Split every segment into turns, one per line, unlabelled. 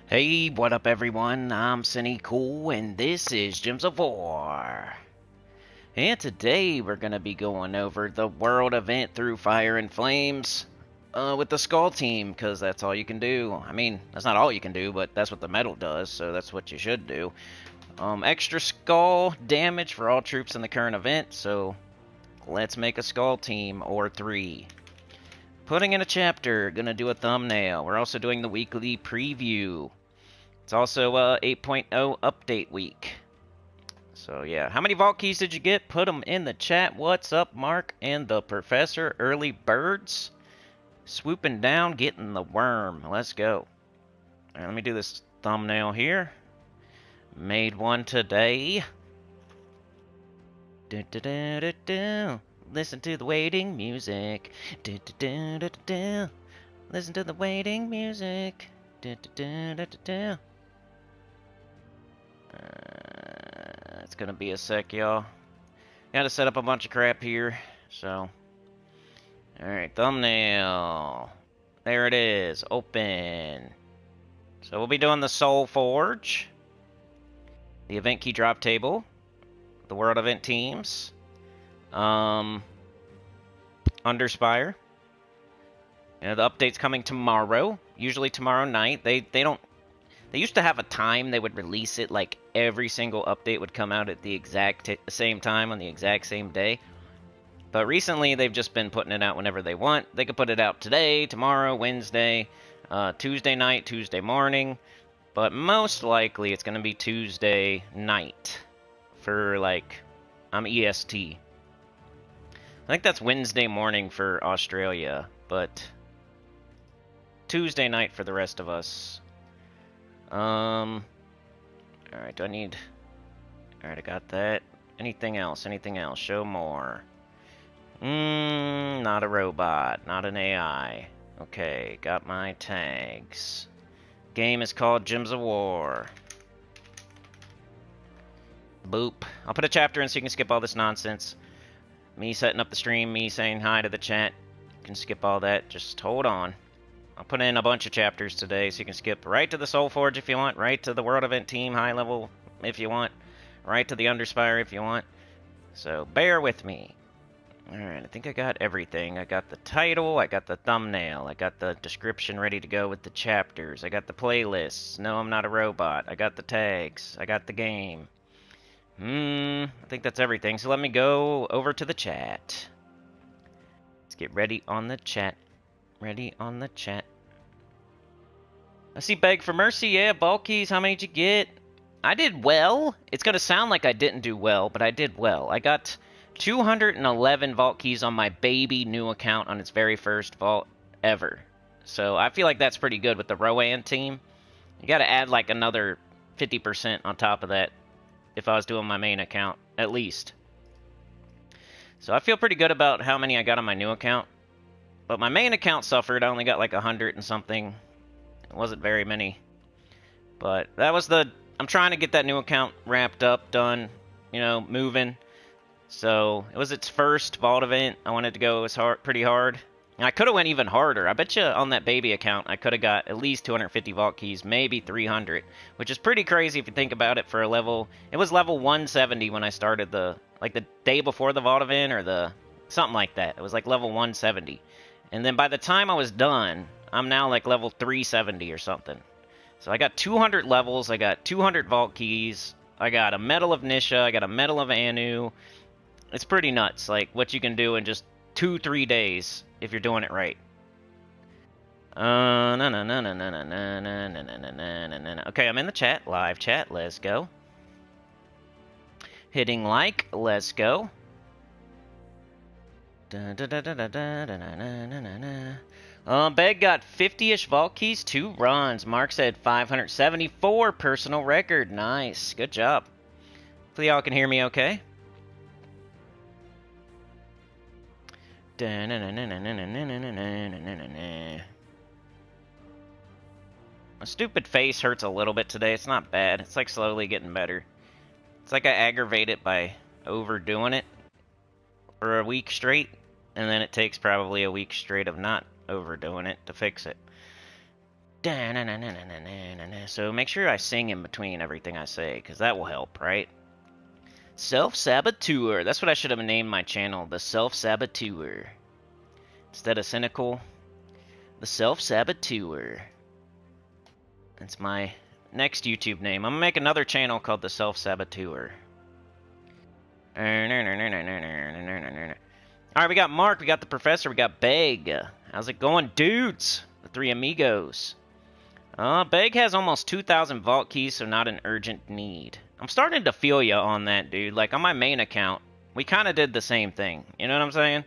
Hey, what up everyone? I'm Sinnycool and this is Gems of War. And today we're going to be going over the world event through Fire and Flames with the Skull team, because that's all you can do. I mean, that's not all you can do, but that's what the medal does, so that's what you should do. Extra Skull damage for all troops in the current event, so let's make a Skull team, or 3. Putting in a chapter, gonna do a thumbnail. We're also doing the weekly preview. It's also 8.0 update week. So yeah, how many vault keys did you get? Put them in the chat. What's up, Mark and the Professor? Early birds swooping down, getting the worm. Let's go. All right, let me do this thumbnail here. Made one today. Do, do, do, do, do. Listen to the waiting music. Do, do, do, do, do, do. Listen to the waiting music. Do, do, do, do, do, do. It's gonna be a sec, y'all. Gotta set up a bunch of crap here, so. Alright, thumbnail. There it is, open. So we'll be doing the SOULFORGE, the event key drop table, the world event teams, UNDERSPIRE. You know, the update's coming tomorrow, usually tomorrow night. They used to have a time they would release it, like every single update would come out at the exact same time on the exact same day. But recently they've just been putting it out whenever they want. They could put it out today, tomorrow, Wednesday, Tuesday night, Tuesday morning. But most likely it's going to be Tuesday night for like, I'm EST. I think that's Wednesday morning for Australia, but Tuesday night for the rest of us. Alright, do I need... Alright, I got that. Anything else? Anything else? Show more. Not a robot. Not an AI. Okay, got my tags. Game is called Gems of War. Boop. I'll put a chapter in so you can skip all this nonsense. Me setting up the stream, me saying hi to the chat. You can skip all that. Just hold on. I'll put in a bunch of chapters today, so you can skip right to the SOULFORGE if you want, right to the World Event Team High Level if you want, right to the UNDERSPIRE if you want. So bear with me. Alright, I think I got everything. I got the title, I got the thumbnail, I got the description ready to go with the chapters, I got the playlists, no I'm not a robot, I got the tags, I got the game. I think that's everything, so let me go over to the chat. Let's get ready on the chat. Ready on the chat. I see Beg for Mercy. Yeah, bulkies. How many did you get? I did well. It's going to sound like I didn't do well, but I did well. I got 211 vault keys on my baby new account on its very first vault ever. So I feel like that's pretty good with the Rowan team. You got to add like another 50% on top of that if I was doing my main account, at least. So I feel pretty good about how many I got on my new account. But my main account suffered. I only got like 100 and something. It wasn't very many. But that was the... I'm trying to get that new account wrapped up, done, you know, moving. So it was its first vault event. I wanted to go pretty hard. And I could have went even harder. I bet you on that baby account I could have got at least 250 vault keys, maybe 300. Which is pretty crazy if you think about it for a level... It was level 170 when I started the... Like the day before the vault event or the... Something like that. It was like level 170. And then by the time I was done, I'm now like level 370 or something. So I got 200 levels, I got 200 vault keys, I got a Medal of Nisha, I got a Medal of Anu. It's pretty nuts, like what you can do in just 2-3 days if you're doing it right. Okay, I'm in the chat, live chat, let's go. Hitting like, let's go. Beg got 50-ish vault keys, 2 runs. Mark said 574 personal record. Nice. Good job. Hopefully y'all can hear me okay. My stupid face hurts a little bit today. It's not bad. It's like slowly getting better. It's like I aggravate it by overdoing it for a week straight. And then it takes probably a week straight of not overdoing it to fix it. So make sure I sing in between everything I say, because that will help, right? Self-Saboteur. That's what I should have named my channel, the Self-Saboteur. Instead of Sinnycool, the Self-Saboteur. That's my next YouTube name. I'm gonna make another channel called the Self-Saboteur. Alright, we got Mark, we got the Professor, we got Beg. How's it going, dudes? The three amigos. Beg has almost 2,000 vault keys, so not an urgent need. I'm starting to feel ya on that, dude. Like, on my main account, we kind of did the same thing. You know what I'm saying?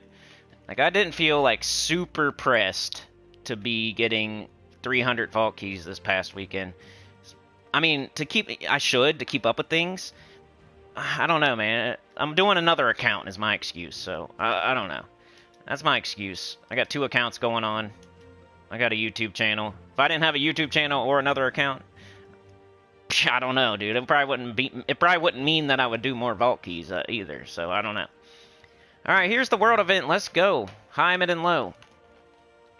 Like, I didn't feel, like, super pressed to be getting 300 vault keys this past weekend. I mean, to keep up with things. I don't know, man. I'm doing another account is my excuse, so I don't know. That's my excuse. I got 2 accounts going on. I got a YouTube channel. If I didn't have a YouTube channel or another account, I don't know, dude. It probably wouldn't mean that I would do more vault keys either, so I don't know. Alright, here's the world event. Let's go. High, mid, and low.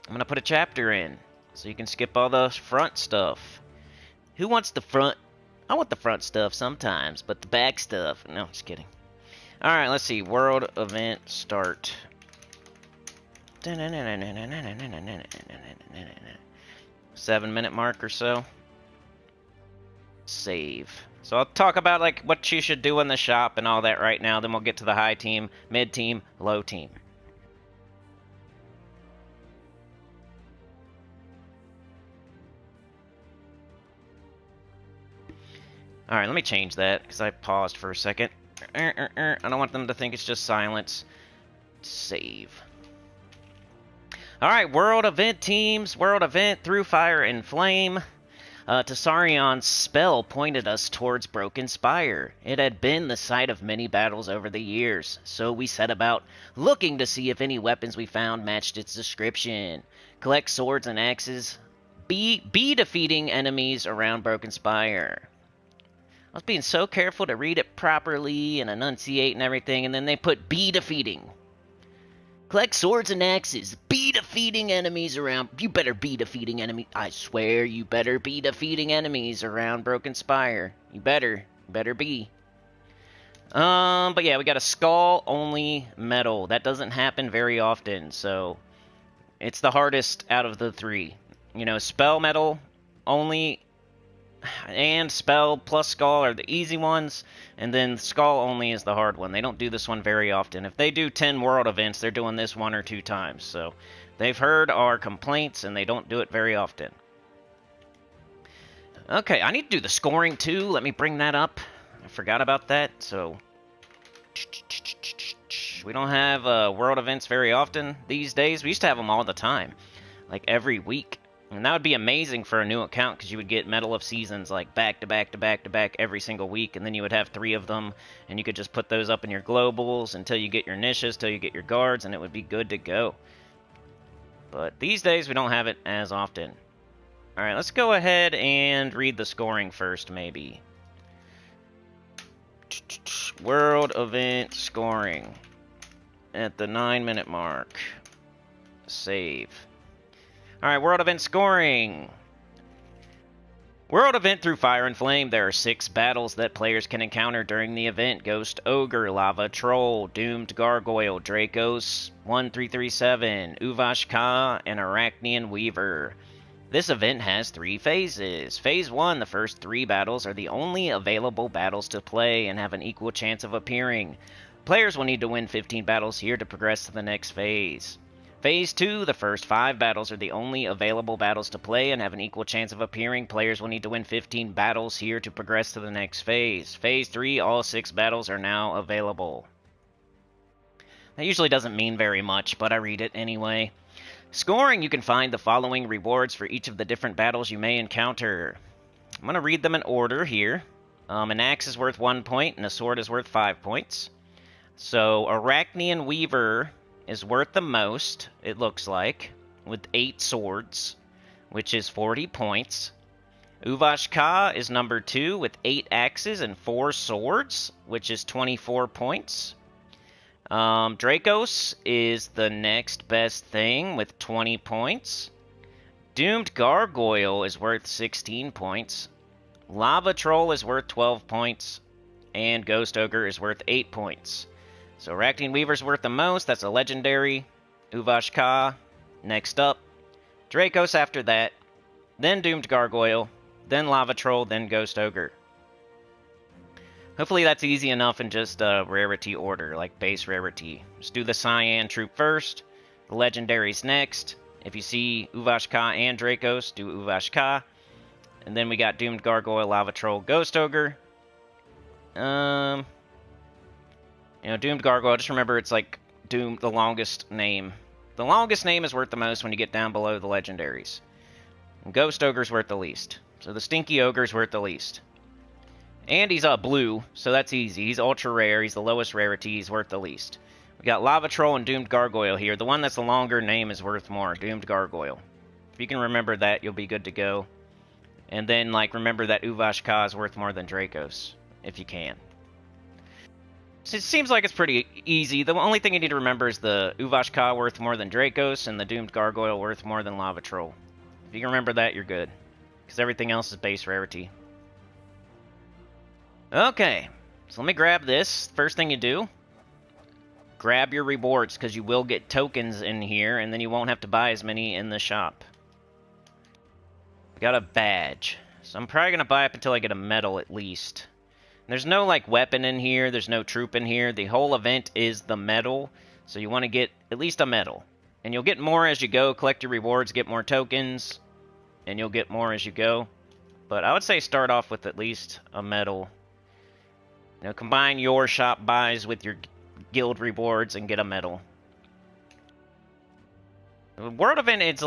I'm gonna put a chapter in, so you can skip all the front stuff. Who wants the front? I want the front stuff sometimes, but the back stuff... No, just kidding. Alright, let's see. World event start. 7-minute mark or so. Save. So I'll talk about like what you should do in the shop and all that right now. Then we'll get to the high team, mid team, low team. Alright, let me change that because I paused for a second. I don't want them to think it's just silence. Save. Alright, world event teams. World event through fire and flame. Tasarion's spell pointed us towards Broken Spire. It had been the site of many battles over the years, so we set about looking to see if any weapons we found matched its description. Collect swords and axes. Be defeating enemies around Broken Spire. I was being so careful to read it properly and enunciate and everything, and then they put be defeating. Collect swords and axes. Be defeating enemies around... You better be defeating enemies. I swear you better be defeating enemies around Broken Spire. You better. Better be. But yeah, we got a skull-only medal. That doesn't happen very often, so... It's the hardest out of the 3. You know, spell medal only... and spell plus skull are the easy ones, and then skull only is the hard one. They don't do this one very often. If they do 10 world events, they're doing this 1 or 2 times. So they've heard our complaints, and they don't do it very often. Okay, I need to do the scoring too. Let me bring that up. I forgot about that. So we don't have world events very often these days. We used to have them all the time, like every week. And that would be amazing for a new account, because you would get Medal of Seasons like back to back to back to back every single week, and then you would have 3 of them, and you could just put those up in your globals until you get your niches, till you get your guards, and it would be good to go. But these days we don't have it as often. Alright, let's go ahead and read the scoring first, maybe. World event scoring at the 9-minute mark. Save. Alright, world event scoring. World event through fire and flame. There are 6 battles that players can encounter during the event. Ghost Ogre, Lava Troll, Doomed Gargoyle, Dracos 1337, Uvash Ka, and Arachnean Weaver. This event has 3 phases. Phase 1, the first 3 battles are the only available battles to play and have an equal chance of appearing. Players will need to win 15 battles here to progress to the next phase. Phase 2, the first 5 battles are the only available battles to play and have an equal chance of appearing. Players will need to win 15 battles here to progress to the next phase. Phase 3, all 6 battles are now available. That usually doesn't mean very much, but I read it anyway. Scoring, you can find the following rewards for each of the different battles you may encounter. I'm going to read them in order here. An axe is worth 1 point, and a sword is worth 5 points. So, Arachnean Weaver is worth the most, it looks like, with 8 swords, which is 40 points. Uvash Ka is number 2 with 8 axes and 4 swords, which is 24 points. Dracos is the next best thing with 20 points. Doomed Gargoyle is worth 16 points. Lava Troll is worth 12 points. And Ghost Ogre is worth 8 points. So Ractine Weaver's worth the most. That's a legendary. Uvash-Ka next up. Dracos after that. Then Doomed Gargoyle. Then Lava Troll. Then Ghost Ogre. Hopefully that's easy enough in just rarity order, like base rarity. Just do the Cyan Troop first. The legendaries next. If you see Uvash-Ka and Dracos, do Uvash-Ka. And then we got Doomed Gargoyle, Lava Troll, Ghost Ogre. Doomed Gargoyle, just remember it's like Doom, the longest name. The longest name is worth the most when you get down below the legendaries. And Ghost Ogre's worth the least. So the Stinky Ogre's worth the least. And he's blue, so that's easy. He's ultra rare, he's the lowest rarity, he's worth the least. We got Lava Troll and Doomed Gargoyle here. The one that's the longer name is worth more, Doomed Gargoyle. If you can remember that, you'll be good to go. And then, remember that Uvash-Ka is worth more than Dracos, if you can. So it seems like it's pretty easy. The only thing you need to remember is the Uvash-Ka worth more than Dracos, and the Doomed Gargoyle worth more than Lava Troll. If you can remember that, you're good. Because everything else is base rarity. Okay, so let me grab this. First thing you do, grab your rewards, because you will get tokens in here, and then you won't have to buy as many in the shop. Got a badge. So I'm probably going to buy up until I get a medal at least. There's no, weapon in here. There's no troop in here. The whole event is the medal. So you want to get at least a medal. And you'll get more as you go. Collect your rewards, get more tokens. And you'll get more as you go. But I would say start off with at least a medal. Combine your shop buys with your guild rewards and get a medal. The world event, it's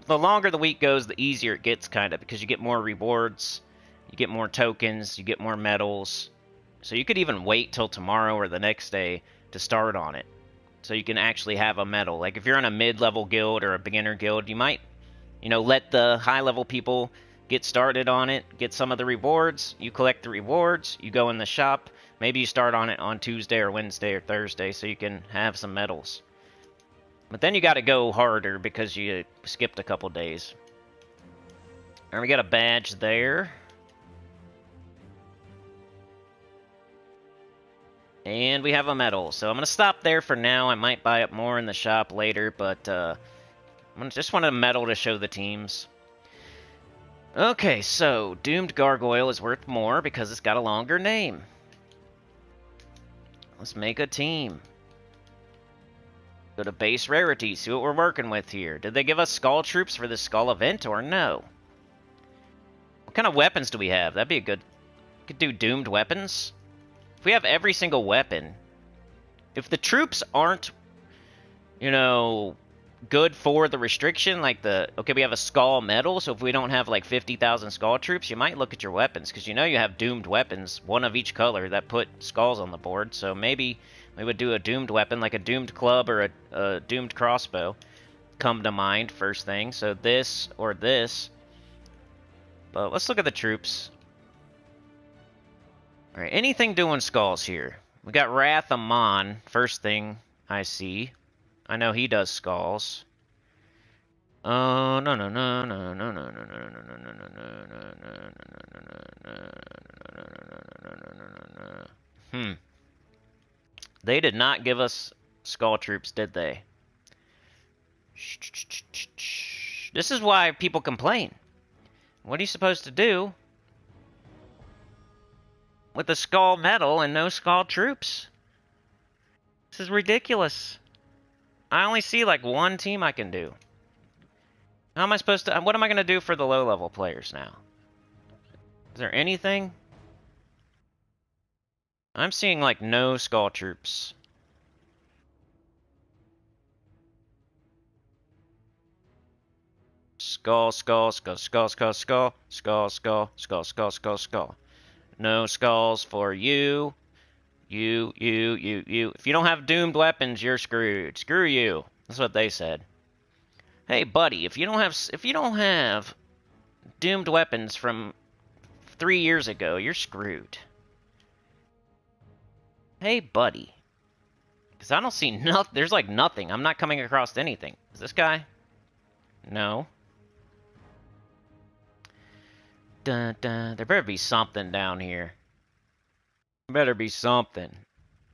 the longer the week goes, the easier it gets, kind of, because you get more rewards, you get more tokens, you get more medals. So you could even wait till tomorrow or the next day to start on it, so you can actually have a medal. Like if you're in a mid-level guild or a beginner guild, you might, let the high-level people get started on it, get some of the rewards, you collect the rewards, you go in the shop, maybe you start on it on Tuesday or Wednesday or Thursday so you can have some medals. But then you got to go harder because you skipped a couple days. And we got a badge there. And we have a medal. So I'm going to stop there for now. I might buy up more in the shop later, but I just want a medal to show the teams. Okay, so Doomed Gargoyle is worth more because it's got a longer name. Let's make a team. Go to base rarity, see what we're working with here. Did they give us skull troops for this skull event or no? What kind of weapons do we have? That'd be a good... We could do doomed weapons. If we have every single weapon... If the troops aren't, good for the restriction, okay, we have a skull medal, so if we don't have 50,000 skull troops, you might look at your weapons, because you have doomed weapons, one of each color, that put skulls on the board, so maybe we would do a doomed weapon, like a doomed club or a doomed crossbow, come to mind first thing, so this or this. But let's look at the troops. Alright, anything doing skulls here? We got Wrath Amon, first thing I see. I know he does skulls. Oh, no. They did not give us skull troops, did they? This is why people complain. What are you supposed to do with a skull medal and no skull troops? This is ridiculous. I only see one team I can do. How am I supposed to... What am I going to do for the low-level players now? Is there anything? I'm seeing no skull troops. Skull. No skulls for you. You. If you don't have doomed weapons, you're screwed. Screw you. That's what they said. Hey, buddy, if you don't have doomed weapons from 3 years ago, you're screwed. Hey, buddy. Because I don't see nothing. There's nothing. I'm not coming across anything. Is this guy? No. Dun, dun. There better be something down here. There better be something.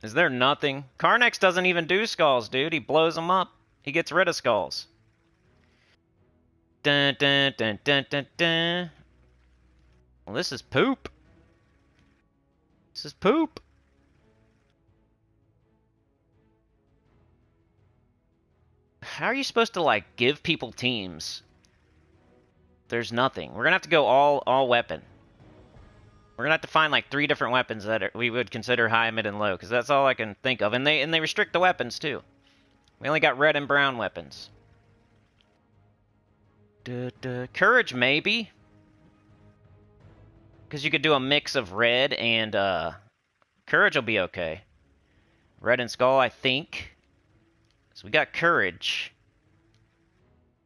Is there nothing? Carnex doesn't even do skulls, dude. He blows them up. He gets rid of skulls. Dun, dun, dun, dun, dun, dun. Well, this is poop. This is poop. How are you supposed to, like, give people teams? There's nothing. We're gonna have to go all weapon. We're gonna have to find like 3 different weapons that we would consider high, mid, and low, because that's all I can think of. And they restrict the weapons too. We only got red and brown weapons. Courage maybe, because you could do a mix of red and courage will be okay. Red and skull, I think. So we got courage.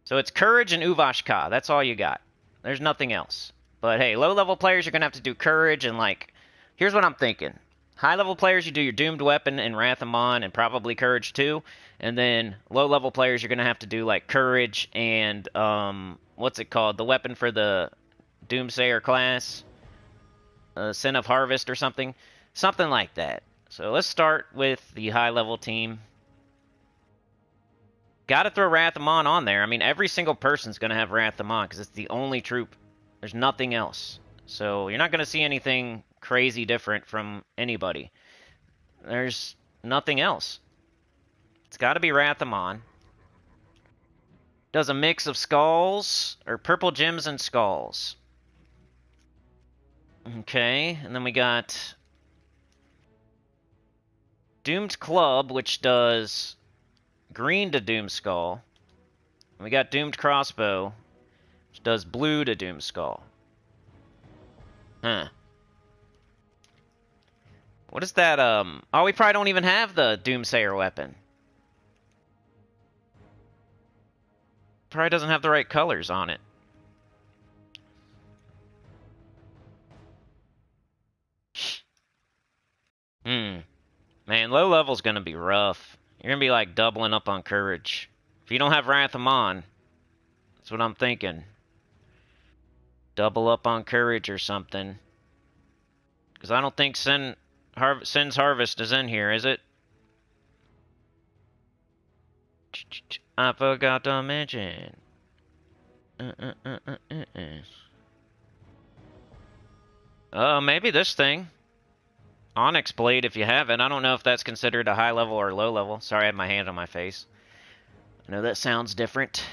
So it's courage and Uvashka. That's all you got. There's nothing else. But hey, low-level players, you're going to have to do courage and, like, here's what I'm thinking. High-level players, you do your doomed weapon and Wrath of Mon and probably courage too. And then low-level players, you're going to have to do, like, courage and, what's it called? The weapon for the Doomsayer class? Sin of Harvest or something. Something like that. So let's start with the high-level team. Gotta throw Wrath of Mon on there. I mean, every single person's going to have Wrath of Mon because it's the only troop. There's nothing else. So you're not going to see anything crazy different from anybody. There's nothing else. It's got to be Wrath of Mon. Does a mix of skulls, or purple gems and skulls. Okay, and then we got Doomed Club, which does green to Doom Skull. And we got Doomed Crossbow, which does blue to Doom Skull. Huh. What is that, Oh, we probably don't even have the Doomsayer weapon. Probably doesn't have the right colors on it. Man, low level's gonna be rough. You're gonna be, like, doubling up on courage. If you don't have Wrath of Mon, that's what I'm thinking. Double up on courage or something. Because I don't think Sin's Harvest is in here, is it? I forgot to mention. Maybe this thing. Onyx Blade, if you have it. I don't know if that's considered a high level or low level. Sorry, I had my hand on my face. I know that sounds different.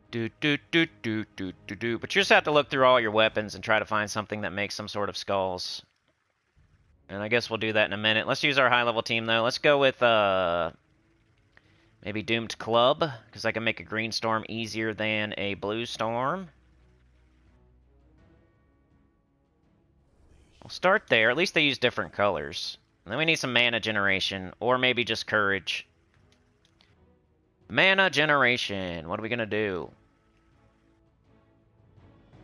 But you just have to look through all your weapons and try to find something that makes some sort of skulls. And I guess we'll do that in a minute. Let's use our high-level team, though. Let's go with, maybe Doomed Club, because I can make a green storm easier than a blue storm. We'll start there. At least they use different colors. And then we need some mana generation, or maybe just courage. Mana generation. What are we going to do?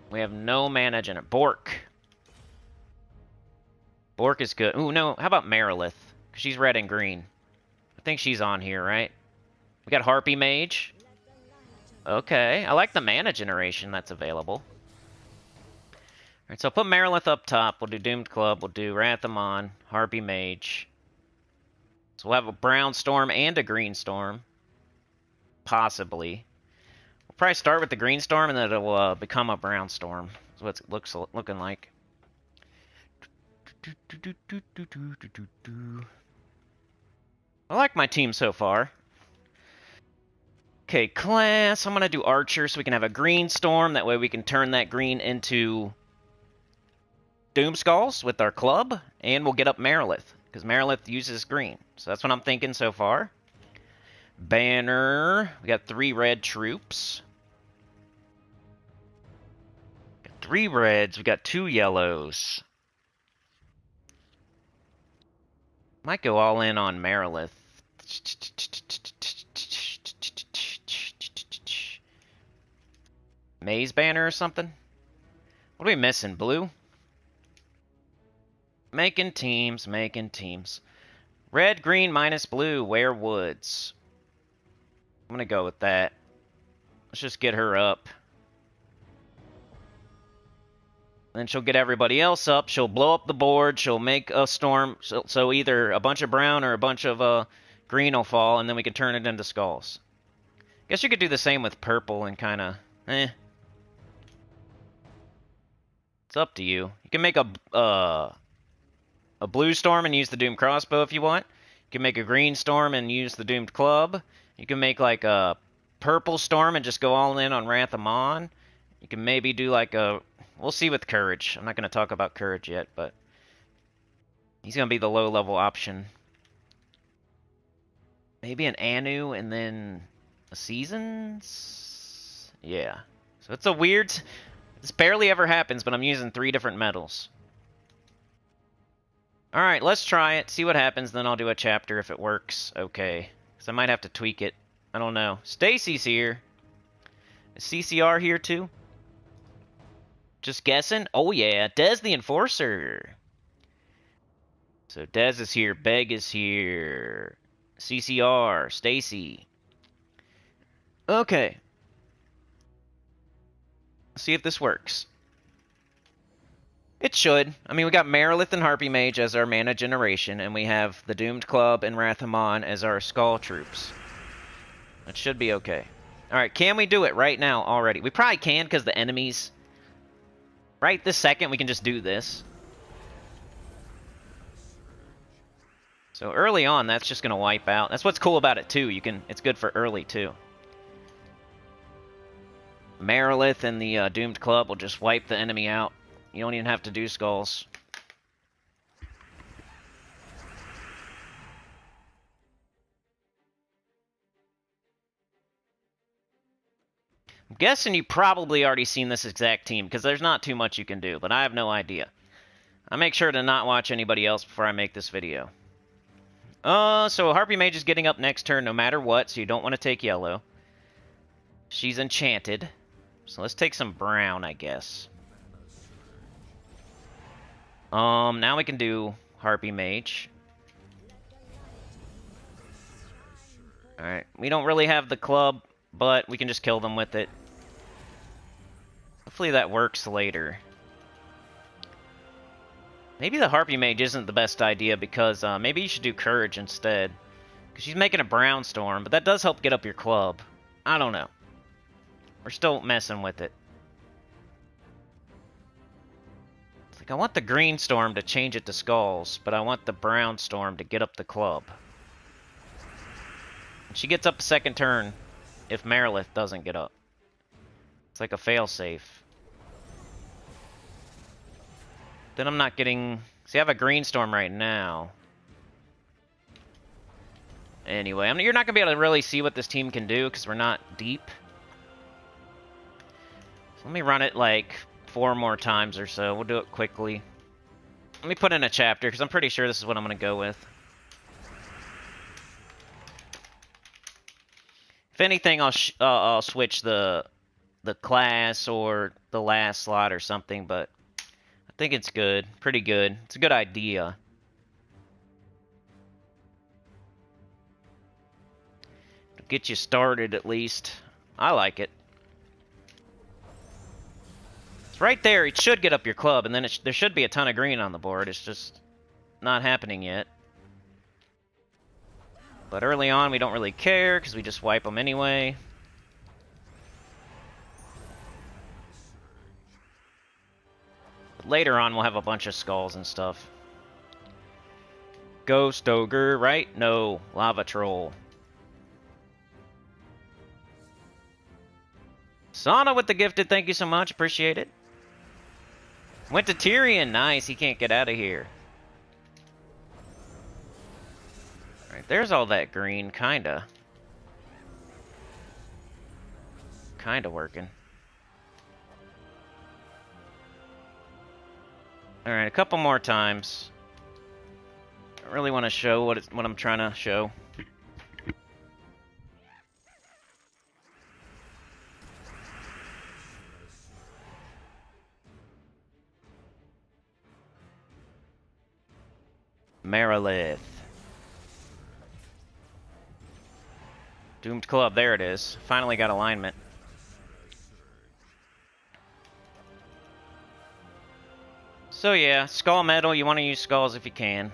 We have no mana generation. Bork. Bork is good. Ooh, no. How about Marilith? Because she's red and green. I think she's on here, right? We got Harpy Mage. Okay. I like the mana generation that's available. Alright, so I'll put Marilith up top. We'll do Doomed Club. We'll do Wrath of Mon, Harpy Mage. So we'll have a brown storm and a green storm. Possibly. We'll probably start with the green storm and then it'll become a brown storm. That's what it looks looking like. I like my team so far. Okay, class. I'm going to do Archer so we can have a green storm. That way we can turn that green into Doom Skulls with our club. And we'll get up Marilith, because Marilith uses green. So that's what I'm thinking so far. Banner. We got 3 red troops. Got 3 reds. We got 2 yellows. Might go all in on Marilith. Maze banner or something? What are we missing? Blue? Making teams, making teams. Red, green, minus blue. Where woods? I'm gonna go with that. Let's just get her up. Then she'll get everybody else up. She'll blow up the board. She'll make a storm. So either a bunch of brown or a bunch of green will fall, and then we can turn it into skulls. Guess you could do the same with purple and kind of, eh. It's up to you. You can make a blue storm and use the doomed crossbow if you want. You can make a green storm and use the doomed club. You can make like a purple storm and just go all in on Wrath of Mon. You can maybe do like a... We'll see with courage. I'm not going to talk about courage yet, but he's going to be the low-level option. Maybe an Anu and then a Seasons? Yeah. So it's a weird... This barely ever happens, but I'm using 3 different metals. Alright, let's try it, see what happens, then I'll do a chapter if it works. Okay. Because I might have to tweak it. I don't know. Stacy's here. Is CCR here too? Just guessing? Oh yeah, Dez the Enforcer. So Dez is here, Beg is here, CCR, Stacy. Okay. Let's see if this works. It should. I mean, we got Merilith and Harpy Mage as our mana generation, and we have the Doomed Club and Wrath of Mon as our Skull troops. It should be okay. Alright, can we do it right now already? We probably can because the enemies... Right this second, we can just do this. So early on, that's just going to wipe out. That's what's cool about it, too. It's good for early, too. Merilith and the Doomed Club will just wipe the enemy out. You don't even have to do skulls. I'm guessing you've probably already seen this exact team, because there's not too much you can do, but I have no idea. I make sure to not watch anybody else before I make this video. So Harpy Mage is getting up next turn no matter what, so you don't want to take yellow. She's enchanted. So let's take some brown, I guess. Now we can do Harpy Mage. Alright, we don't really have the club, but we can just kill them with it. Hopefully that works later. Maybe the Harpy Mage isn't the best idea because maybe you should do Courage instead. Because she's making a brown storm, but that does help get up your club. I don't know. We're still messing with it. It's like I want the green storm to change it to skulls, but I want the brown storm to get up the club. And she gets up a second turn if Merilith doesn't get up. It's like a failsafe. Then I'm not getting... See, I have a green storm right now. Anyway, you're not going to be able to really see what this team can do because we're not deep. So let me run it like 4 more times or so. We'll do it quickly. Let me put in a chapter because I'm pretty sure this is what I'm going to go with. If anything, I'll switch the class or the last slot or something, but I think it's good. Pretty good. It's a good idea. It'll get you started at least. I like it. It's right there. It should get up your club, and then there should be a ton of green on the board. It's just not happening yet. But early on, we don't really care, because we just wipe them anyway. But later on, we'll have a bunch of skulls and stuff. Ghost Ogre, right? No. Lava Troll. Sana with the gifted, thank you so much. Appreciate it. Went to Tyrion. Nice, he can't get out of here. There's all that green, kinda. Kinda working. Alright, a couple more times. I really want to show what I'm trying to show. Merilith. Doomed Club, there it is. Finally got alignment. So yeah, Skull Metal, you want to use skulls if you can.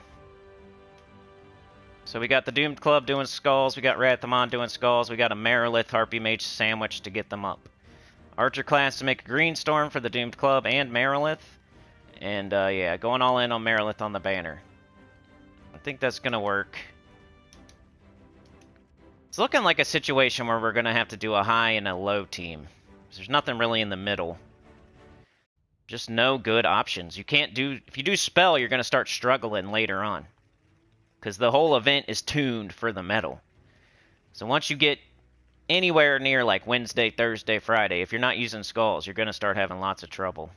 So we got the Doomed Club doing skulls, we got Rathamon doing skulls, we got a Merilith Harpy Mage sandwich to get them up. Archer class to make a Green Storm for the Doomed Club and Merilith. And yeah, going all in on Merilith on the banner. I think that's going to work. It's looking like a situation where we're going to have to do a high and a low team. There's nothing really in the middle. Just no good options. You can't do... If you do Spell, you're going to start struggling later on. Because the whole event is tuned for the metal. So once you get anywhere near like Wednesday, Thursday, Friday, if you're not using skulls, you're going to start having lots of trouble.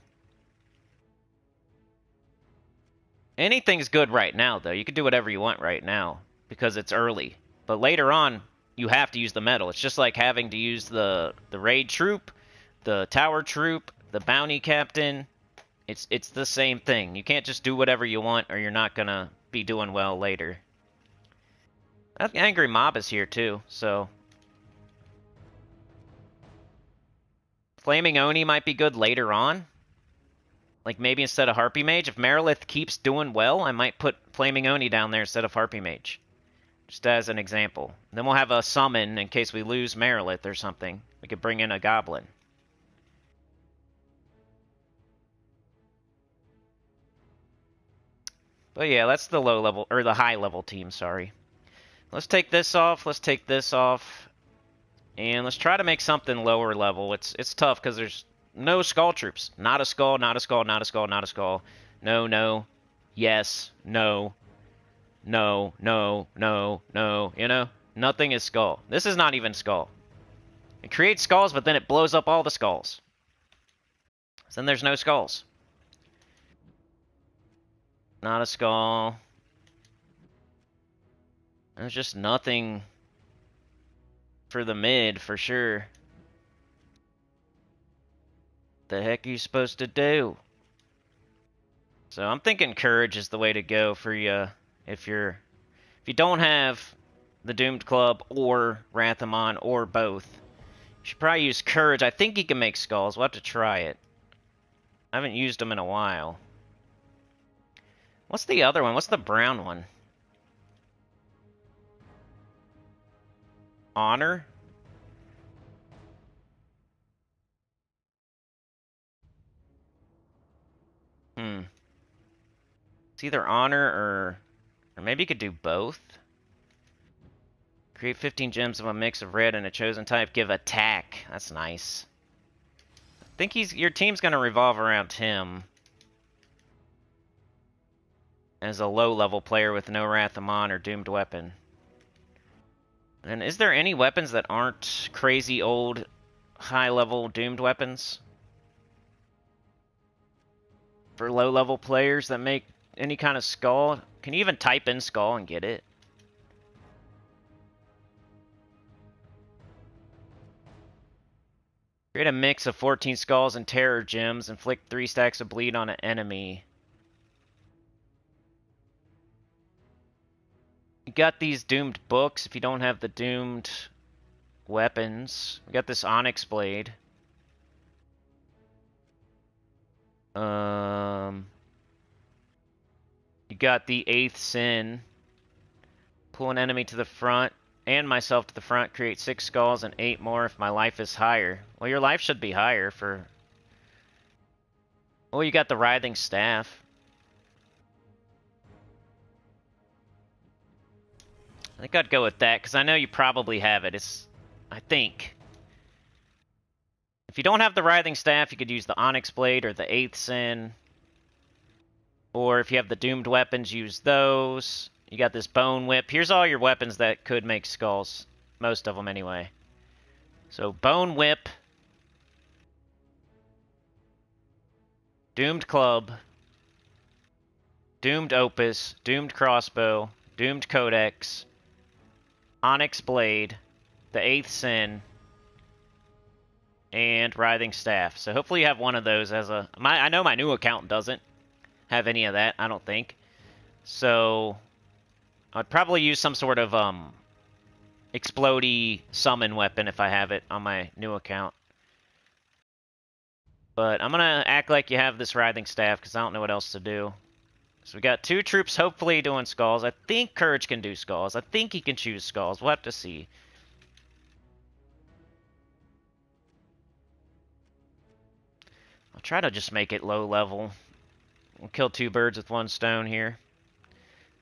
Anything's good right now, though. You can do whatever you want right now because it's early. But later on, you have to use the metal. It's just like having to use the raid troop, the tower troop, the bounty captain. It's the same thing. You can't just do whatever you want or you're not going to be doing well later. That angry mob is here too, so... Flaming Oni might be good later on. Like maybe instead of Harpy Mage. If Merilith keeps doing well, I might put Flaming Oni down there instead of Harpy Mage. Just as an example. Then we'll have a summon in case we lose Merilith or something. We could bring in a Goblin. But yeah, that's the low level, or the high level team, sorry. Let's take this off, let's take this off. And let's try to make something lower level. It's tough because there's no skull troops. Not a skull, not a skull, not a skull, not a skull. No, no. Yes, no. No, no, no, no. You know? Nothing is skull. This is not even skull. It creates skulls, but then it blows up all the skulls. So then there's no skulls. Not a skull. There's just nothing for the mid, for sure. The heck are you supposed to do? So I'm thinking Courage is the way to go for you if you don't have the Doomed Club or Rathamon or both. You should probably use Courage. I think he can make skulls. We'll have to try it. I haven't used them in a while. What's the other one? What's the brown one? Honor? It's either Honor or maybe you could do both. Create 15 gems of a mix of red and a chosen type. Give attack. That's nice. I think your team's going to revolve around him. As a low-level player with no Rathamon or Doomed Weapon. And is there any weapons that aren't crazy old, high-level Doomed weapons? For low-level players that make any kind of skull? Can you even type in skull and get it? Create a mix of 14 skulls and terror gems. Inflict 3 stacks of bleed on an enemy. You got these doomed books if you don't have the doomed weapons. We got this Onyx Blade. You got the 8th Sin. Pull an enemy to the front and myself to the front. Create 6 skulls and 8 more if my life is higher. Well, your life should be higher for... Oh, you got the Writhing Staff. I think I'd go with that, because I know you probably have it. I think. If you don't have the Writhing Staff, you could use the Onyx Blade or the 8th Sin. Or if you have the Doomed Weapons, use those. You got this Bone Whip. Here's all your weapons that could make skulls. Most of them, anyway. So, Bone Whip. Doomed Club. Doomed Opus. Doomed Crossbow. Doomed Codex. Onyx Blade, the 8th Sin, and Writhing Staff. So hopefully you have one of those as a... I know my new account doesn't have any of that, I don't think. So I'd probably use some sort of explodey summon weapon if I have it on my new account. But I'm gonna act like you have this writhing staff because I don't know what else to do. So we got 2 troops hopefully doing skulls. I think Courage can do skulls. I think he can choose skulls. We'll have to see. I'll try to just make it low level. We'll kill 2 birds with 1 stone here.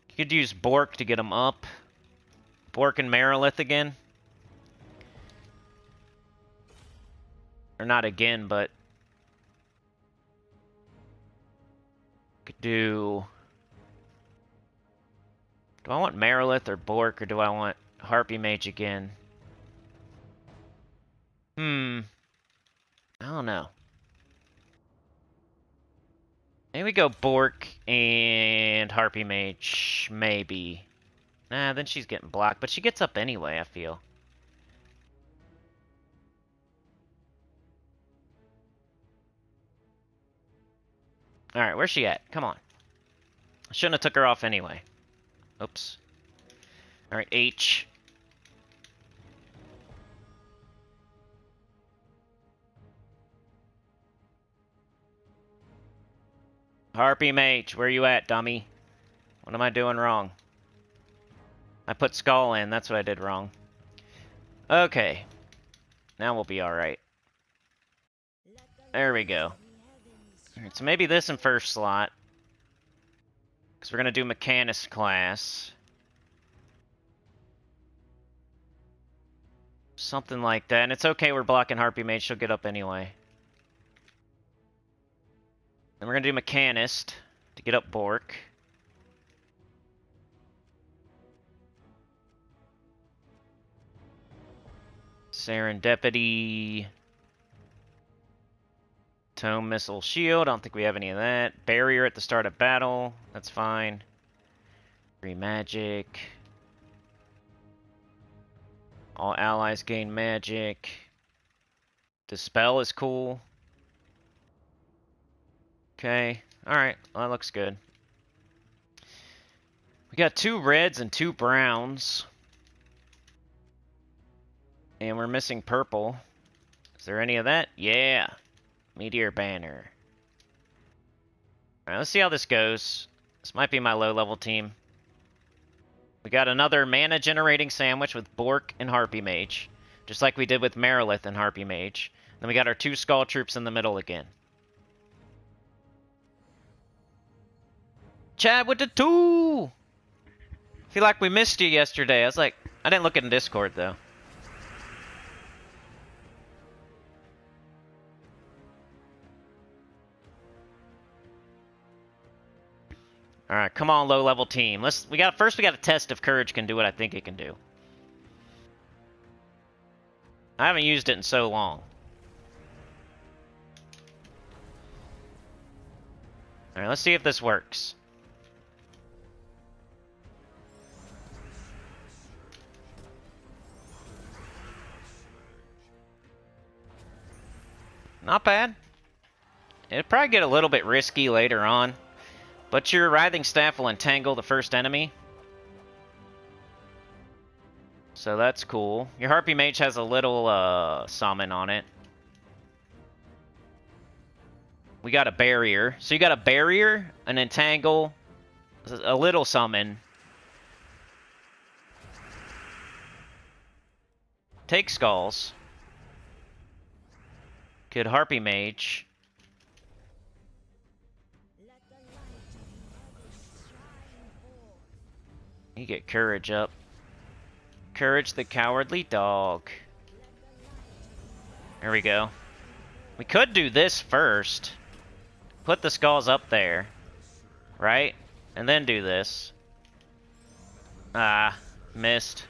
You could use Bork to get him up. Bork and Marilith again. Or not again, but... Could do... Do I want Marilith or Bork, or do I want Harpy Mage again? I don't know. Maybe we go Bork and Harpy Mage, maybe. Nah, then she's getting blocked, but she gets up anyway, I feel. Alright, where's she at? Come on. I shouldn't have took her off anyway. Oops. Alright, H. Harpy Mage, where you at, dummy? What am I doing wrong? I put Skull in, that's what I did wrong. Okay. Now we'll be alright. There we go. Alright, so maybe this in first slot. Because we're going to do Mechanist class. Something like that. And it's okay we're blocking Harpy Mage, she'll get up anyway. Then we're going to do Mechanist to get up Bork. Serendipity. Tome Missile Shield. I don't think we have any of that. Barrier at the start of battle. That's fine. Free magic. All allies gain magic. Dispel is cool. Okay. Alright. Well, that looks good. We got 2 reds and 2 browns. And we're missing purple. Is there any of that? Yeah. Meteor Banner. Alright, let's see how this goes. This might be my low-level team. We got another mana-generating sandwich with Bork and Harpy Mage. Just like we did with Marilith and Harpy Mage. Then we got our 2 Skull Troops in the middle again. Chad with the 2! I feel like we missed you yesterday. I was like... I didn't look in Discord, though. Alright, come on, low-level team. First we gotta test if Courage can do what I think it can do. I haven't used it in so long. Alright, let's see if this works. Not bad. It'll probably get a little bit risky later on. But your Writhing Staff will entangle the first enemy. So that's cool. Your Harpy Mage has a little summon on it. We got a barrier. So you got a barrier, an entangle, a little summon. Take skulls. Good Harpy Mage. You get Courage up. Courage the Cowardly Dog. There we go. We could do this first. Put the skulls up there. Right? And then do this. Ah, missed.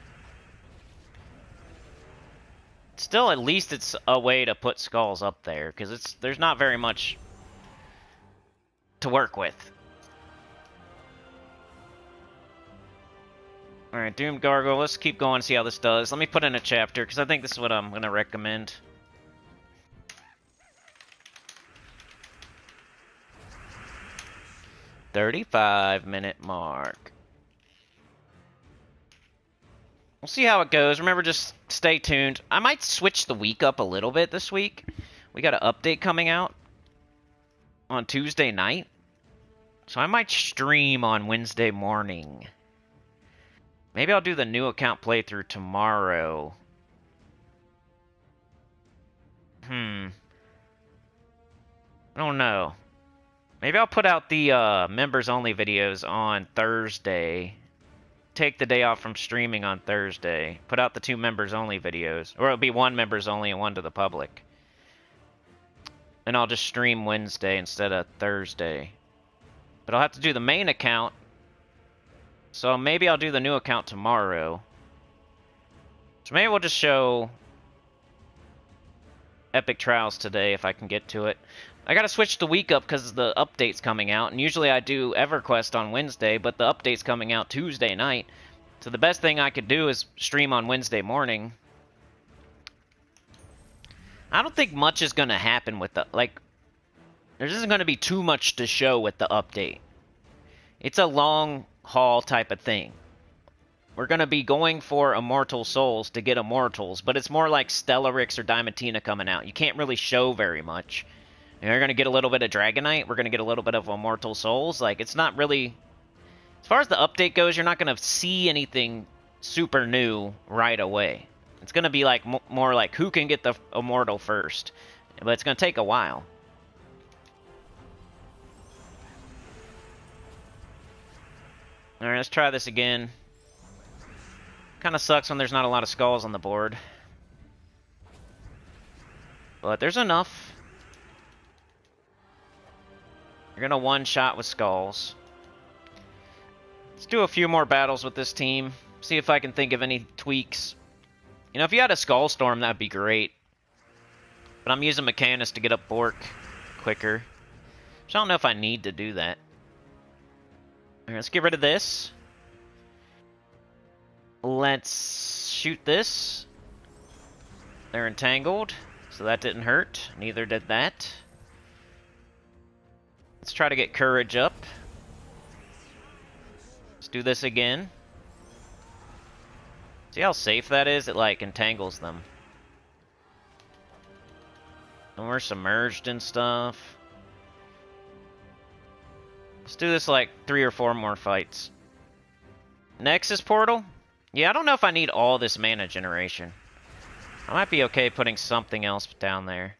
Still, at least it's a way to put skulls up there, because there's not very much to work with. Alright, Doom Gargoyle, let's keep going and see how this does. Let me put in a chapter, because I think this is what I'm going to recommend. $35-minute mark. We'll see how it goes. Remember, just stay tuned. I might switch the week up a little bit this week. We got an update coming out. on Tuesday night. So I might stream on Wednesday morning. Maybe I'll do the new account playthrough tomorrow. I don't know. Maybe I'll put out the members-only videos on Thursday. Take the day off from streaming on Thursday. Put out the 2 members-only videos. Or it'll be 1 members-only and 1 to the public. And I'll just stream Wednesday instead of Thursday. But I'll have to do the main account. So maybe I'll do the new account tomorrow. So maybe we'll just show Epic Trials today if I can get to it. I gotta switch the week up because the update's coming out. And usually I do EverQuest on Wednesday, but the update's coming out Tuesday night. So the best thing I could do is stream on Wednesday morning. I don't think much is going to happen with the... Like, there isn't going to be too much to show with the update. It's a long haul type of thing. We're going to be going for Immortal Souls to get Immortals, but it's more like Stellarix or Diamantina coming out. You can't really show very much. You're going to get a little bit of Dragonite. We're going to get a little bit of Immortal Souls. Like, it's not really... As far as the update goes, you're not going to see anything super new right away. It's going to be like more like who can get the Immortal first. But it's going to take a while. Alright, let's try this again. Kind of sucks when there's not a lot of skulls on the board. But there's enough. You're going to one-shot with skulls. Let's do a few more battles with this team. See if I can think of any tweaks. You know, if you had a Skull Storm, that'd be great. But I'm using Mechanus to get up Bork quicker. So I don't know if I need to do that. Alright, let's get rid of this. Let's shoot this. They're entangled, so that didn't hurt. Neither did that. Let's try to get Courage up. Let's do this again. See how safe that is? It, like, entangles them. And we're submerged and stuff. Let's do this, like, 3 or 4 more fights. Nexus Portal? Yeah, I don't know if I need all this mana generation. I might be okay putting something else down there.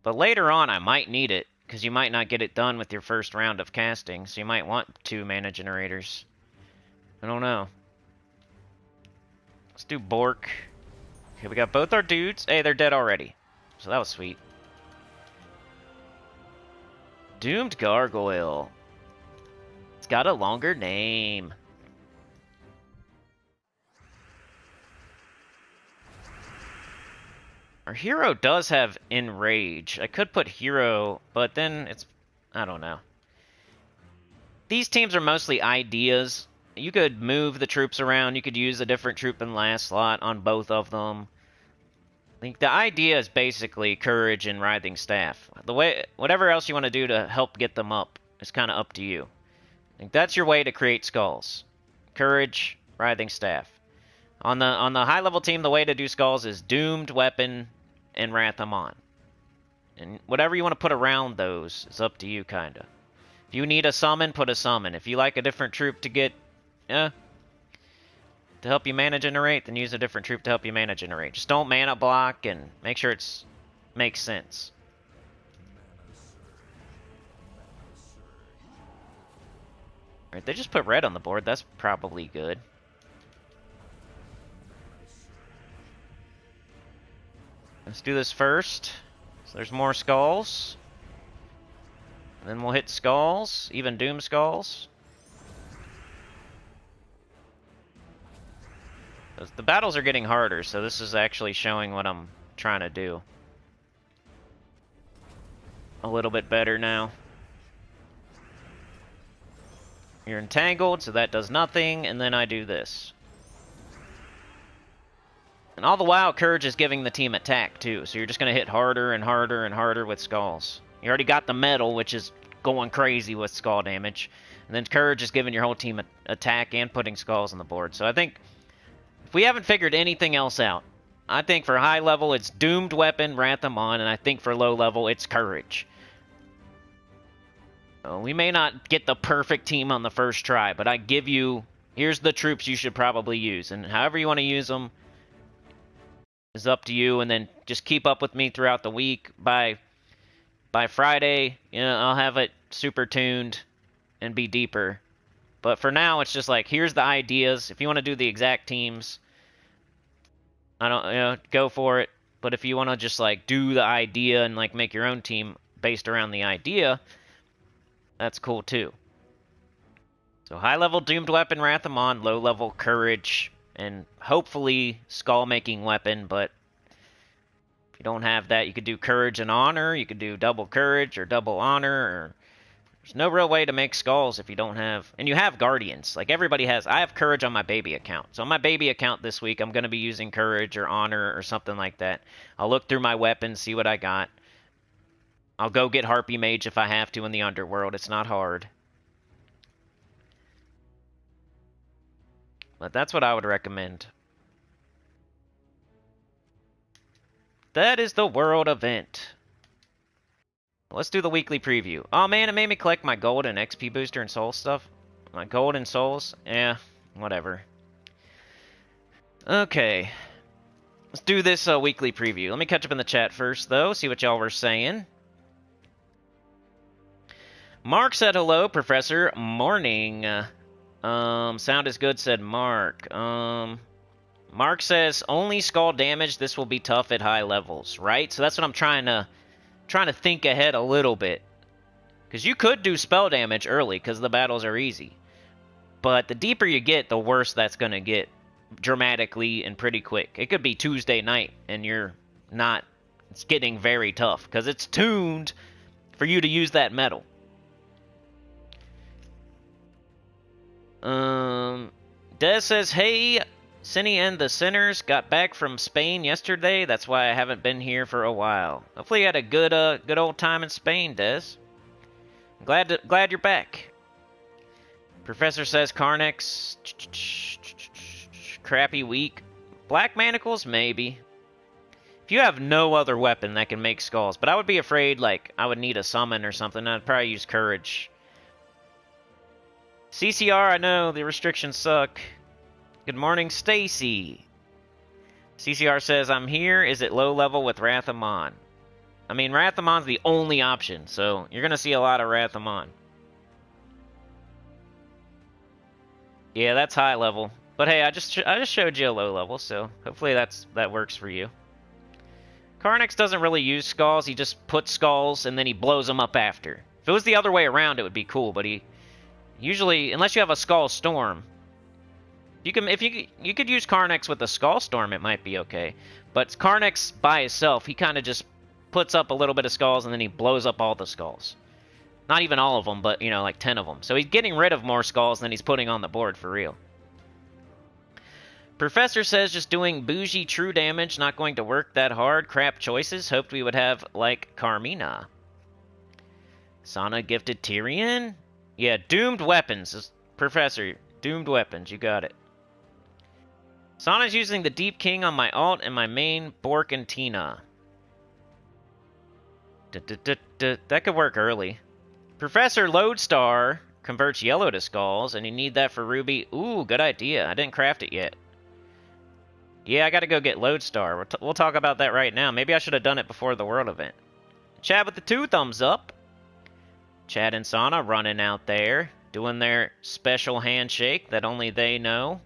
But later on, I might need it, because you might not get it done with your first round of casting, so you might want 2 mana generators. I don't know. Let's do Bork. Okay, we got both our dudes. Hey, they're dead already. So that was sweet. Doomed Gargoyle. It's got a longer name. Our hero does have Enrage. I could put hero, but then it's... I don't know. These teams are mostly ideas. You could move the troops around. You could use a different troop in last slot on both of them. I think the idea is basically Courage and Writhing Staff. Whatever else you want to do to help get them up is kind of up to you. I think that's your way to create skulls. Courage, Writhing Staff. On the high level team, the way to do skulls is Doomed, Weapon, and Wrath Amon. And whatever you want to put around those is up to you, kinda. If you need a summon, put a summon. If you like a different troop to get, to help you mana generate, then use a different troop to help you mana generate. Just don't mana block and make sure it's makes sense. Alright, they just put red on the board. That's probably good. Let's do this first. So there's more skulls. Then we'll hit skulls, even Doom Skulls. The battles are getting harder, so this is actually showing what I'm trying to do. A little bit better now. You're entangled, so that does nothing, and then I do this. And all the while, Courage is giving the team attack, too, so you're just going to hit harder and harder and harder with skulls. You already got the metal, which is going crazy with skull damage. And then Courage is giving your whole team attack and putting skulls on the board. So I think if we haven't figured anything else out, I think for high level, it's Doomed Weapon, Rathamon, and I think for low level, it's Courage. We may not get the perfect team on the first try, but I give you, here's the troops you should probably use, and however you want to use them is up to you, and then just keep up with me throughout the week. By Friday, I'll have it super tuned and be deeper. But for now, it's just like, here's the ideas. If you want to do the exact teams, I don't, go for it. But if you want to just like do the idea and like make your own team based around the idea, that's cool too. So high level Doomed Weapon Rathamon, low level Courage, and hopefully Skull Making Weapon. But if you don't have that, you could do Courage and Honor. You could do double Courage or double Honor. Or there's no real way to make skulls if you don't have, and you have Guardians. Like everybody has. I have Courage on my baby account. So on my baby account this week, I'm going to be using Courage or Honor or something like that. I'll look through my weapons, see what I got. I'll go get Harpy Mage if I have to in the Underworld. It's not hard. But that's what I would recommend. That is the World event. Let's do the weekly preview. Oh man, it made me collect my gold and XP booster and soul stuff. My gold and souls? Yeah, whatever. Okay. Let's do this weekly preview. Let me catch up in the chat first, though. See what y'all were saying. Mark said hello, Professor. Morning. Sound is good, said Mark. Mark says, only skull damage. This will be tough at high levels, right? So that's what I'm trying to think ahead a little bit. Because you could do spell damage early, because the battles are easy. But the deeper you get, the worse that's going to get. Dramatically and pretty quick. It could be Tuesday night, and you're not... It's getting very tough, because it's tuned for you to use that metal. Des says, hey, Cinny and the Sinners got back from Spain yesterday. That's why I haven't been here for a while. Hopefully you had a good old time in Spain, Des. Glad you're back. Professor says Carnex, crappy week. Black Manacles, maybe. If you have no other weapon that can make skulls, but I would be afraid, like, I would need a summon or something. I'd probably use Courage. CCR, I know, the restrictions suck. Good morning, Stacy. CCR says, I'm here. Is it low level with Rathamon? I mean, Rathamon's the only option, so you're going to see a lot of Rathamon. Yeah, that's high level. But hey, I just showed you a low level, so hopefully that works for you. Carnex doesn't really use skulls. He just puts skulls, and then he blows them up after. If it was the other way around, it would be cool, but he... Usually, unless you have a Skull Storm, you could use Carnex with a Skull Storm, it might be okay. But Carnex by himself, he kind of just puts up a little bit of skulls and then he blows up all the skulls. Not even all of them, but like 10 of them. So he's getting rid of more skulls than he's putting on the board for real. Professor says just doing bougie true damage, not going to work that hard. Crap choices. Hoped we would have like Carmina. Sana gifted Tyrion. Yeah, Doomed Weapons. Professor, Doomed Weapons. You got it. Sana's using the Deep King on my alt and my main Bork and Tina. That could work early. Professor Lodestar converts yellow to skulls, and you need that for Ruby. Ooh, good idea. I didn't craft it yet. Yeah, I gotta go get Lodestar. We'll talk about that right now. Maybe I should have done it before the World event. Chad with the 2 thumbs up. Chad and Sana running out there, doing their special handshake that only they know.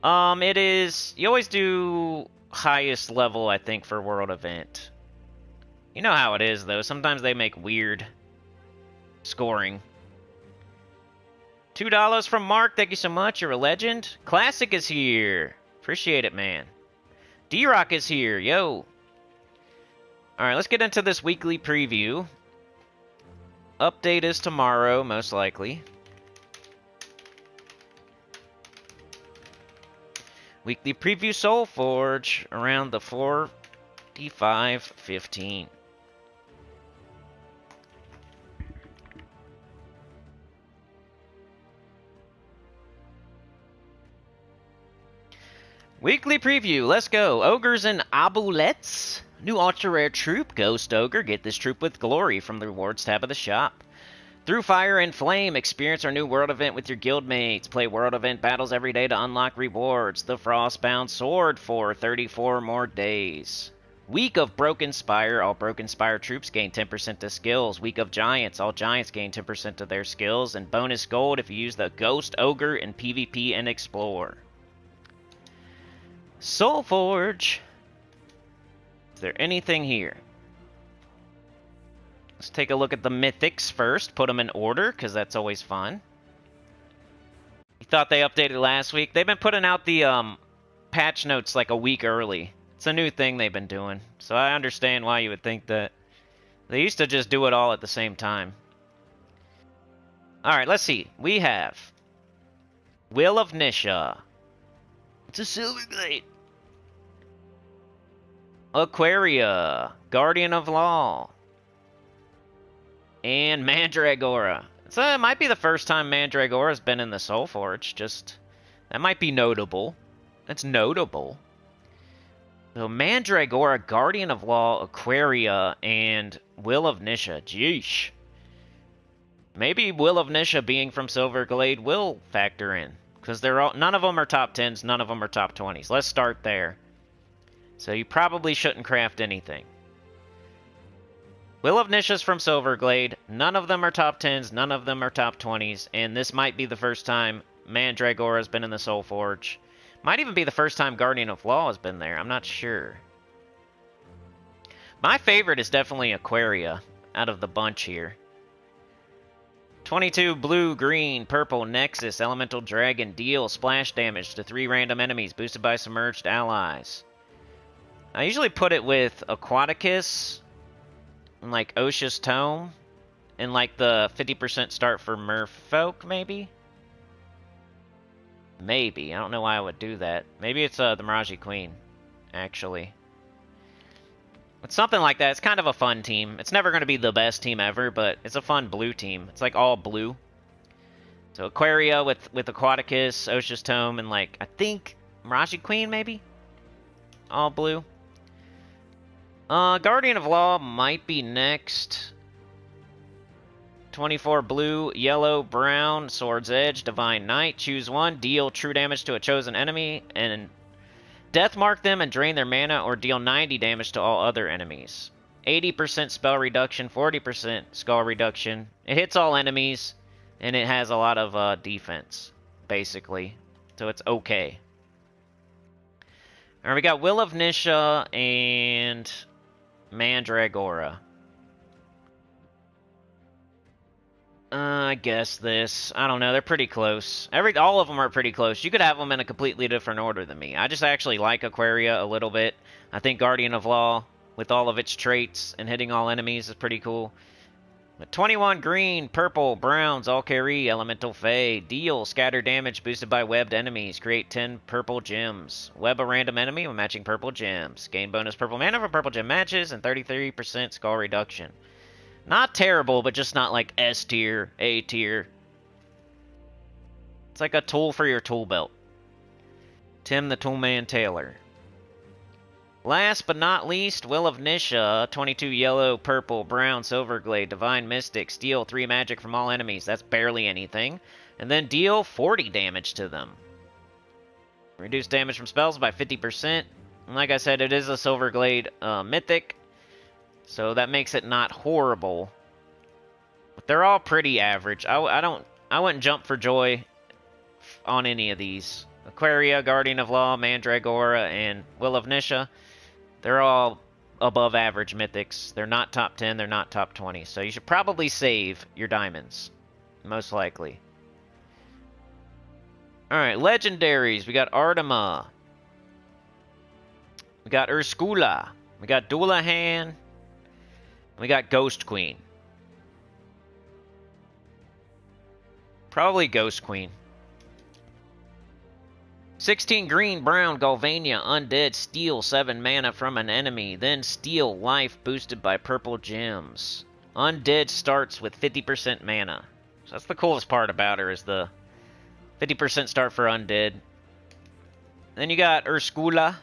It is... You always do highest level, I think, for World event. You know how it is, though. Sometimes they make weird scoring. $2 from Mark. Thank you so much. You're a legend. Classic is here. Appreciate it, man. D-Rock is here. Yo. Alright, let's get into this weekly preview. Update is tomorrow, most likely. Weekly preview SOULFORGE around the 45:15. Weekly preview, let's go. Ogres and Abulettes. New ultra rare troop, Ghost Ogre. Get this troop with glory from the rewards tab of the shop. Through Fire and Flame, experience our new world event with your guildmates. Play world event battles every day to unlock rewards. The Frostbound Sword for 34 more days. Week of Broken Spire, all Broken Spire troops gain 10% to skills. Week of Giants, all Giants gain 10% to their skills. And bonus gold if you use the Ghost Ogre in PvP and Explore. SOULFORGE. Is there anything here? Let's take a look at the mythics first. Put them in order, because that's always fun. You thought they updated last week? They've been putting out the patch notes like a week early. It's a new thing they've been doing. So I understand why you would think that. They used to just do it all at the same time. Alright, let's see. We have Will of Nisha. It's a silver glade. Aquaria, Guardian of Law, and Mandragora. So it might be the first time Mandragora's been in the SOULFORGE. Just that might be notable. That's notable. So Mandragora, Guardian of Law, Aquaria, and Will of Nisha. Jeesh. Maybe Will of Nisha being from Silverglade will factor in, because they're all, none of them are top 10s, none of them are top 20s. Let's start there. So you probably shouldn't craft anything. Will of Nisha's from Silverglade. None of them are top 10s, none of them are top 20s, and this might be the first time Mandragora's been in the SOULFORGE. Might even be the first time Guardian of Law has been there. I'm not sure. My favorite is definitely Aquaria out of the bunch here. 22 blue, green, purple, Nexus, Elemental Dragon, deal splash damage to 3 random enemies, boosted by submerged allies. I usually put it with Aquaticus, and like Osha's Tome, and like the 50% start for Merfolk, maybe? Maybe. I don't know why I would do that. Maybe it's the Miraji Queen, actually. It's something like that. It's kind of a fun team. It's never going to be the best team ever, but it's a fun blue team. It's like all blue. So Aquaria with Aquaticus, Osha's Tome, and like, I think Miraji Queen, maybe? All blue. Guardian of Law might be next. 24 blue, yellow, brown, Sword's Edge, Divine Knight. Choose one, deal true damage to a chosen enemy, and death mark them and drain their mana, or deal 90 damage to all other enemies. 80% spell reduction, 40% skull reduction. It hits all enemies, and it has a lot of defense, basically. So it's okay. Alright, we got Will of Nisha and Mandragora. I guess this. I don't know. They're pretty close. All of them are pretty close. You could have them in a completely different order than me. I just actually like Aquaria a little bit. I think Guardian of Law, with all of its traits and hitting all enemies, is pretty cool. But 21 green, purple, browns, all carry Elemental Fae. Deal scatter damage boosted by webbed enemies. Create 10 purple gems. Web a random enemy with matching purple gems. Gain bonus purple mana for purple gem matches and 33% skull reduction. Not terrible, but just not like S tier, A tier. It's like a tool for your tool belt. Tim the Toolman Taylor. Last but not least, Will of Nisha. 22 yellow, purple, brown, Silverglade, Divine Mystic. Steal 3 magic from all enemies. That's barely anything. And then deal 40 damage to them. Reduce damage from spells by 50%. And like I said, it is a Silverglade mythic. So that makes it not horrible. But they're all pretty average. I wouldn't jump for joy on any of these. Aquaria, Guardian of Law, Mandragora, and Will of Nisha. They're all above average mythics. They're not top 10, they're not top 20. So you should probably save your diamonds. Most likely. Alright, legendaries. We got Artema. We got Ursula. We got Dullahan. We got Ghost Queen. Probably Ghost Queen. 16 green, brown, Galvania, undead, steal 7 mana from an enemy, then steal life boosted by purple gems. Undead starts with 50% mana. So that's the coolest part about her, is the 50% start for undead. Then you got Urskula.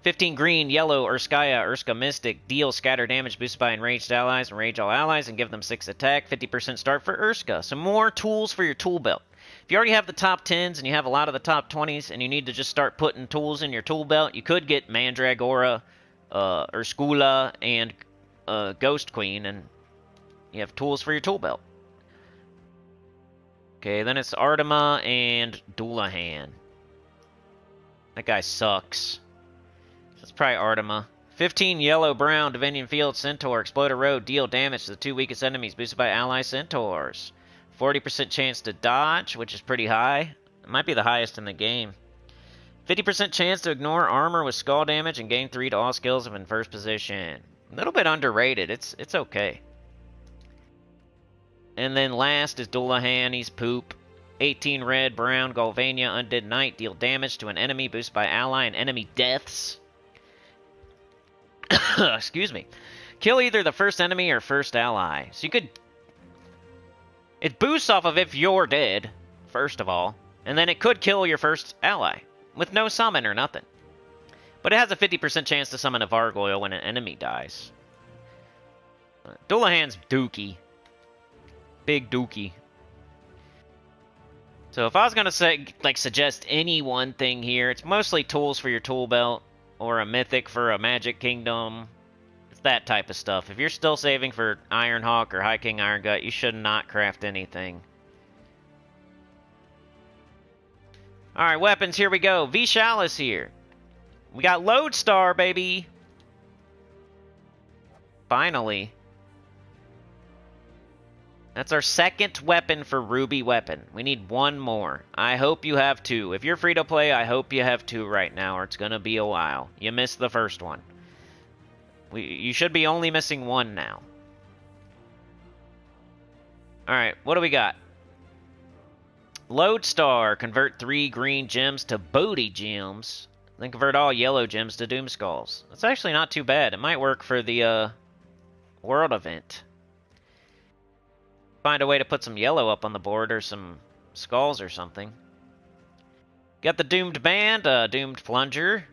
15 green, yellow, Urskaya, Urska Mystic. Deal scatter damage boosted by enraged allies. Enrage all allies and give them 6 attack. 50% start for Urska. Some more tools for your tool belt. If you already have the top 10s and you have a lot of the top 20s and you need to just start putting tools in your tool belt, you could get Mandragora, Urskula, and Ghost Queen, and you have tools for your tool belt. Okay, then it's Artima and Dullahan. That guy sucks. That's probably Artima. 15 yellow, brown, Divinian Field, Centaur, Exploder Road, deal damage to the 2 weakest enemies boosted by ally centaurs. 40% chance to dodge, which is pretty high. It might be the highest in the game. 50% chance to ignore armor with skull damage and gain 3 to all skills if in first position. A little bit underrated. It's okay. And then last is Dullahan. He's poop. 18 red, brown, Galvania, Undead Knight, deal damage to an enemy boosted by ally and enemy deaths. Excuse me. Kill either the first enemy or first ally. So you could... It boosts off of if you're dead, first of all. And then it could kill your first ally. With no summon or nothing. But it has a 50% chance to summon a Vargoyle when an enemy dies. Dullahan's dookie. Big dookie. So if I was going to say, suggest any one thing here, it's mostly tools for your tool belt. Or a mythic for a magic kingdom. It's that type of stuff. If you're still saving for Ironhawk or High King Iron Gut, you should not craft anything. Alright, weapons, here we go. Vishalis here. We got Lodestar, baby. Finally. That's our second weapon for Ruby Weapon. We need one more. I hope you have 2. If you're free to play, I hope you have 2 right now, or it's going to be a while. You missed the first one. You should be only missing 1 now. Alright, what do we got? Lodestar. Convert 3 green gems to Booty Gems. Then convert all yellow gems to Doom Skulls. That's actually not too bad. It might work for the world event. Find a way to put some yellow up on the board or some skulls or something. Got the Doomed Band, Doomed Plunger,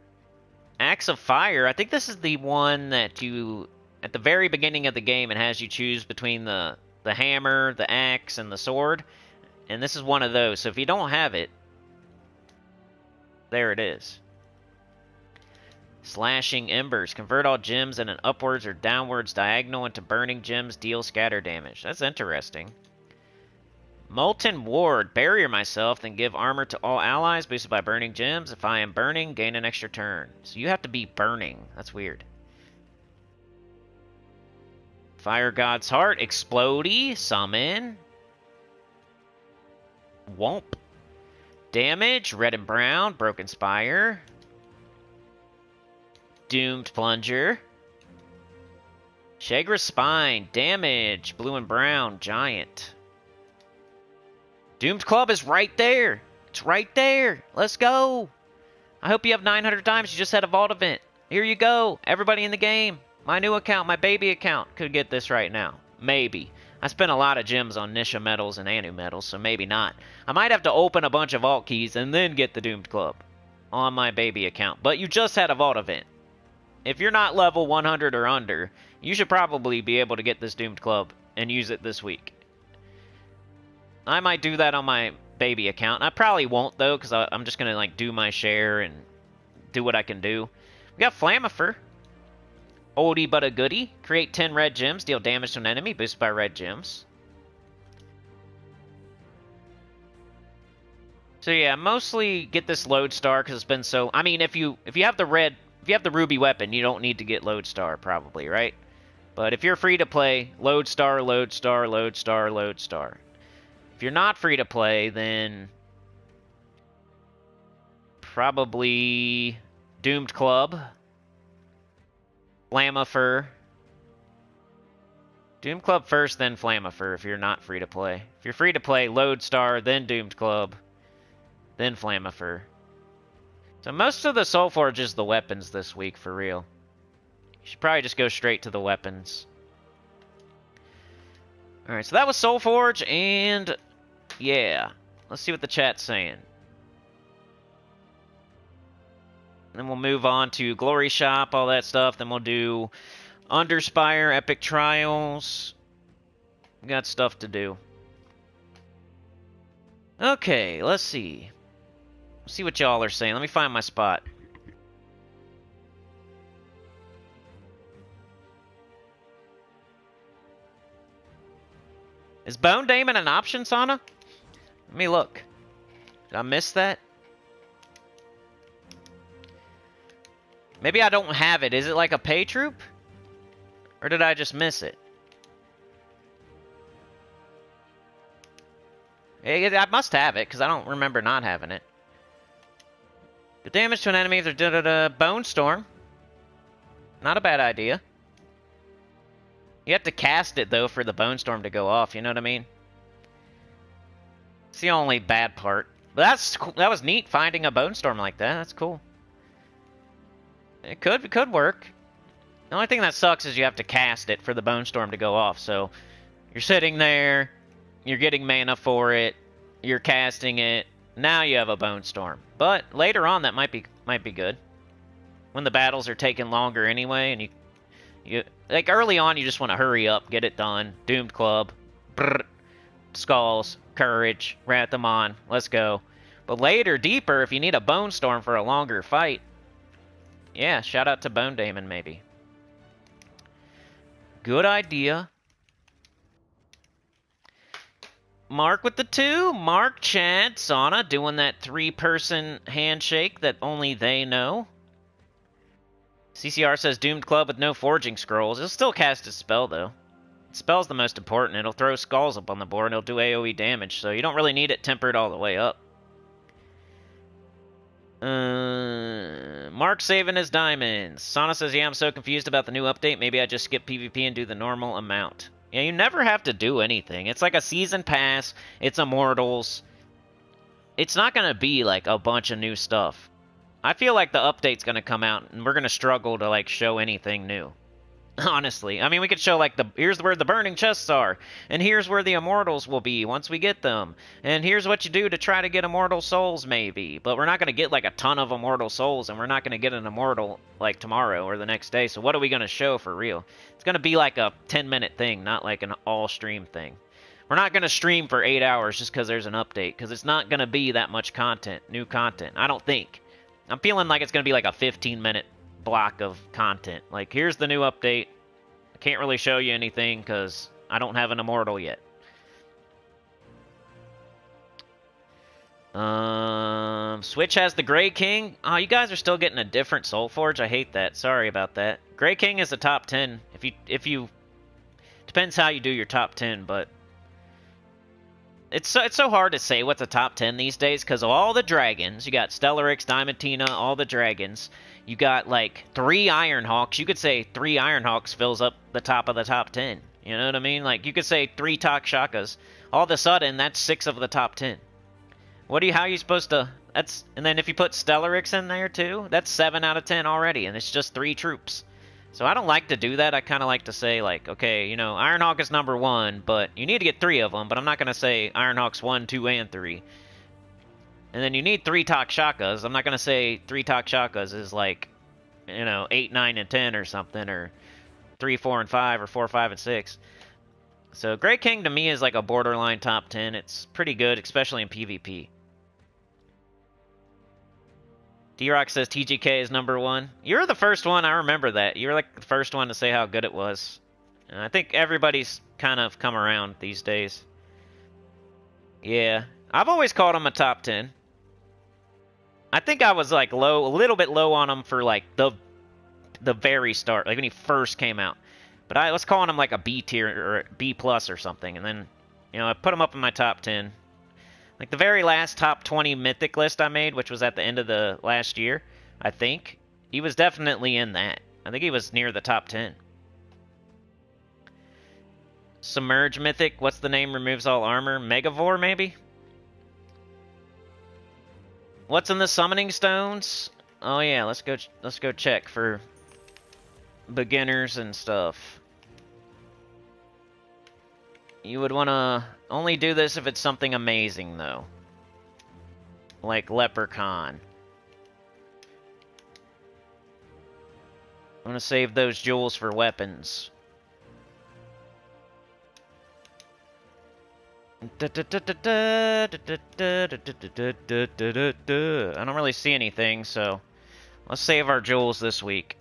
Axe of Fire. I think this is the one that you, at the very beginning of the game, it has you choose between the hammer, the axe, and the sword. And this is one of those. So if you don't have it, there it is. Slashing Embers. Convert all gems in an upwards or downwards diagonal into burning gems. Deal scatter damage. That's interesting. Molten Ward. Barrier myself, then give armor to all allies boosted by burning gems. If I am burning, gain an extra turn. So you have to be burning. That's weird. Fire God's Heart. Explodey. Summon. Womp. Damage. Red and brown. Broken Spire. Doomed Plunger. Shagra's Spine. Damage. Blue and brown. Giant. Doomed Club is right there. It's right there. Let's go. I hope you have 900 times. You just had a vault event. Here you go. Everybody in the game. My new account, my baby account, could get this right now. Maybe. I spent a lot of gems on Nisha medals and Anu medals, so maybe not. I might have to open a bunch of vault keys and then get the Doomed Club on my baby account. But you just had a vault event. If you're not level 100 or under, you should probably be able to get this Doomed Club and use it this week. I might do that on my baby account. I probably won't, though, because I'm just going to do my share and do what I can do. We got Flamifer. Oldie but a goodie. Create 10 red gems. Deal damage to an enemy. Boosted by red gems. So yeah, mostly get this Lodestar because it's been so... I mean, if you have the red... If you have the Ruby Weapon, you don't need to get Lodestar, probably, right? But if you're free to play, Lodestar, Lodestar, Lodestar, Lodestar. If you're not free to play, then... probably... Doomed Club. Flamifer. Doomed Club first, then Flamifer, if you're not free to play. If you're free to play, Lodestar, then Doomed Club, then Flamifer. So most of the SOULFORGE is the weapons this week, for real. You should probably just go straight to the weapons. Alright, so that was SOULFORGE, and... yeah. Let's see what the chat's saying. Then we'll move on to Glory Shop, all that stuff. Then we'll do Underspire, Epic Trials. We got stuff to do. Okay, let's see. Let's see what y'all are saying. Let me find my spot. Is Bone Damon an option, Sana? Let me look. Did I miss that? Maybe I don't have it. Is it like a pay troop? Or did I just miss it? I must have it, because I don't remember not having it. The damage to an enemy if they're Bone Storm. Not a bad idea. You have to cast it, though, for the Bone Storm to go off, you know what I mean? It's the only bad part. But that was neat, finding a Bone Storm like that. That's cool. It could work. The only thing that sucks is you have to cast it for the Bone Storm to go off. So you're sitting there, you're getting mana for it, you're casting it. Now you have a Bone Storm. But later on, that might be good. When the battles are taking longer anyway, and you like early on, you just want to hurry up, get it done. Doomed Club, brrr, Skulls, Courage, Rathamon, let's go. But later, deeper, if you need a Bone Storm for a longer fight, yeah, shout out to Bone Damon, maybe. Good idea. Mark with the 2. Mark, Chad, Sana doing that 3-person handshake that only they know. CCR says Doomed Club with no forging scrolls. It'll still cast a spell, though. Spell's the most important. It'll throw Skulls up on the board, and it'll do AoE damage, so you don't really need it tempered all the way up. Mark saving his diamonds. Sana says, yeah, I'm so confused about the new update. Maybe I just skip PvP and do the normal amount. Yeah, you never have to do anything. It's like a season pass. It's Immortals. It's not going to be like a bunch of new stuff. I feel like the update's going to come out, and we're going to struggle to like show anything new. Honestly. I mean, we could show, like, here's where the burning chests are, and here's where the Immortals will be once we get them, and here's what you do to try to get Immortal Souls, maybe. But we're not going to get, like, a ton of Immortal Souls, and we're not going to get an Immortal, like, tomorrow or the next day, so what are we going to show for real? It's going to be, like, a 10-minute thing, not, like, an all-stream thing. We're not going to stream for 8 hours just because there's an update, because it's not going to be that much content, new content. I don't think. I'm feeling like it's going to be, like, a 15-minute block of content. Like, here's the new update. I can't really show you anything because I don't have an Immortal yet. Switch has the Grey King. Oh, you guys are still getting a different SOULFORGE. I hate that. Sorry about that. Grey King is a top 10. If you depends how you do your top 10, but it's so hard to say what's a top 10 these days because of all the dragons. You got Stellarix, Diamantina, all the dragons. You got like 3 Ironhawks. You could say 3 Ironhawks fills up the top of the top 10. You know what I mean? Like you could say 3 Takshakas. All of a sudden, that's 6 of the top 10. How are you supposed to? And then if you put Stellarix in there too, that's 7 out of 10 already, and it's just 3 troops. So I don't like to do that. I kind of like to say, like, okay, you know, Ironhawk is number 1, but you need to get 3 of them, but I'm not going to say Ironhawk's 1, 2, and 3. And then you need 3 Takshakas. I'm not going to say 3 Takshakas is like, you know, 8, 9, and 10 or something, or 3, 4, and 5, or 4, 5, and 6. So Grey King to me is like a borderline top 10. It's pretty good, especially in PvP. D-Rock says TGK is number 1. You're the first one, I remember that. You were like the first one to say how good it was. And I think everybody's kind of come around these days. Yeah. I've always called him a top 10. I think I was like a little bit low on him for like the very start, like when he first came out. But I was calling him like a B tier or a B plus or something. And then, you know, I put him up in my top 10. Like the very last top 20 Mythic list I made, which was at the end of the last year, I think, he was definitely in that. I think he was near the top 10. Submerge Mythic, what's the name? Removes all armor. Megavore, maybe? What's in the Summoning Stones? Oh yeah, let's go check for beginners and stuff. You would want to only do this if it's something amazing, though. Like Leprechaun. I'm gonna save those jewels for weapons. I don't really see anything, so let's save our jewels this week.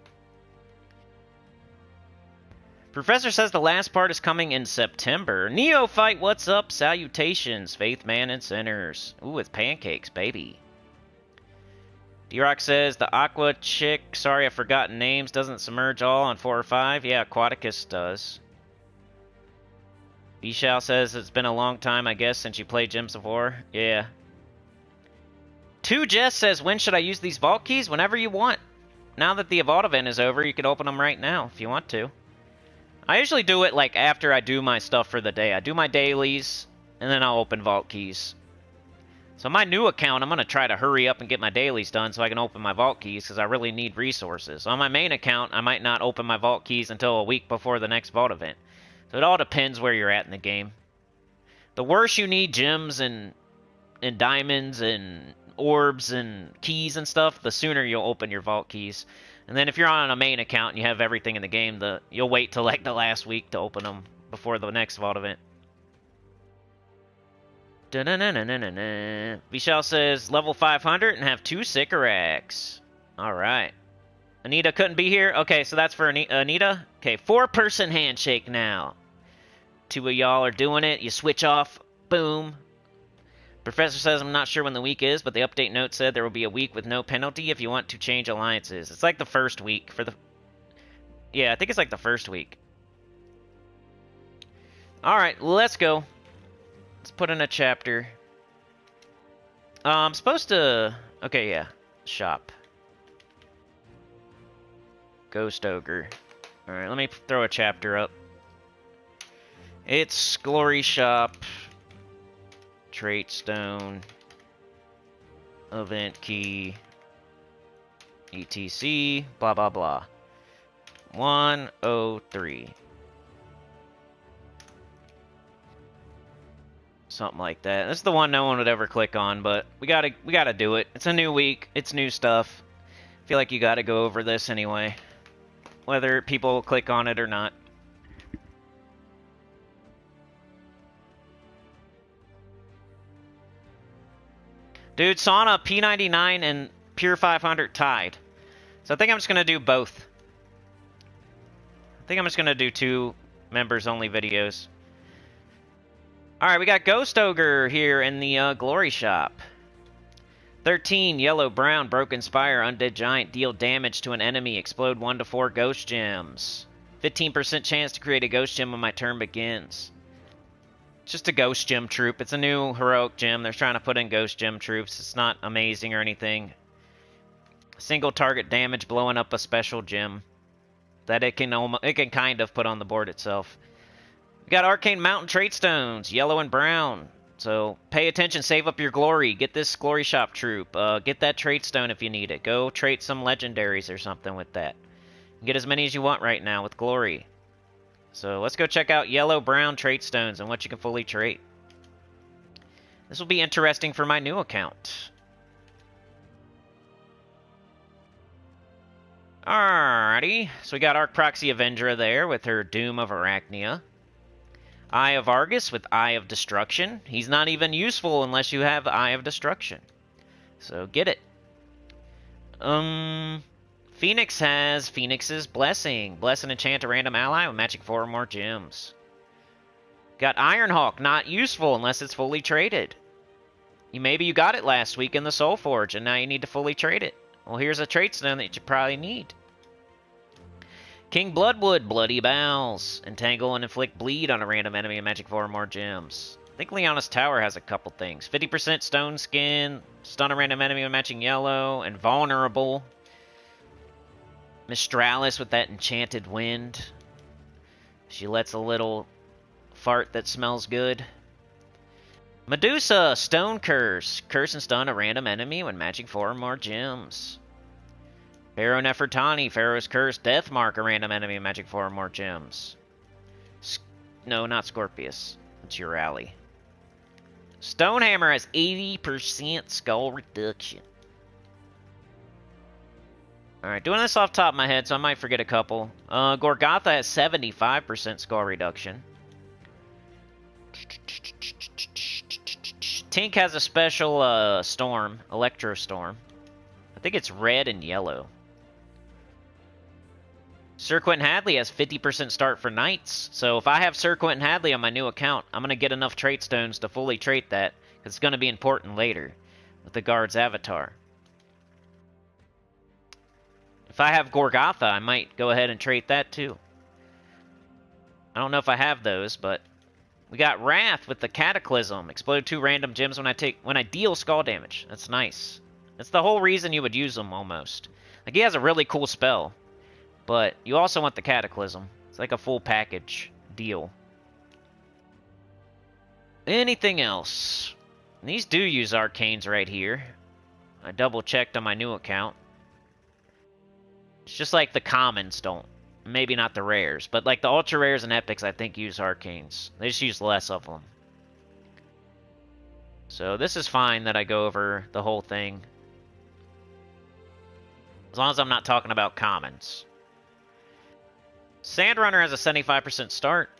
Professor says the last part is coming in September. Neophyte, what's up? Salutations, Faith Man and Sinners. Ooh, with pancakes, baby. D-Rock says the Aqua chick, sorry I've forgotten names, doesn't submerge all on 4 or 5. Yeah, Aquaticus does. Bishal says it's been a long time, I guess, since you played Gems of War. Yeah. 2 Jess says, when should I use these vault keys? Whenever you want. Now that the vault event is over, you can open them right now if you want to. I usually do it like after I do my stuff for the day. I do my dailies, and then I'll open vault keys. So my new account, I'm going to try to hurry up and get my dailies done so I can open my vault keys because I really need resources. On my main account, I might not open my vault keys until a week before the next vault event. So it all depends where you're at in the game. The worse you need gems and diamonds and orbs and keys and stuff, the sooner you'll open your vault keys. And then if you're on a main account and you have everything in the game, you'll wait till like the last week to open them before the next vault event. Vishal says level 500 and have 2 Sycorax. Alright. Anita couldn't be here? Okay, so that's for Anita. Okay, 4-person handshake now. 2 of y'all are doing it. You switch off. Boom. Professor says I'm not sure when the week is, but the update note said there will be a week with no penalty if you want to change alliances. It's like the first week for the... Yeah, I think it's like the first week. Alright, let's go. Let's put in a chapter. I'm supposed to... Okay, yeah. Shop. Ghost Ogre. Alright, let me throw a chapter up. It's Glory Shop. Traitstone. Event key. ETC. Blah, blah, blah. 103. Something like that. That's the one no one would ever click on, but we gotta do it. It's a new week. It's new stuff. I feel like you gotta go over this anyway. Whether people click on it or not. Dude, Sauna, P99, and Pure 500 tied. So I think I'm just gonna do both. I think I'm just gonna do 2 members-only videos. Alright, we got Ghost Ogre here in the Glory Shop. 13, Yellow, Brown, Broken Spire, Undead Giant, deal damage to an enemy, explode 1 to 4 Ghost Gems. 15% chance to create a Ghost Gem when my turn begins. It's just a Ghost Gem troop. It's a new heroic gem. They're trying to put in Ghost Gem troops. It's not amazing or anything. Single target damage blowing up a special gem that it can kind of put on the board itself. We got Arcane Mountain Traitstones, yellow and brown. So pay attention, save up your glory. Get this Glory Shop troop. Get that Traitstone if you need it. Go trait some legendaries or something with that. Get as many as you want right now with glory. So let's go check out yellow, brown Traitstones and what you can fully trait. This will be interesting for my new account. Alrighty, so we got Arc Proxy Avengera there with her Doom of Arachnia. Eye of Argus with Eye of Destruction. He's not even useful unless you have Eye of Destruction. So get it. Phoenix has Phoenix's Blessing. Bless and enchant a random ally with magic 4 or more gems. Got Ironhawk, not useful unless it's fully traded. Maybe you got it last week in the SOULFORGE and now you need to fully trade it. Well, here's a Traitstone that you probably need. King Bloodwood, Bloody Bowels. Entangle and inflict bleed on a random enemy and magic 4 or more gems. I think Leona's Tower has a couple things. 50% Stone Skin, stun a random enemy with matching yellow, and vulnerable. Mistralis with that enchanted wind. She lets a little fart that smells good. Medusa, Stone Curse. Curse and stun a random enemy when matching 4 or more gems. Pharaoh Nefertani, Pharaoh's Curse, Death Mark, a random enemy with magic 4 or more gems. No, not Scorpius. It's your rally. Stonehammer has 80% skull reduction. Alright, doing this off the top of my head, so I might forget a couple. Gorgatha has 75% skull reduction. Tink has a special storm, Electro Storm. I think it's red and yellow. Sir Quentin Hadley has 50% start for Knights. So if I have Sir Quentin Hadley on my new account, I'm going to get enough trait stones to fully trait that, because it's going to be important later with the guard's avatar. If I have Gorgatha, I might go ahead and trait that too. I don't know if I have those, but we got Wrath with the Cataclysm. Explode 2 random gems when I deal skull damage. That's nice. That's the whole reason you would use them almost. Like, he has a really cool spell, but you also want the Cataclysm. It's like a full package deal. Anything else? These do use arcanes right here. I double checked on my new account. It's just like the commons don't. Maybe not the rares, but like the ultra rares and epics I think use arcanes. They just use less of them. So this is fine that I go over the whole thing. As long as I'm not talking about commons. Sandrunner has a 75% start.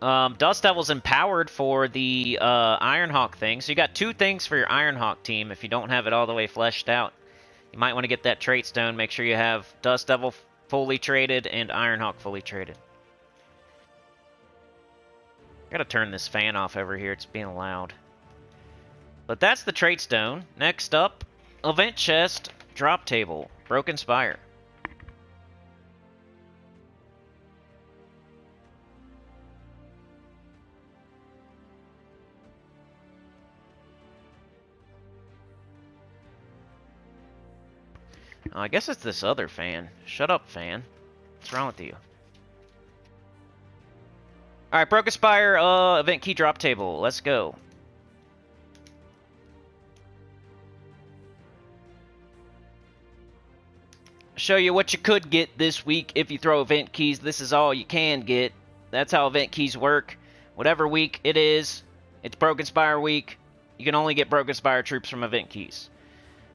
Dust Devil's empowered for the Ironhawk thing. So you got 2 things for your Ironhawk team if you don't have it all the way fleshed out. You might want to get that trait stone. Make sure you have Dust Devil fully traded and Ironhawk fully traded. Gotta turn this fan off over here. It's being loud. But that's the trait stone. Next up, event chest, drop table, Broken Spire. I guess it's this other fan. Shut up, fan. What's wrong with you? Alright, Broken Spire, event key drop table. Let's go. Show you what you could get this week if you throw event keys. This is all you can get. That's how event keys work. Whatever week it is, it's Broken Spire week. You can only get Broken Spire troops from event keys.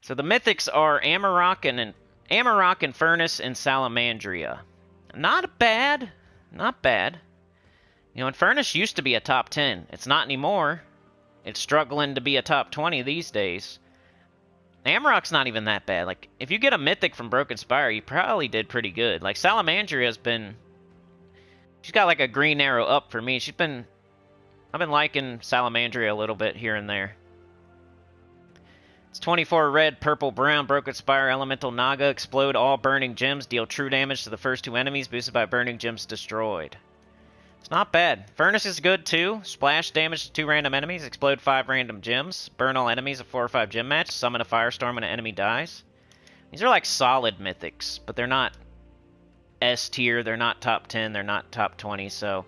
So the mythics are Amarok and Furnace and Salamandria. Not bad. Not bad. You know, and Furnace used to be a top 10. It's not anymore. It's struggling to be a top 20 these days. Amarok's not even that bad. Like, if you get a mythic from Broken Spire, you probably did pretty good. Like, Salamandria's been... She's got like a green arrow up for me. I've been liking Salamandria a little bit here and there. It's 24 red, purple, brown, Broken Spire, Elemental Naga, explode all burning gems, deal true damage to the first 2 enemies, boosted by burning gems destroyed. It's not bad. Furnace is good too. Splash damage to 2 random enemies, explode 5 random gems, burn all enemies a 4 or 5 gem match, summon a firestorm when an enemy dies. These are like solid mythics, but they're not S tier, they're not top 10, they're not top 20, so...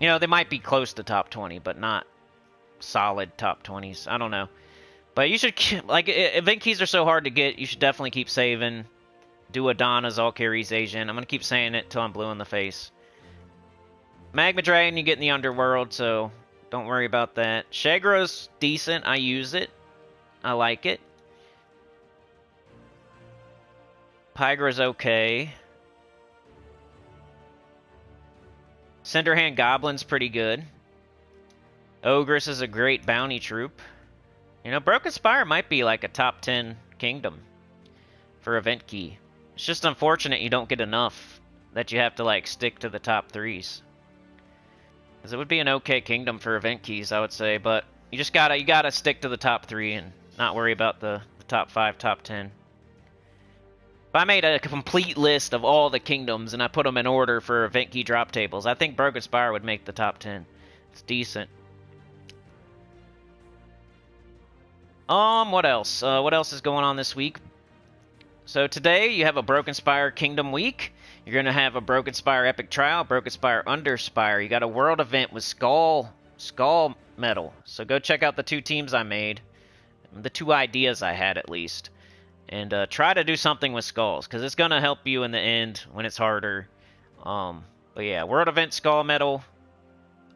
You know, they might be close to top 20, but not solid top 20s. I don't know. But you should, like, event keys are so hard to get, you should definitely keep saving. Duodana's all carries Asian. I'm going to keep saying it till I'm blue in the face. Magma Dragon you get in the Underworld, so don't worry about that. Shagro's decent. I use it. I like it. Pygra's okay. Cinderhand Goblin's pretty good. Ogress is a great bounty troop. You know, Broken Spire might be like a top 10 kingdom for event key. It's just unfortunate you don't get enough that you have to like stick to the top 3s. Because it would be an okay kingdom for event keys, I would say, but you just gotta stick to the top 3 and not worry about the top 5, top 10. If I made a complete list of all the kingdoms and I put them in order for event key drop tables, I think Broken Spire would make the top 10. It's decent. What else? What else is going on this week? So today you have a Broken Spire Kingdom Week. You're going to have a Broken Spire Epic Trial, Broken Spire Underspire. You got a World Event with Skull Metal. So go check out the 2 teams I made. The 2 ideas I had, at least. And try to do something with Skulls, because it's going to help you in the end when it's harder. But yeah, World Event Skull Metal.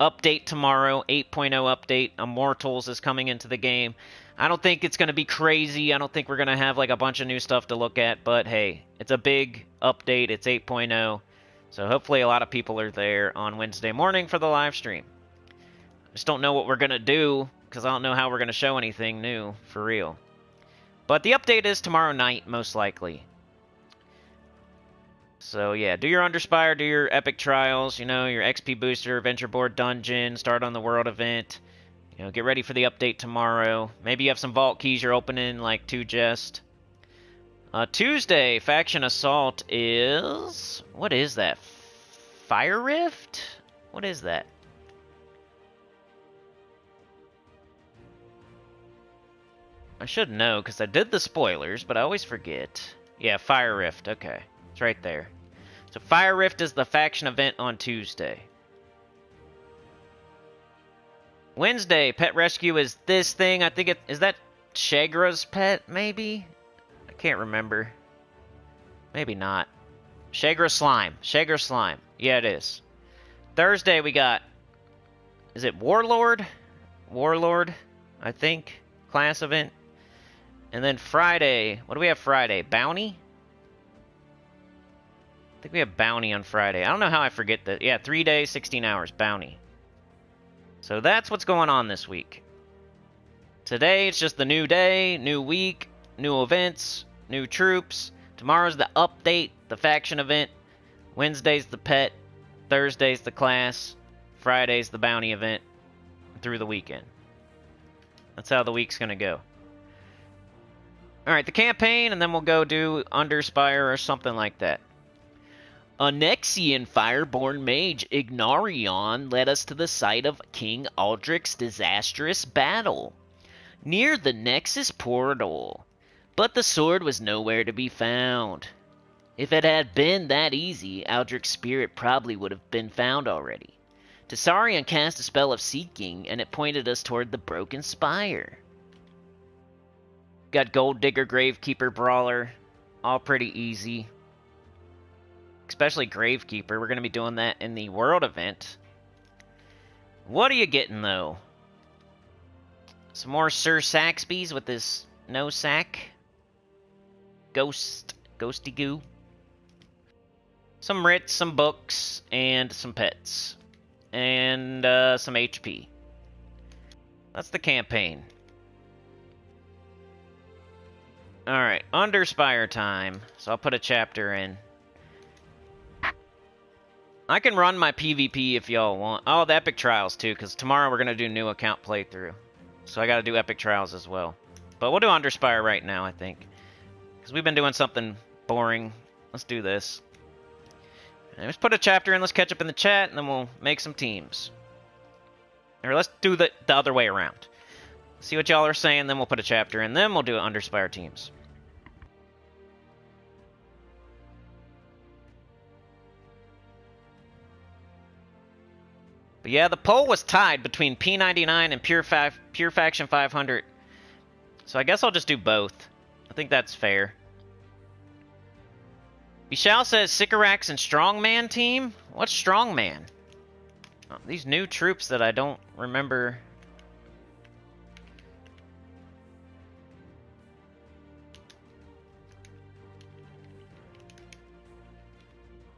Update tomorrow, 8.0 update. Immortals is coming into the game. I don't think it's going to be crazy. I don't think we're going to have like a bunch of new stuff to look at, but hey, it's a big update. It's 8.0. So hopefully a lot of people are there on Wednesday morning for the live stream. I just don't know what we're going to do because I don't know how we're going to show anything new for real. But the update is tomorrow night, most likely. So yeah, do your Underspire, do your Epic Trials, you know, your XP Booster, Venture Board Dungeon, start on the World event. You know, get ready for the update tomorrow. Maybe you have some Vault Keys you're opening, like 2 Jest. Tuesday, Faction Assault is... What is that? Fire Rift? What is that? I should know, because I did the spoilers, but I always forget. Yeah, Fire Rift, okay. It's right there. So Fire Rift is the faction event on Tuesday. Wednesday, Pet Rescue is this thing. I think it... Is that Shagra's pet, maybe? I can't remember. Maybe not. Shagra Slime. Shagra Slime. Yeah, it is. Thursday, we got... Is it Warlord? Warlord, I think. Class event. And then Friday, what do we have Friday? Bounty? I think we have Bounty on Friday. I don't know how I forget that. Yeah, 3 days, 16 hours, Bounty. So that's what's going on this week. Today, it's just the new day, new week, new events, new troops. Tomorrow's the update, the faction event. Wednesday's the pet. Thursday's the class. Friday's the bounty event. Through the weekend. That's how the week's going to go. Alright, the campaign, and then we'll go do Underspire or something like that. A Nexian fireborn mage, Ignarion, led us to the site of King Aldrich's disastrous battle, near the Nexus portal. But the sword was nowhere to be found. If it had been that easy, Aldrich's spirit probably would have been found already. Tessarion cast a spell of seeking, and it pointed us toward the broken spire. Got Gold Digger, Gravekeeper, Brawler. All pretty easy. Especially Gravekeeper. We're going to be doing that in the World event. What are you getting, though? Some more Sir Saxby's with this no sack. Ghosty goo. Some writs, some books, and some pets. And some HP. That's the campaign. Alright, Underspire time. So I'll put a chapter in. I can run my PvP if y'all want. Oh, the Epic Trials too, because tomorrow we're going to do new account playthrough. So I got to do Epic Trials as well. But we'll do Underspire right now, I think. Because we've been doing something boring. Let's do this. And let's put a chapter in, let's catch up in the chat, and then we'll make some teams. Or let's do the other way around. See what y'all are saying, then we'll put a chapter in, then we'll do Underspire teams. But yeah, the poll was tied between P99 and Pure Faction 500. So I guess I'll just do both. I think that's fair. Bishal says Sycorax and Strongman team? What's Strongman? Oh, these new troops that I don't remember.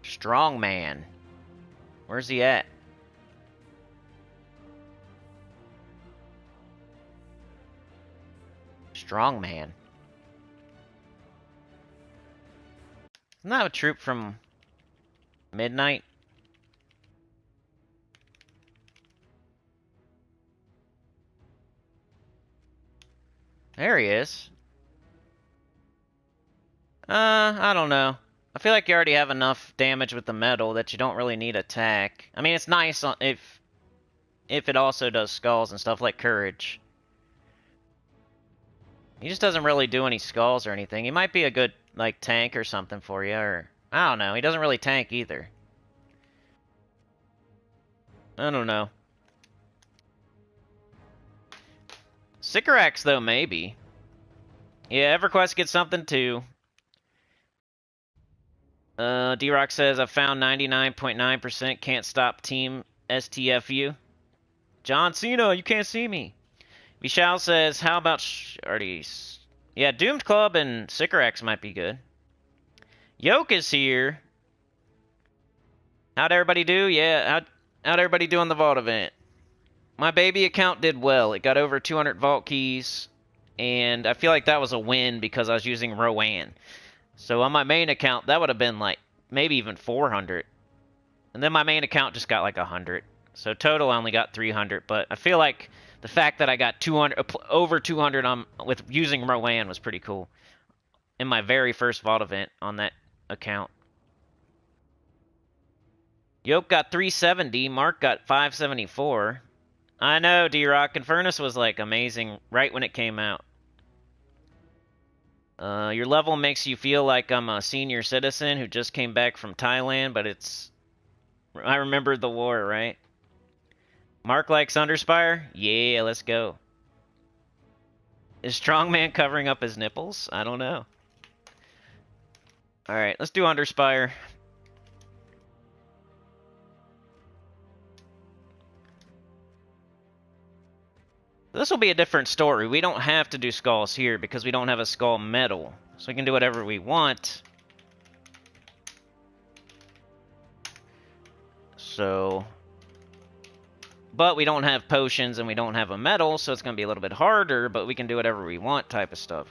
Strongman. Where's he at? Strongman. Isn't that a troop from Midnight? There he is. I don't know. I feel like you already have enough damage with the metal that you don't really need attack. I mean, it's nice if it also does skulls and stuff like courage. He just doesn't really do any skulls or anything. He might be a good, like, tank or something for you, or... I don't know. He doesn't really tank either. I don't know. Sycorax, though, maybe. Yeah, EverQuest gets something, too. D-Rock says, I found 99.9% can't stop team STFU. John Cena, you can't see me. Vishal says, how about Arties? Yeah, Doomed Club and Sycorax might be good. Yoke is here. How'd everybody do? Yeah, how'd everybody do on the Vault event? My baby account did well. It got over 200 Vault keys, and I feel like that was a win because I was using Rowan. So on my main account, that would have been like maybe even 400. And then my main account just got like 100. So total I only got 300, but I feel like the fact that I got 200 over 200 on with using Rowan was pretty cool. In my very first Vault event on that account. Yoke got 370, Mark got 574. I know, D-Rock, and Furnace was like amazing right when it came out. Your level makes you feel like I'm a senior citizen who just came back from Thailand, but it's... I remembered the war, right? Mark likes Underspire? Yeah, let's go. Is Strongman covering up his nipples? I don't know. Alright, let's do Underspire. This will be a different story. We don't have to do skulls here because we don't have a skull medal. So we can do whatever we want. So... But we don't have potions and we don't have a medal, so it's going to be a little bit harder, but we can do whatever we want type of stuff.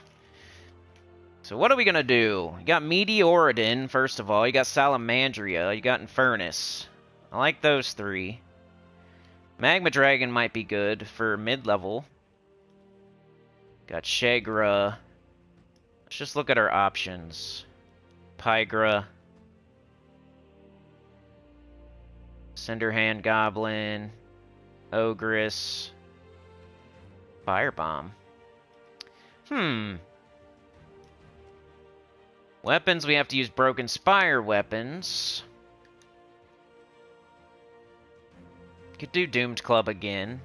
So what are we going to do? You got Meteoridon, first of all. You got Salamandria. You got Infernus. I like those three. Magma Dragon might be good for mid-level. Got Shagra. Let's just look at our options. Pygra. Cinderhand Goblin. Ogress. Firebomb. Weapons, we have to use Broken Spire weapons. Could do Doomed Club again.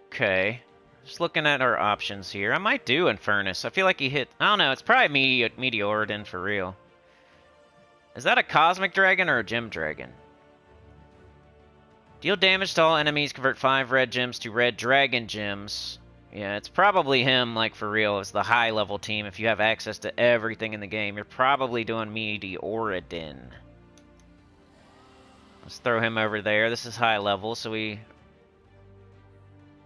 Okay. Just looking at our options here. I might do Infernus. I feel like he hit... I don't know. It's probably Meteoridon for real. Is that a Cosmic Dragon or a Gem Dragon? Deal damage to all enemies. Convert 5 red gems to red dragon gems. Yeah, it's probably him, like, for real. It's the high-level team. If you have access to everything in the game, you're probably doing Meteoridon. Let's throw him over there. This is high level, so we're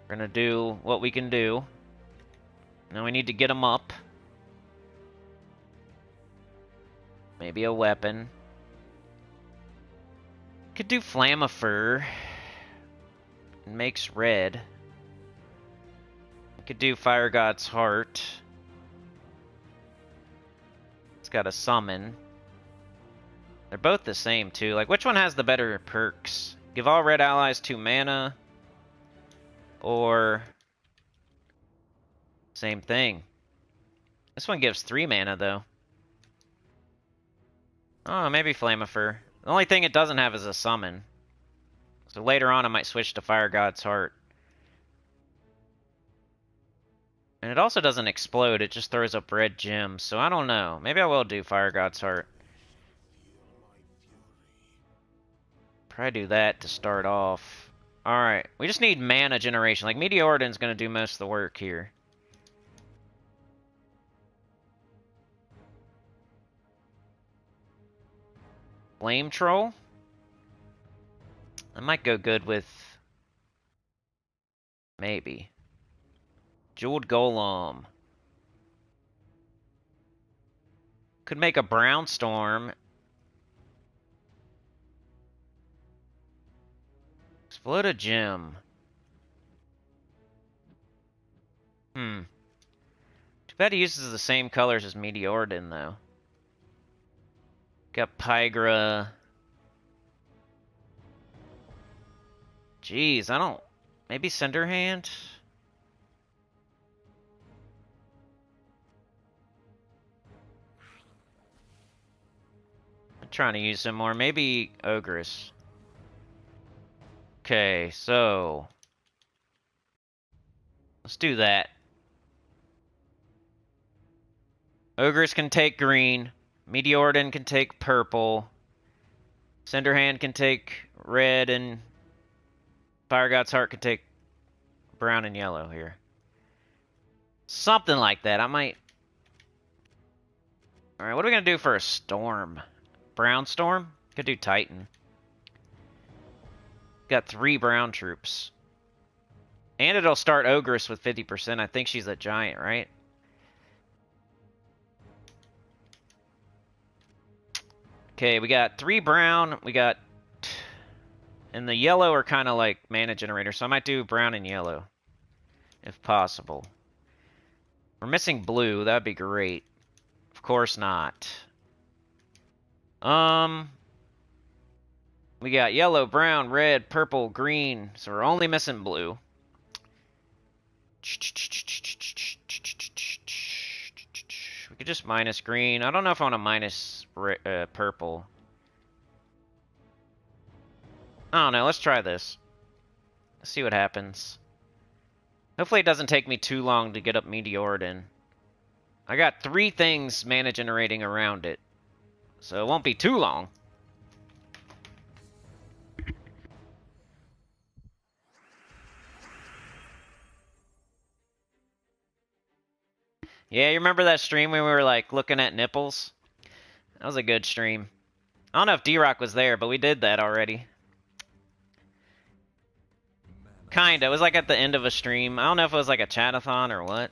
gonna do what we can do. Now we need to get him up. Maybe a weapon. Could do Flammifer. It makes red. We could do Fire God's Heart. It's got a summon. They're both the same, too. Like, which one has the better perks? Give all red allies 2 mana. Or... same thing. This one gives 3 mana, though. Oh, maybe Flammifer. The only thing it doesn't have is a summon. So later on, I might switch to Fire God's Heart. And it also doesn't explode. It just throws up red gems. So I don't know. Maybe I will do Fire God's Heart. Probably do that to start off. Alright, we just need mana generation. Like, Meteoridon's gonna do most of the work here. Flame Troll? I might go good with... maybe. Jeweled Golem. Could make a Brown Storm. Explode a gem. Too bad he uses the same colors as Meteoridon, though. Got Pygra. Jeez, I don't... maybe Cinderhand? I'm trying to use some more. Maybe Ogress. Okay, so... let's do that. Ogress can take green. Meteoridon can take purple. Cinderhand can take red and Fire God's Heart could take brown and yellow here. Something like that. I might... Alright, what are we going to do for a storm? Brown storm? Could do Titan. Got 3 brown troops. And it'll start Ogress with 50%. I think she's a giant, right? Okay, we got 3 brown. We got... And the yellow are kind of like mana generators, so I might do brown and yellow. If possible. We're missing blue. That'd be great. Of course not. We got yellow, brown, red, purple, green. So we're only missing blue. We could just minus green. I don't know if I want to minus purple. I don't know. Let's try this. Let's see what happens. Hopefully it doesn't take me too long to get up Meteoridon. I got 3 things mana generating around it. So it won't be too long. Yeah, you remember that stream when we were like looking at nipples? That was a good stream. I don't know if D-Rock was there, but we did that already. Kinda. It was like at the end of a stream. I don't know if it was like a chatathon or what.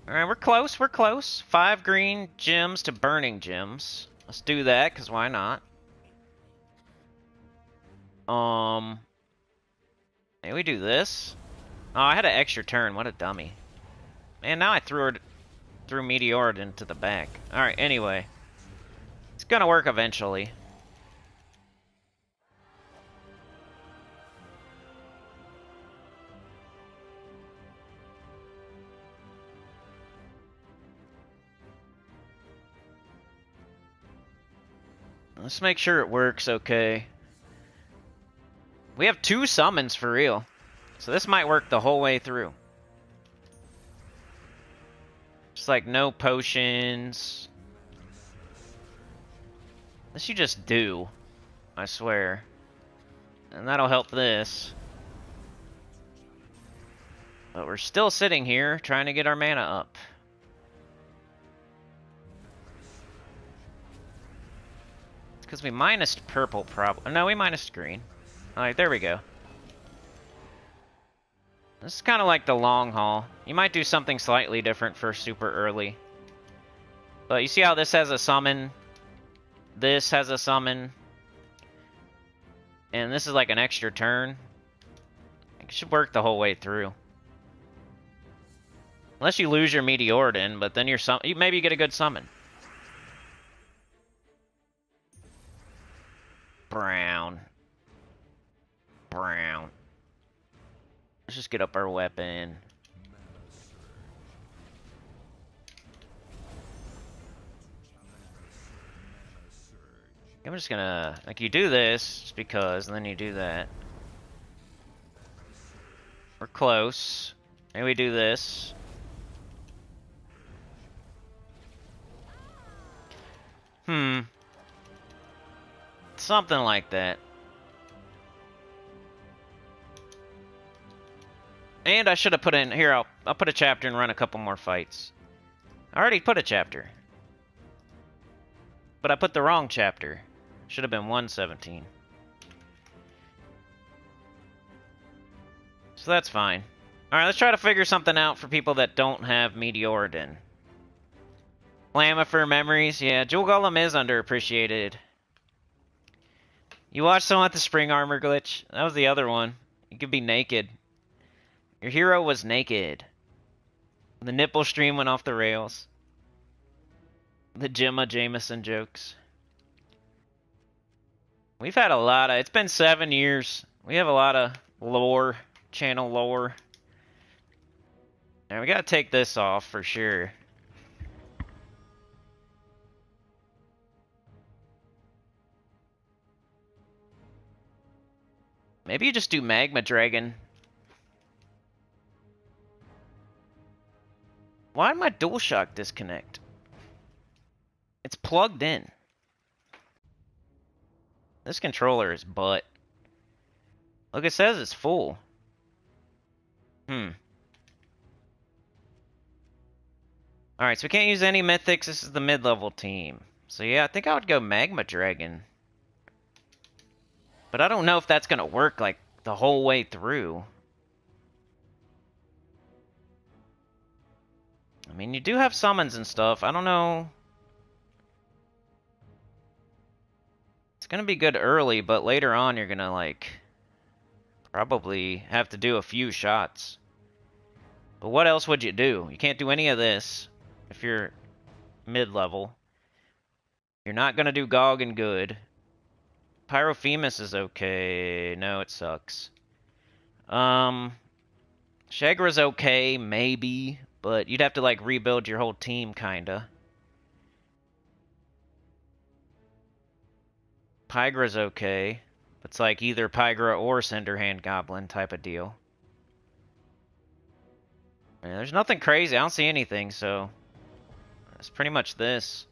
Alright, we're close. We're close. 5 green gems to burning gems. Let's do that, because why not? Maybe we do this. Oh, I had an extra turn. What a dummy. Man, now I threw Meteorid into the back. Alright, anyway. It's gonna work eventually. Let's make sure it works okay. We have 2 summons for real. So this might work the whole way through. Just like no potions. This you just do. I swear. And that'll help this. But we're still sitting here trying to get our mana up. It's because we minused purple probably. No, we minused green. Alright, there we go. This is kind of like the long haul. You might do something slightly different for super early. But you see how this has a summon? This has a summon. And this is like an extra turn. It should work the whole way through. Unless you lose your Meteoridon, but then maybe you get a good summon. Brown. Brown. Let's just get up our weapon. I'm just gonna, like, you do this just because, and then you do that. We're close. Maybe we do this. Something like that. And I should have put in here. I'll put a chapter and run a couple more fights. I already put a chapter, but I put the wrong chapter. Should have been 117. So that's fine. All right, let's try to figure something out for people that don't have Meteoridon. Flamifer memories, yeah. Jewel Golem is underappreciated. You watched someone with the spring armor glitch? That was the other one. You could be naked. Your hero was naked. The nipple stream went off the rails. The Gemma Jameson jokes. We've had a lot of... It's been 7 years. We have a lot of lore. Channel lore. And we gotta take this off for sure. Maybe you just do Magma Dragon. Why did my DualShock disconnect? It's plugged in. This controller is butt. Look, it says it's full. Alright, so we can't use any mythics. This is the mid-level team. So yeah, I think I would go Magma Dragon. But I don't know if that's gonna work, like, the whole way through. I mean, you do have summons and stuff. I don't know. It's gonna be good early, but later on you're gonna, like, probably have to do a few shots. But what else would you do? You can't do any of this if you're mid-level. You're not gonna do Gog and Good. Pyrophemus is okay. No, it sucks. Shagra's okay, maybe, but you'd have to, like, rebuild your whole team, kinda. Pygra's okay. It's like either Pygra or Cinderhand Goblin type of deal. Yeah, there's nothing crazy. I don't see anything, so it's pretty much this.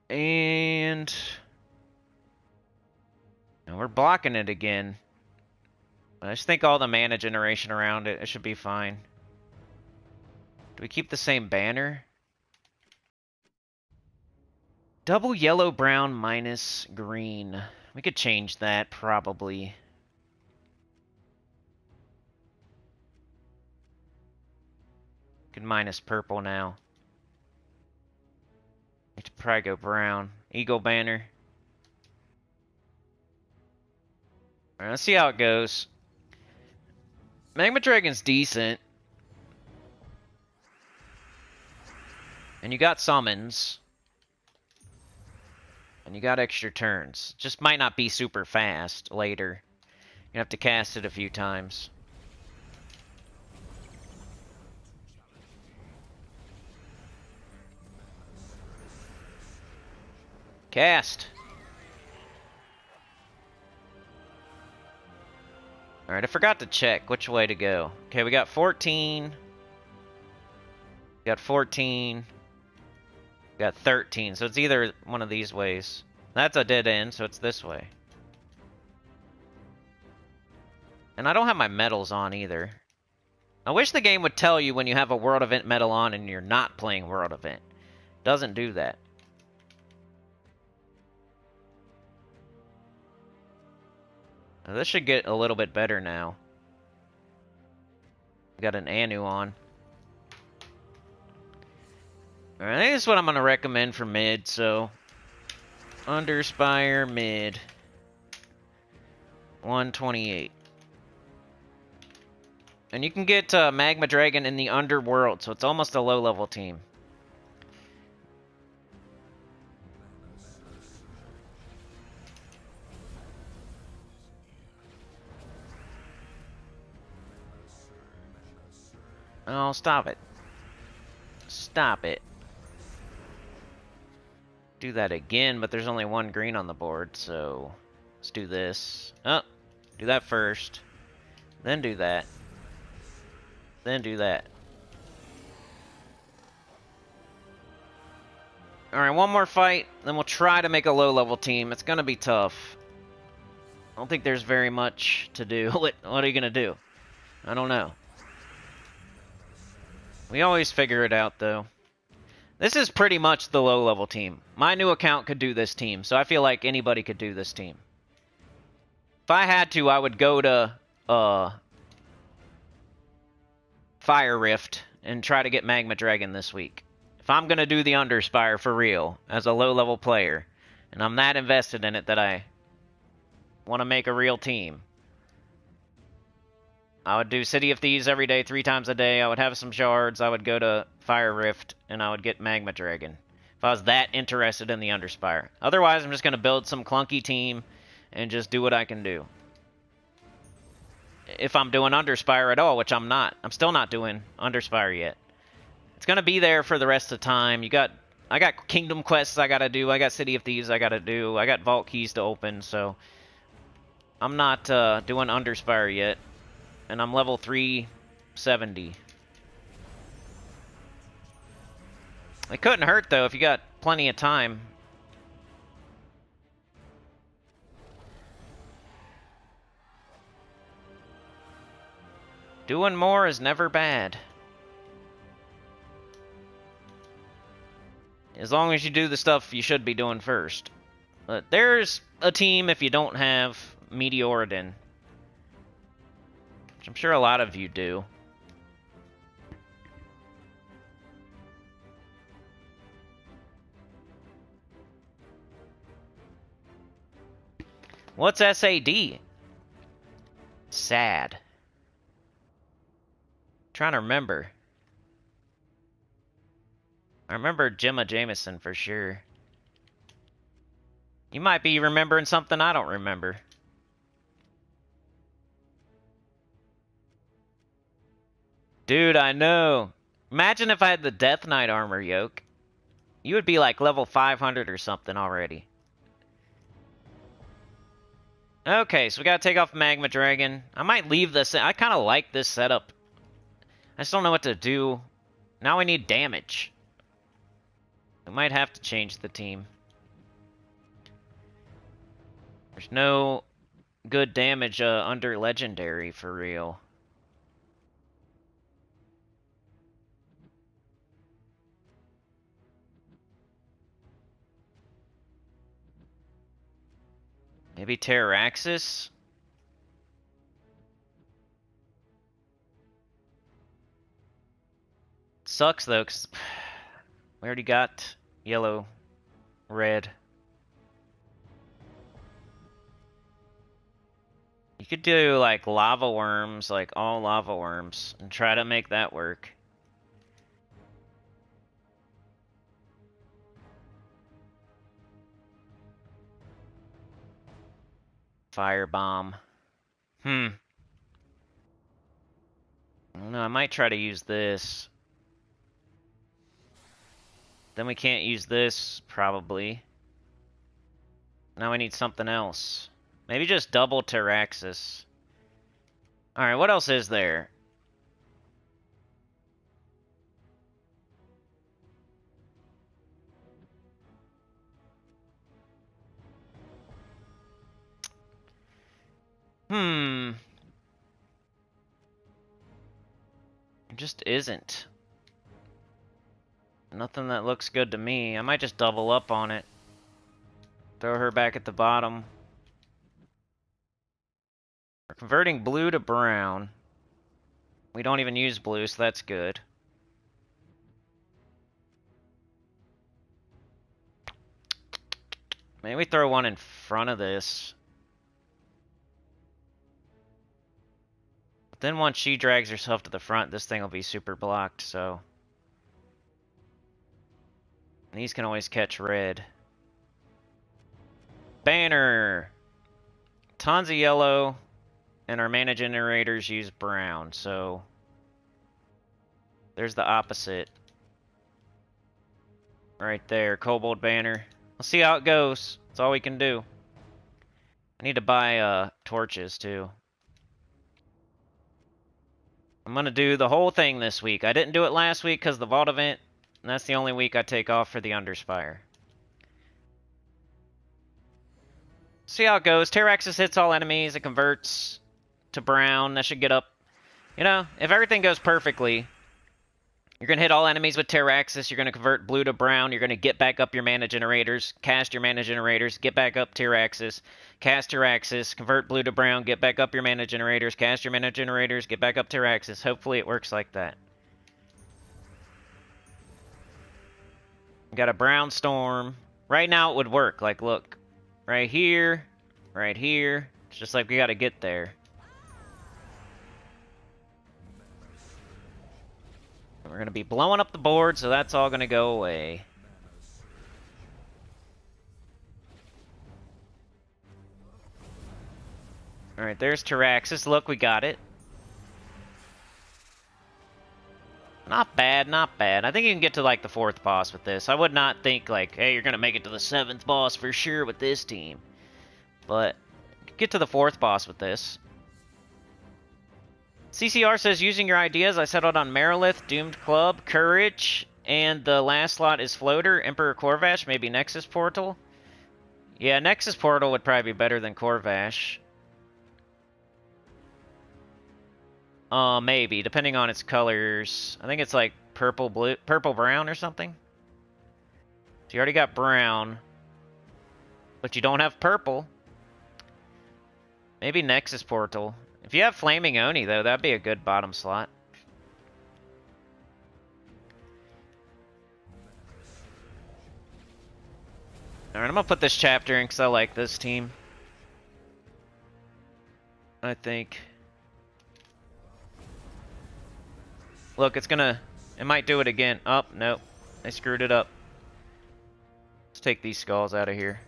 And we're blocking it again. But I just think all the mana generation around it, it should be fine. Do we keep the same banner? Double yellow, brown, minus green. We could change that, probably. Could minus purple now. Need to probably go brown. Eagle banner. Alright, let's see how it goes. Magma Dragon's decent. And you got summons. And you got extra turns. Just might not be super fast later. You have to cast it a few times. Cast. Alright, I forgot to check which way to go. Okay, we got 14. We got 14. We got 13. So it's either one of these ways. That's a dead end, so it's this way. And I don't have my medals on either. I wish the game would tell you when you have a World Event medal on and you're not playing World Event. Doesn't do that. Now, this should get a little bit better now. Got an Anu on. Alright, I think this is what I'm going to recommend for mid, so... Underspire, mid. 128. And you can get Magma Dragon in the Underworld, so it's almost a low-level team. Oh, stop it. Stop it. Do that again, but there's only one green on the board, so let's do this. Oh, do that first. Then do that. Then do that. Alright, one more fight, then we'll try to make a low-level team. It's gonna be tough. I don't think there's very much to do. What are you gonna do? I don't know. We always figure it out, though. This is pretty much the low-level team. My new account could do this team, so I feel like anybody could do this team. If I had to, I would go to Fire Rift and try to get Magma Dragon this week. If I'm going to do the Underspire for real, as a low-level player, and I'm that invested in it that I want to make a real team, I would do City of Thieves every day, 3 times a day. I would have some shards. I would go to Fire Rift, and I would get Magma Dragon. If I was that interested in the Underspire. Otherwise, I'm just going to build some clunky team and just do what I can do. If I'm doing Underspire at all, which I'm not. I'm still not doing Underspire yet. It's going to be there for the rest of the time. I got Kingdom Quests I got to do. I got City of Thieves I got to do. I got Vault Keys to open, so I'm not doing Underspire yet. And I'm level 370. It couldn't hurt, though, if you got plenty of time. Doing more is never bad. As long as you do the stuff you should be doing first. But there's a team if you don't have Meteoridon. Which I'm sure a lot of you do. What's SAD? Sad. Trying to remember. I remember Gemma Jameson for sure. You might be remembering something I don't remember. Dude, I know. Imagine if I had the Death Knight armor, Yoke. You would be like level 500 or something already. Okay, so we gotta take off Magma Dragon. I might leave this. I kind of like this setup. I just don't know what to do. Now we need damage. We might have to change the team. There's no good damage under Legendary for real. Maybe Terraxis? Sucks though, because we already got yellow, red. You could do like lava worms, like all lava worms, and try to make that work. Firebomb. I don't know, I might try to use this. Then we can't use this, probably. Now we need something else. Maybe just double Terraxis. Alright, what else is there? It just isn't. Nothing that looks good to me. I might just double up on it. Throw her back at the bottom. We're converting blue to brown. We don't even use blue, so that's good. Maybe we throw one in front of this. But then once she drags herself to the front, this thing will be super blocked, so... And these can always catch red. Banner! Tons of yellow, and our mana generators use brown, so... There's the opposite. Right there, Kobold Banner. We'll see how it goes. That's all we can do. I need to buy torches, too. I'm gonna do the whole thing this week. I didn't do it last week because of the Vault event, and that's the only week I take off for the Underspire. See how it goes. Terraxis hits all enemies. It converts to brown. That should get up. You know, if everything goes perfectly, you're going to hit all enemies with Terraxis. You're going to convert blue to brown. You're going to get back up your mana generators. Cast your mana generators. Get back up Terraxis. Cast Terraxis. Convert blue to brown. Get back up your mana generators. Cast your mana generators. Get back up Terraxis. Hopefully it works like that. We got a brown storm. Right now it would work. Like, look. Right here. Right here. It's just like we got to get there. We're going to be blowing up the board, so that's all going to go away. Alright, there's Terraxis. Look, we got it. Not bad, not bad. I think you can get to, like, the 4th boss with this. I would not think, like, hey, you're going to make it to the 7th boss for sure with this team. But, get to the 4th boss with this. CCR says, using your ideas, I settled on Marilith, Doomed Club, Courage, and the last slot is Floater, Emperor Corvash, maybe Nexus Portal. Yeah, Nexus Portal would probably be better than Corvash. Maybe, depending on its colors. I think it's like purple, blue, purple, brown or something. So you already got brown, but you don't have purple. Maybe Nexus Portal. If you have Flaming Oni, though, that'd be a good bottom slot. Alright, I'm gonna put this chapter in because I like this team. I think. Look, it's gonna... It might do it again. Oh, nope. I screwed it up. Let's take these skulls out of here.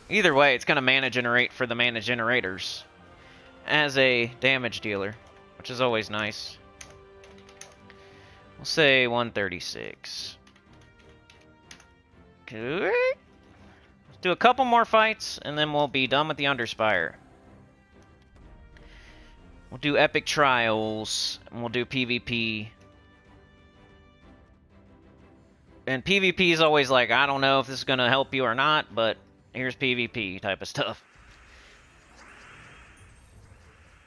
Either way, it's gonna mana generate for the mana generators as a damage dealer, which is always nice. We'll say 136. Okay. Let's do a couple more fights, and then we'll be done with the Underspire. We'll do Epic Trials, and we'll do PvP. And PvP is always like, I don't know if this is going to help you or not, but here's PvP type of stuff.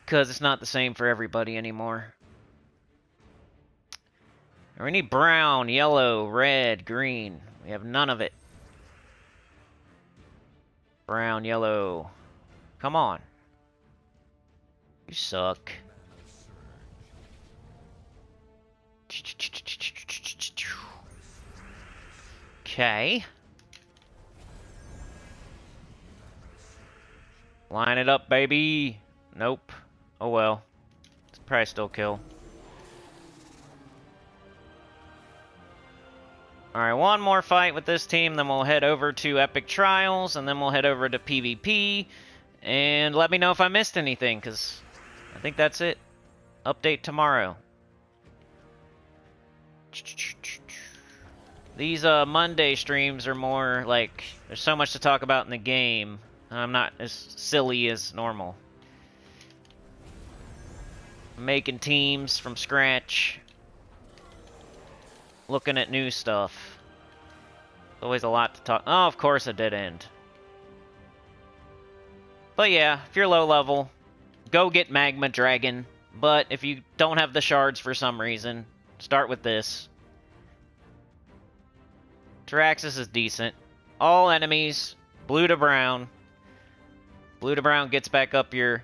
Because it's not the same for everybody anymore. We need brown, yellow, red, green. We have none of it. Brown, yellow. Come on. You suck. Okay. Line it up, baby. Nope. Oh well. It's probably still kill. Alright, one more fight with this team, then we'll head over to Epic Trials, and then we'll head over to PvP. And let me know if I missed anything, because I think that's it. Update tomorrow. These Monday streams are more like, there's so much to talk about in the game. I'm not as silly as normal. Making teams from scratch. Looking at new stuff. Always a lot to talk. Oh, of course, a dead end. But yeah, if you're low level, go get Magma Dragon. But if you don't have the shards for some reason, start with this. Tyraxis is decent. All enemies, blue to brown. Blue to brown gets back up your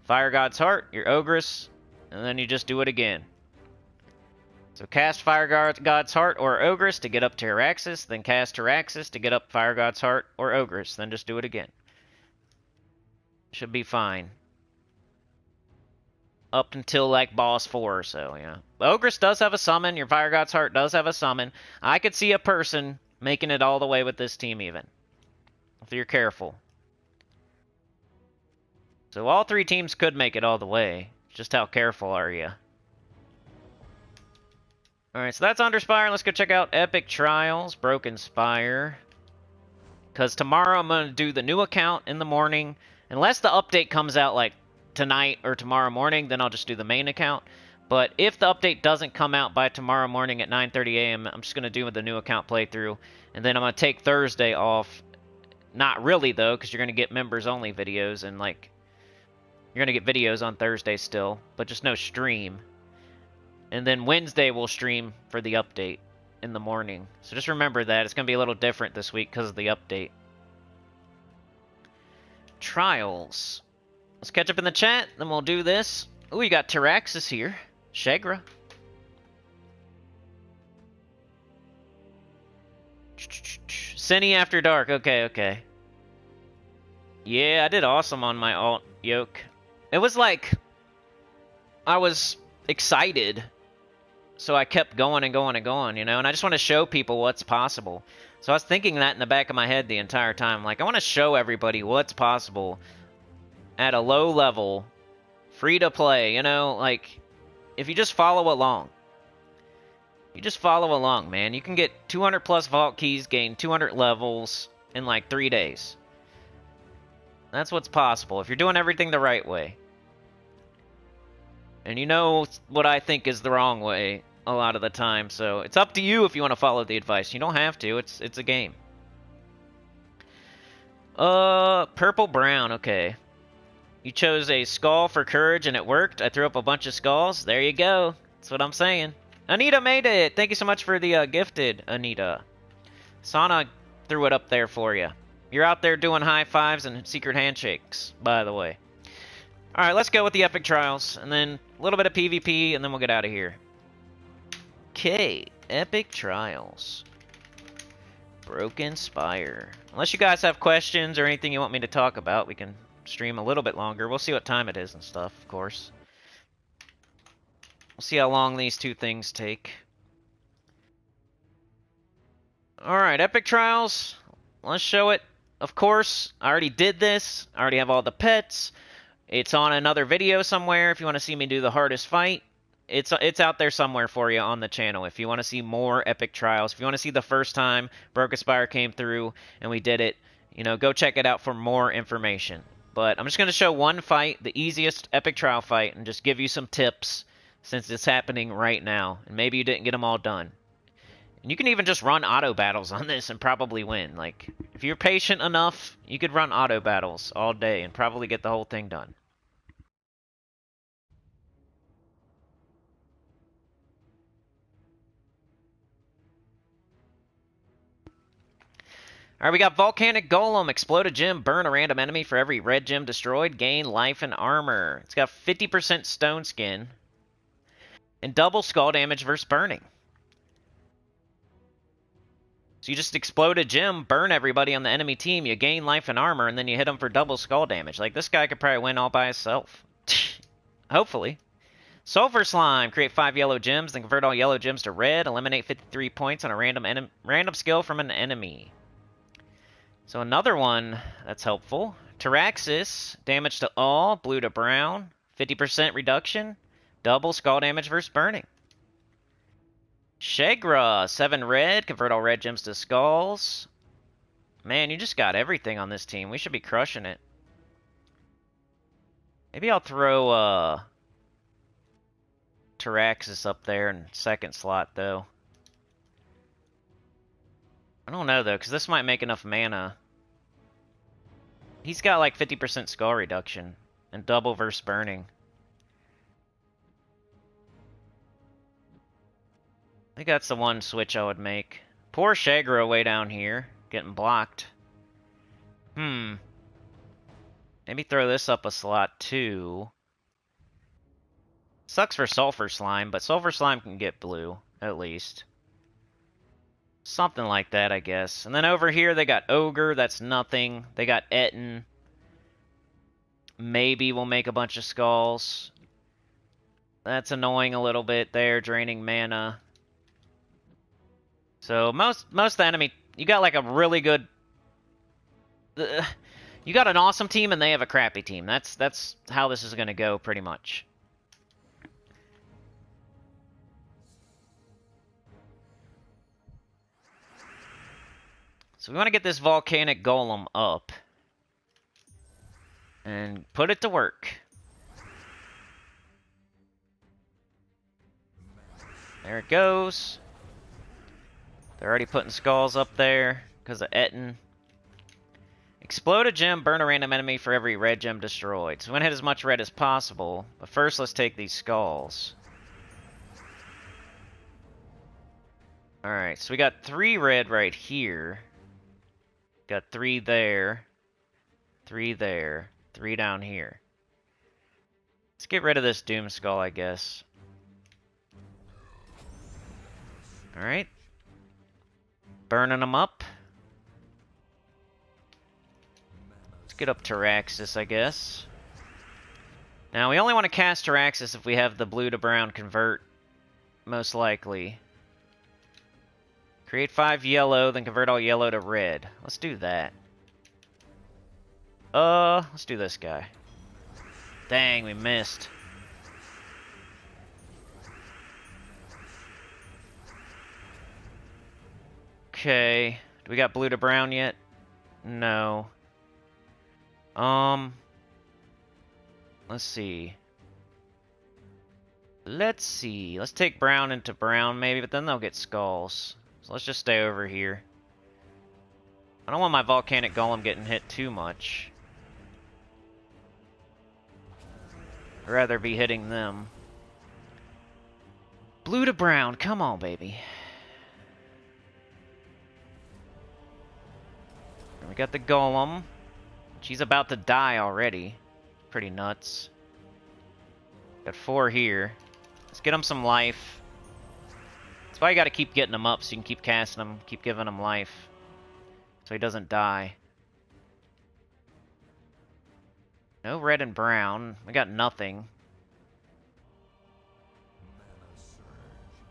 Fire God's Heart, your Ogress, and then you just do it again. So cast Fire God's Heart or Ogress to get up Tyraxis, then cast Tyraxis to get up Fire God's Heart or Ogress, then just do it again. Should be fine. Up until like boss 4 or so, yeah. The Ogress does have a summon, your Fire God's Heart does have a summon. I could see a person making it all the way with this team even. If you're careful. So all three teams could make it all the way. Just how careful are you? Alright, so that's Underspire. Let's go check out Epic Trials, Broken Spire. Because tomorrow I'm going to do the new account in the morning. Unless the update comes out like tonight or tomorrow morning, then I'll just do the main account. But if the update doesn't come out by tomorrow morning at 9:30 a.m., I'm just going to do the new account playthrough. And then I'm going to take Thursday off. Not really, though, because you're going to get members-only videos. And, like, you're going to get videos on Thursday still. But just no stream. And then Wednesday we'll stream for the update in the morning. So just remember that. It's going to be a little different this week because of the update. Trials. Let's catch up in the chat, then we'll do this. Ooh, we got Tyraxis here. Shegra. Sinny After Dark. Okay, okay. Yeah, I did awesome on my alt yoke. It was like... I was excited. So I kept going and going and going, you know? And I just want to show people what's possible. So I was thinking that in the back of my head the entire time. Like, I want to show everybody what's possible at a low level, free to play, you know? Like, if you just follow along. You just follow along, man. You can get 200 plus vault keys, gain 200 levels in like 3 days. That's what's possible if you're doing everything the right way. And you know what I think is the wrong way a lot of the time, so it's up to you if you want to follow the advice. You don't have to. It's a game. Purple brown, okay. You chose a skull for courage and it worked. I threw up a bunch of skulls. There you go. That's what I'm saying. Anita made it! Thank you so much for the gifted, Anita. Sana threw it up there for you. You're out there doing high fives and secret handshakes, by the way. Alright, let's go with the epic trials, and then a little bit of PvP, and then we'll get out of here. Okay, epic trials. Broken Spire. Unless you guys have questions or anything you want me to talk about, we can stream a little bit longer. We'll see what time it is and stuff, of course. We'll see how long these two things take. Alright, epic trials. Let's show it. Of course, I already did this. I already have all the pets. It's on another video somewhere if you want to see me do the hardest fight. It's out there somewhere for you on the channel if you want to see more epic trials. If you want to see the first time Broken Spire came through and we did it, you know, go check it out for more information. But I'm just going to show one fight, the easiest epic trial fight, and just give you some tips since it's happening right now. And maybe you didn't get them all done. And you can even just run auto battles on this and probably win. Like, if you're patient enough, you could run auto battles all day and probably get the whole thing done. Alright, we got Volcanic Golem. Explode a gem, burn a random enemy for every red gem destroyed. Gain life and armor. It's got 50% stone skin. And double skull damage versus burning. So you just explode a gem, burn everybody on the enemy team, you gain life and armor, and then you hit them for double skull damage. Like, this guy could probably win all by himself. Hopefully. Sulfur Slime. Create 5 yellow gems, then convert all yellow gems to red. Eliminate 53 points on a random skill from an enemy. So another one that's helpful. Taraxis, damage to all, blue to brown, 50% reduction, double skull damage versus burning. Shegra, 7 red, convert all red gems to skulls. Man, you just got everything on this team. We should be crushing it. Maybe I'll throw Taraxis up there in second slot, though. I don't know, though, because this might make enough mana. He's got like 50% skull reduction and double versus burning. I think that's the one switch I would make. Poor Shegra way down here, getting blocked. Maybe throw this up a slot too. Sucks for Sulfur Slime, but Sulfur Slime can get blue, at least. Something like that, I guess. And then over here, they got Ogre. That's nothing. They got Etten. Maybe we'll make a bunch of skulls. That's annoying a little bit there, draining mana. So most of the enemy, you got like a really good... you got an awesome team, and they have a crappy team. That's how this is going to go, pretty much. So we want to get this volcanic golem up. And put it to work. There it goes. They're already putting skulls up there because of Etten. Explode a gem, burn a random enemy for every red gem destroyed. So we want to hit as much red as possible. But first, let's take these skulls. Alright, so we got 3 red right here. Got 3 there. 3 there. 3 down here. Let's get rid of this Doom Skull, I guess. Alright. Burning them up. Let's get up Taraxis, I guess. Now, we only want to cast Taraxis if we have the blue to brown convert, most likely. Create 5 yellow, then convert all yellow to red. Let's do that. Let's do this guy. Dang, we missed. Okay. Do we got blue to brown yet? No. Let's see. Let's take brown into brown maybe, but then they'll get skulls. So let's just stay over here. I don't want my volcanic golem getting hit too much. I'd rather be hitting them. Blue to brown, come on, baby. And we got the golem. She's about to die already. Pretty nuts. Got 4 here. Let's get him some life. That's why you gotta keep getting him up so you can keep casting him, keep giving him life. So he doesn't die. No red and brown. We got nothing.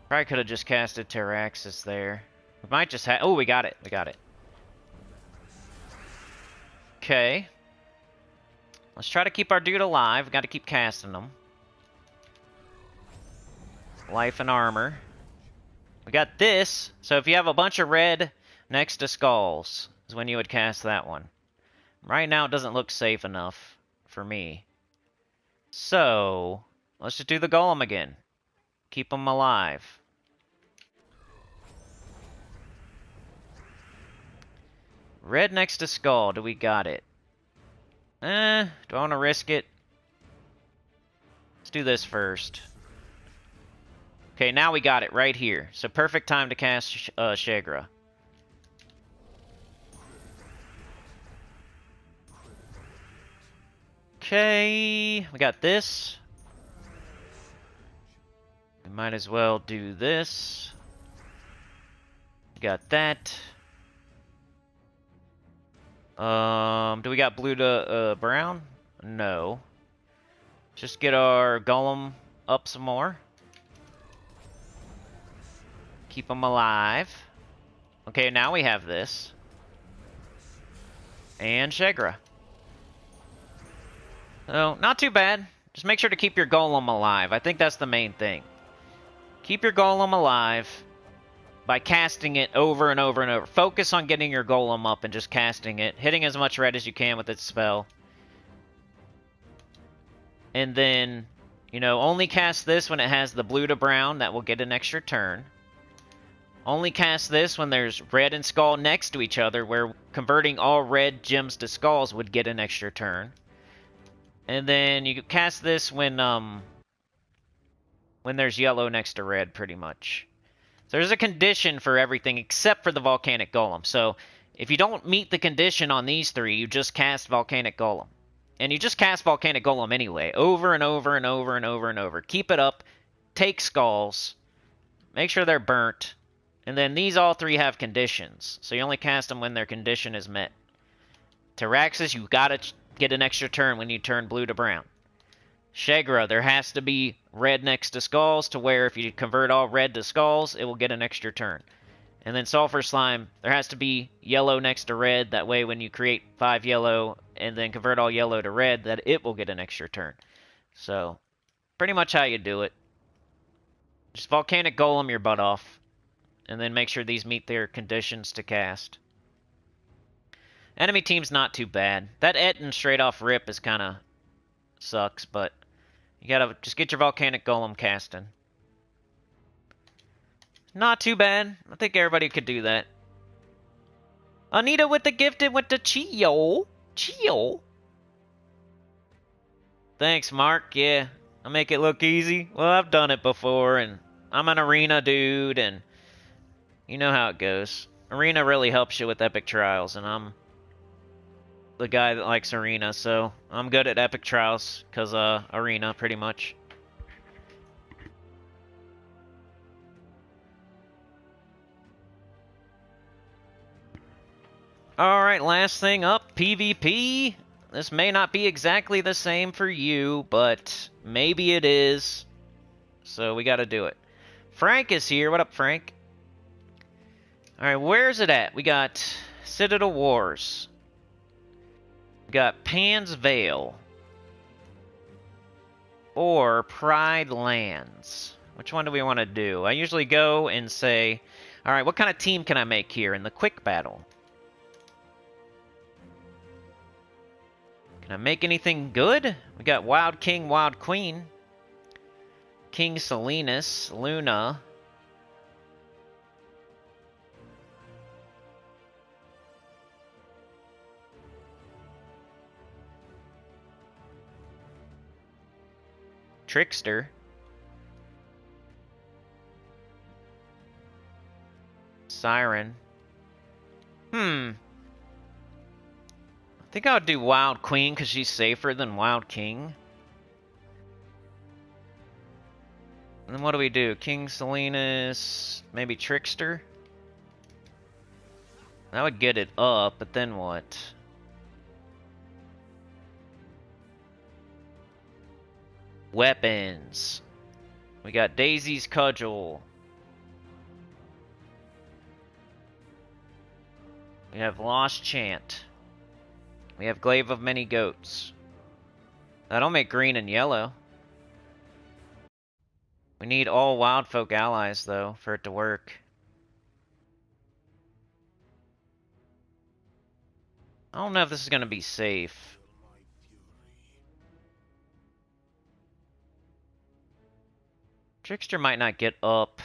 Probably could have just casted Terraxis there. We might just have... Oh, we got it. We got it. Okay. Let's try to keep our dude alive. We got to keep casting him. Life and armor. We got this. So if you have a bunch of red next to skulls, is when you would cast that one. Right now it doesn't look safe enough for me. So, let's just do the golem again. Keep him alive. Red next to skull. Do we got it? Do I want to risk it? Let's do this first. Okay, now we got it right here. So perfect time to cast Shagra. Okay, we got this. We might as well do this. We got that. Do we got blue to brown? No. Just get our golem up some more. Keep him alive. Okay, now we have this. And Shagra. So, not too bad. Just make sure to keep your golem alive. I think that's the main thing. Keep your golem alive by casting it over and over and over. Focus on getting your golem up and just casting it. Hitting as much red as you can with its spell. And then, you know, only cast this when it has the blue to brown. That will get an extra turn. Only cast this when there's red and skull next to each other, where converting all red gems to skulls would get an extra turn. And then you cast this when there's yellow next to red, pretty much. So there's a condition for everything except for the volcanic golem. So if you don't meet the condition on these 3, you just cast volcanic golem. And you just cast volcanic golem anyway, over and over and over and over and over. Keep it up, take skulls, make sure they're burnt. And then these all 3 have conditions, so you only cast them when their condition is met. Terraxis, you gotta get an extra turn when you turn blue to brown. Shagra, there has to be red next to skulls, to where if you convert all red to skulls, it will get an extra turn. And then Sulfur Slime, there has to be yellow next to red, that way when you create 5 yellow, and then convert all yellow to red, that it will get an extra turn. So, pretty much how you do it. Just volcanic golem your butt off. And then make sure these meet their conditions to cast. Enemy team's not too bad. That Etten straight off rip is kind of sucks, but you gotta just get your volcanic golem casting. Not too bad. I think everybody could do that. Anita with the gifted with the Chio. Chio. Thanks, Mark. Yeah, I make it look easy. Well, I've done it before, and I'm an arena dude, and you know how it goes. Arena really helps you with epic trials, and I'm the guy that likes arena, so I'm good at epic trials, because arena, pretty much. Alright, last thing up, PvP. This may not be exactly the same for you, but maybe it is. So we gotta do it. Frank is here. What up, Frank? Alright, where's it at? We got Citadel Wars. We got Pan's Vale. Or Pride Lands. Which one do we want to do? I usually go and say, alright, what kind of team can I make here in the quick battle? Can I make anything good? We got Wild King, Wild Queen. King Salinas, Luna. Trickster. Siren. I think I would do Wild Queen because she's safer than Wild King. And then what do we do? King Salinas, maybe Trickster? That would get it up, but then what? Weapons. We got Daisy's Cudgel. We have Lost Chant. We have Glaive of Many Goats. That'll make green and yellow. We need all wild folk allies, though, for it to work. I don't know if this is going to be safe. Trickster might not get up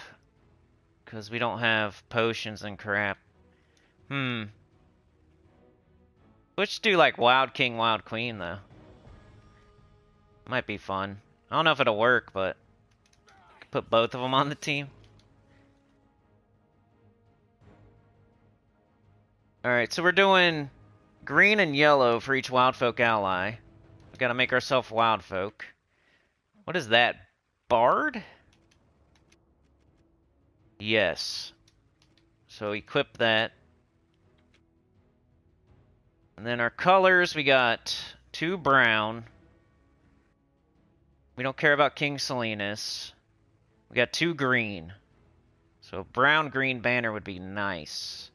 because we don't have potions and crap. Let's do like Wild King, Wild Queen, though. Might be fun. I don't know if it'll work, but put both of them on the team. Alright, so we're doing green and yellow for each wild folk ally. We've got to make ourselves wild folk. What is that? Bard? Yes. So equip that. And then our colors, we got 2 brown. We don't care about King Salinas. We got 2 green. So brown-green banner would be nice.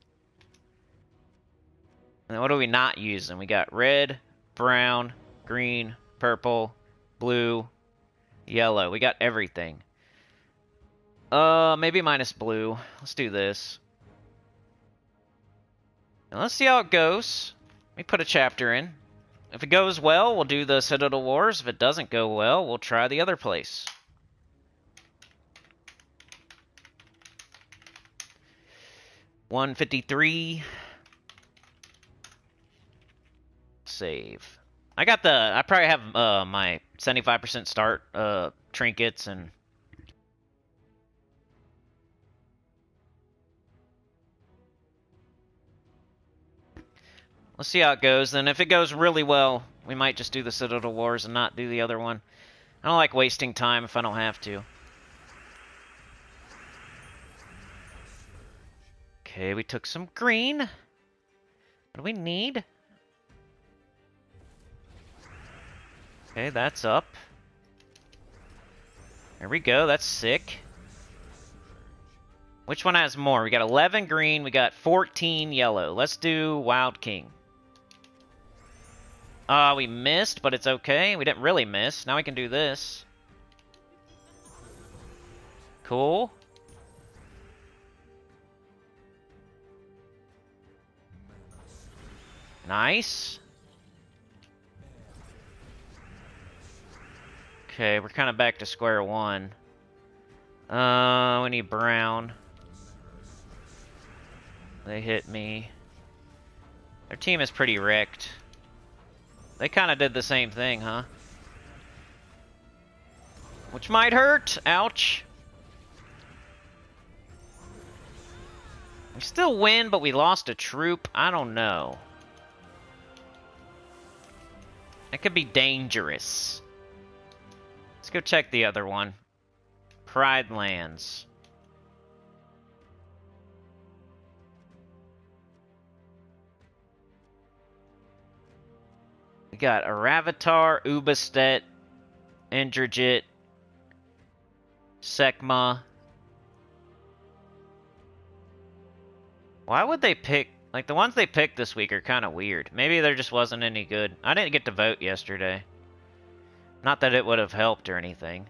And then what are we not using? We got red, brown, green, purple, blue, yellow. We got everything. Maybe minus blue. Let's do this. And let's see how it goes. Let me put a chapter in. If it goes well, we'll do the Citadel Wars. If it doesn't go well, we'll try the other place. $153. Save. I probably have my 75% start trinkets and... Let's see how it goes. Then if it goes really well, we might just do the Citadel Wars and not do the other one. I don't like wasting time if I don't have to. Okay, we took some green. What do we need? Okay, that's up. There we go, that's sick. Which one has more? We got 11 green, we got 14 yellow. Let's do Wild King. We missed, but it's okay. We didn't really miss. Now we can do this. Cool. Nice. Okay, we're kind of back to square one. We need brown. They hit me. Their team is pretty wrecked. They kind of did the same thing, huh? Which might hurt. Ouch. We still win, but we lost a troop. I don't know. That could be dangerous. Let's go check the other one. Pride Lands. We got Aravatar, Ubastet, Indrajit, Sekma. Why would they pick... Like, the ones they picked this week are kind of weird. Maybe there just wasn't any good. I didn't get to vote yesterday. Not that it would have helped or anything.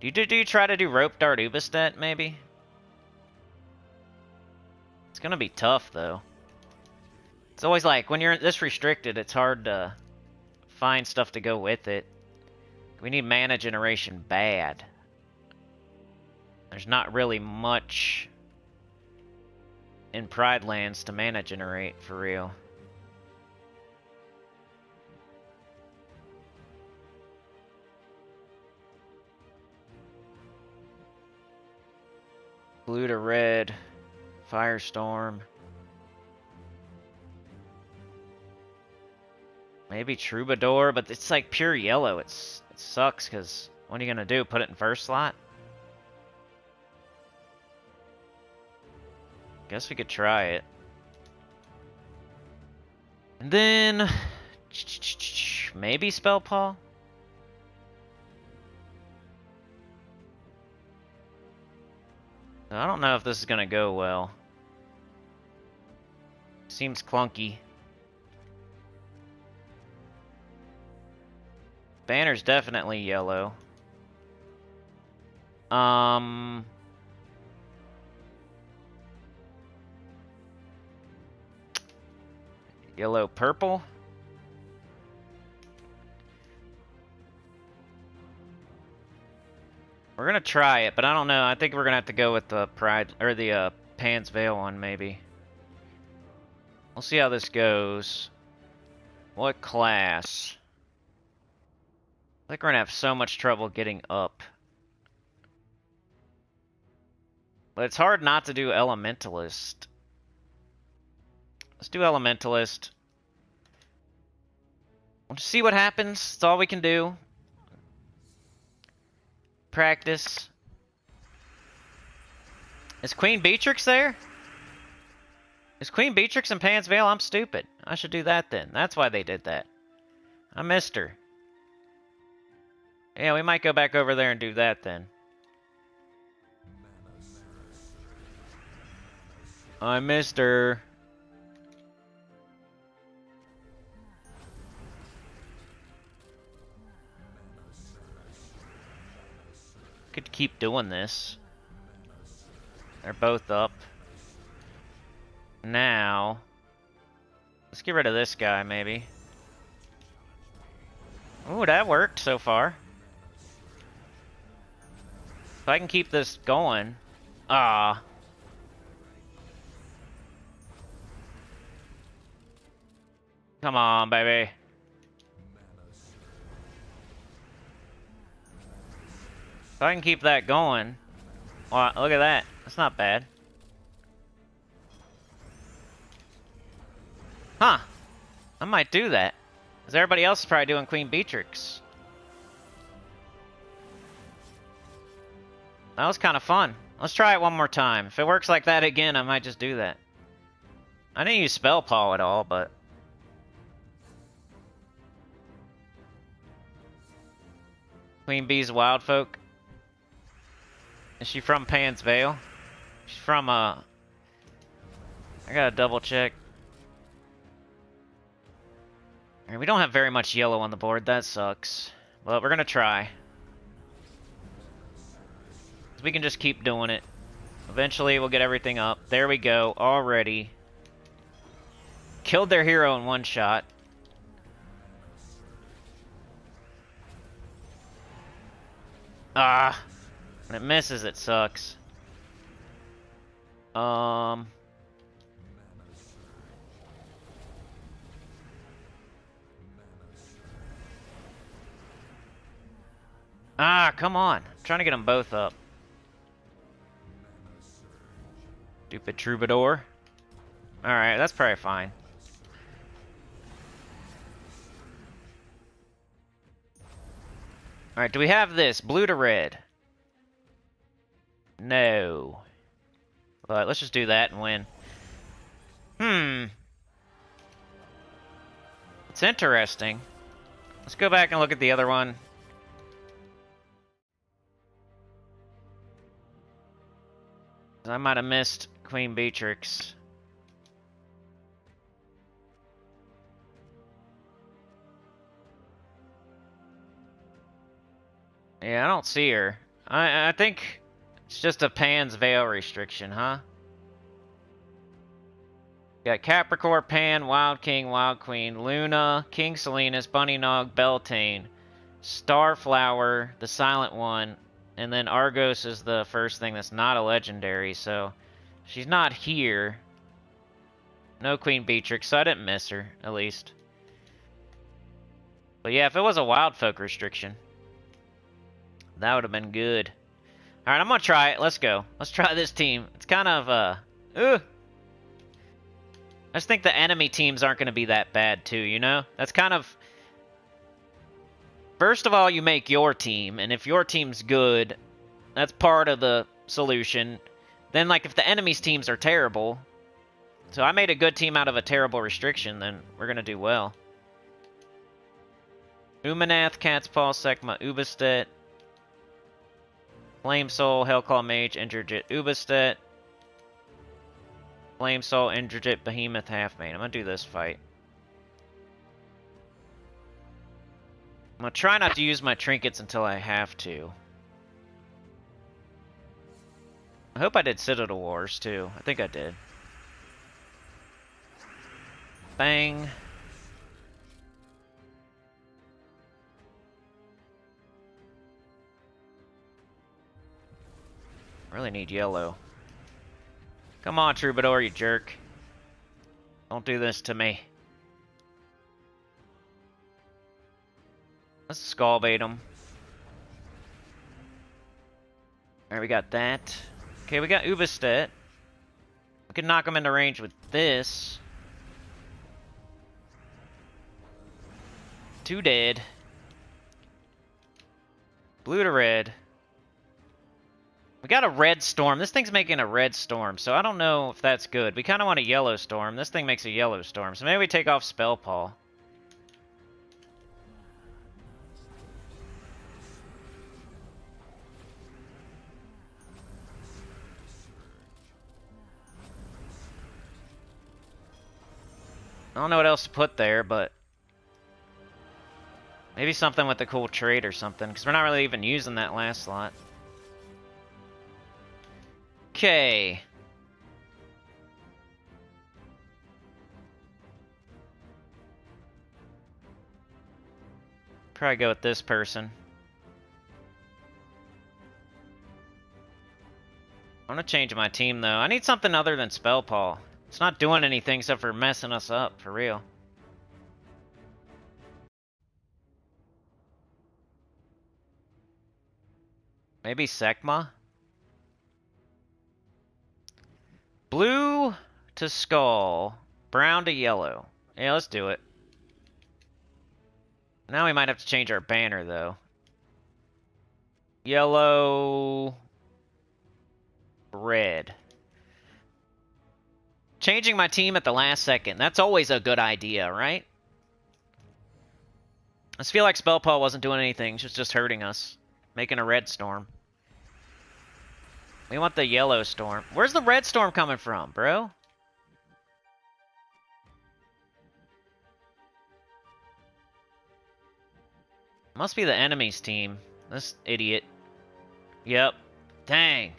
Do you try to do Rope Dart Ubastet, maybe? It's gonna be tough, though. It's always like, when you're this restricted, it's hard to find stuff to go with it. We need mana generation bad. There's not really much in Pride Lands to mana generate, for real. Blue to red. Firestorm. Maybe Troubadour, but it's like pure yellow. It sucks because what are you going to do? Put it in first slot? Guess we could try it. And then maybe Spell Paw? I don't know if this is going to go well. Seems clunky. Banner's definitely yellow. Yellow purple. We're gonna try it, but I don't know. I think we're gonna have to go with the Pride or the Pan's Veil one, maybe. We'll see how this goes. What class? I think we're gonna have so much trouble getting up. But it's hard not to do Elementalist. Let's do Elementalist. We'll just see what happens. That's all we can do. Practice. Is Queen Beatrix there? Is Queen Beatrix in Pan's Veil? I'm stupid. I should do that then. That's why they did that. I missed her. Yeah, we might go back over there and do that then. I missed her. Could keep doing this. They're both up. Now, let's get rid of this guy, maybe. Ooh, that worked so far. If I can keep this going. Ah. Come on, baby. If I can keep that going. Wow, look at that. That's not bad. Huh. I might do that. Because everybody else is probably doing Queen Beatrix. That was kind of fun. Let's try it one more time. If it works like that again, I might just do that. I didn't use Spell Paw at all, but... Queen Bee's Wild Folk. Is she from Pan's Veil? She's from, I gotta double check. We don't have very much yellow on the board. That sucks. But we're gonna try. We can just keep doing it. Eventually, we'll get everything up. There we go. Already. Killed their hero in one shot. Ah. When it misses, it sucks. Ah, come on. I'm trying to get them both up. Stupid Troubadour. Alright, that's probably fine. Alright, do we have this? Blue to red. No. But let's just do that and win. It's interesting. Let's go back and look at the other one. I might have missed Queen Beatrix. Yeah, I don't see her. I think it's just a Pan's Veil restriction, huh? Got Capricorn, Pan, Wild King, Wild Queen, Luna, King Salinas, Bunny Nog, Beltane, Starflower, the Silent One, and then Argos is the first thing that's not a legendary, so she's not here. No Queen Beatrix, so I didn't miss her, at least. But yeah, if it was a Wild Folk restriction, that would have been good. Alright, I'm gonna try it. Let's go. Let's try this team. It's kind of, I just think the enemy teams aren't gonna be that bad, too, you know? That's kind of... First of all, you make your team, and if your team's good, that's part of the solution. Then, like, if the enemy's teams are terrible... So I made a good team out of a terrible restriction, then we're gonna do well. Umanath, Cat's Paw, Sekma, Ubastet... Flame Soul, Hellclaw Mage, Indrajit, Ubastet. Flame Soul, Indrajit, Behemoth, Half-Main. I'm gonna do this fight. I'm gonna try not to use my trinkets until I have to. I hope I did Citadel Wars, too. I think I did. Bang. Really need yellow. Come on, Troubadour, you jerk. Don't do this to me. Let's skull bait him. Alright, we got that. Okay, we got Ubastet. We can knock him into range with this. 2 dead. Blue to red. We got a red storm. This thing's making a red storm, so I don't know if that's good. We kind of want a yellow storm. This thing makes a yellow storm, so maybe we take off Spell Paw. I don't know what else to put there, but... Maybe something with a cool trait or something, because we're not really even using that last slot. Okay. Probably go with this person. I'm gonna change my team, though. I need something other than Spell Paw. It's not doing anything except for messing us up, for real. Maybe Sekma? Blue to skull. Brown to yellow. Yeah, let's do it. Now we might have to change our banner, though. Yellow... red. Changing my team at the last second. That's always a good idea, right? I just feel like Spell Paw wasn't doing anything. She was just hurting us. Making a red storm. We want the yellow storm. Where's the red storm coming from, bro? Must be the enemy's team. This idiot. Yep. Dang.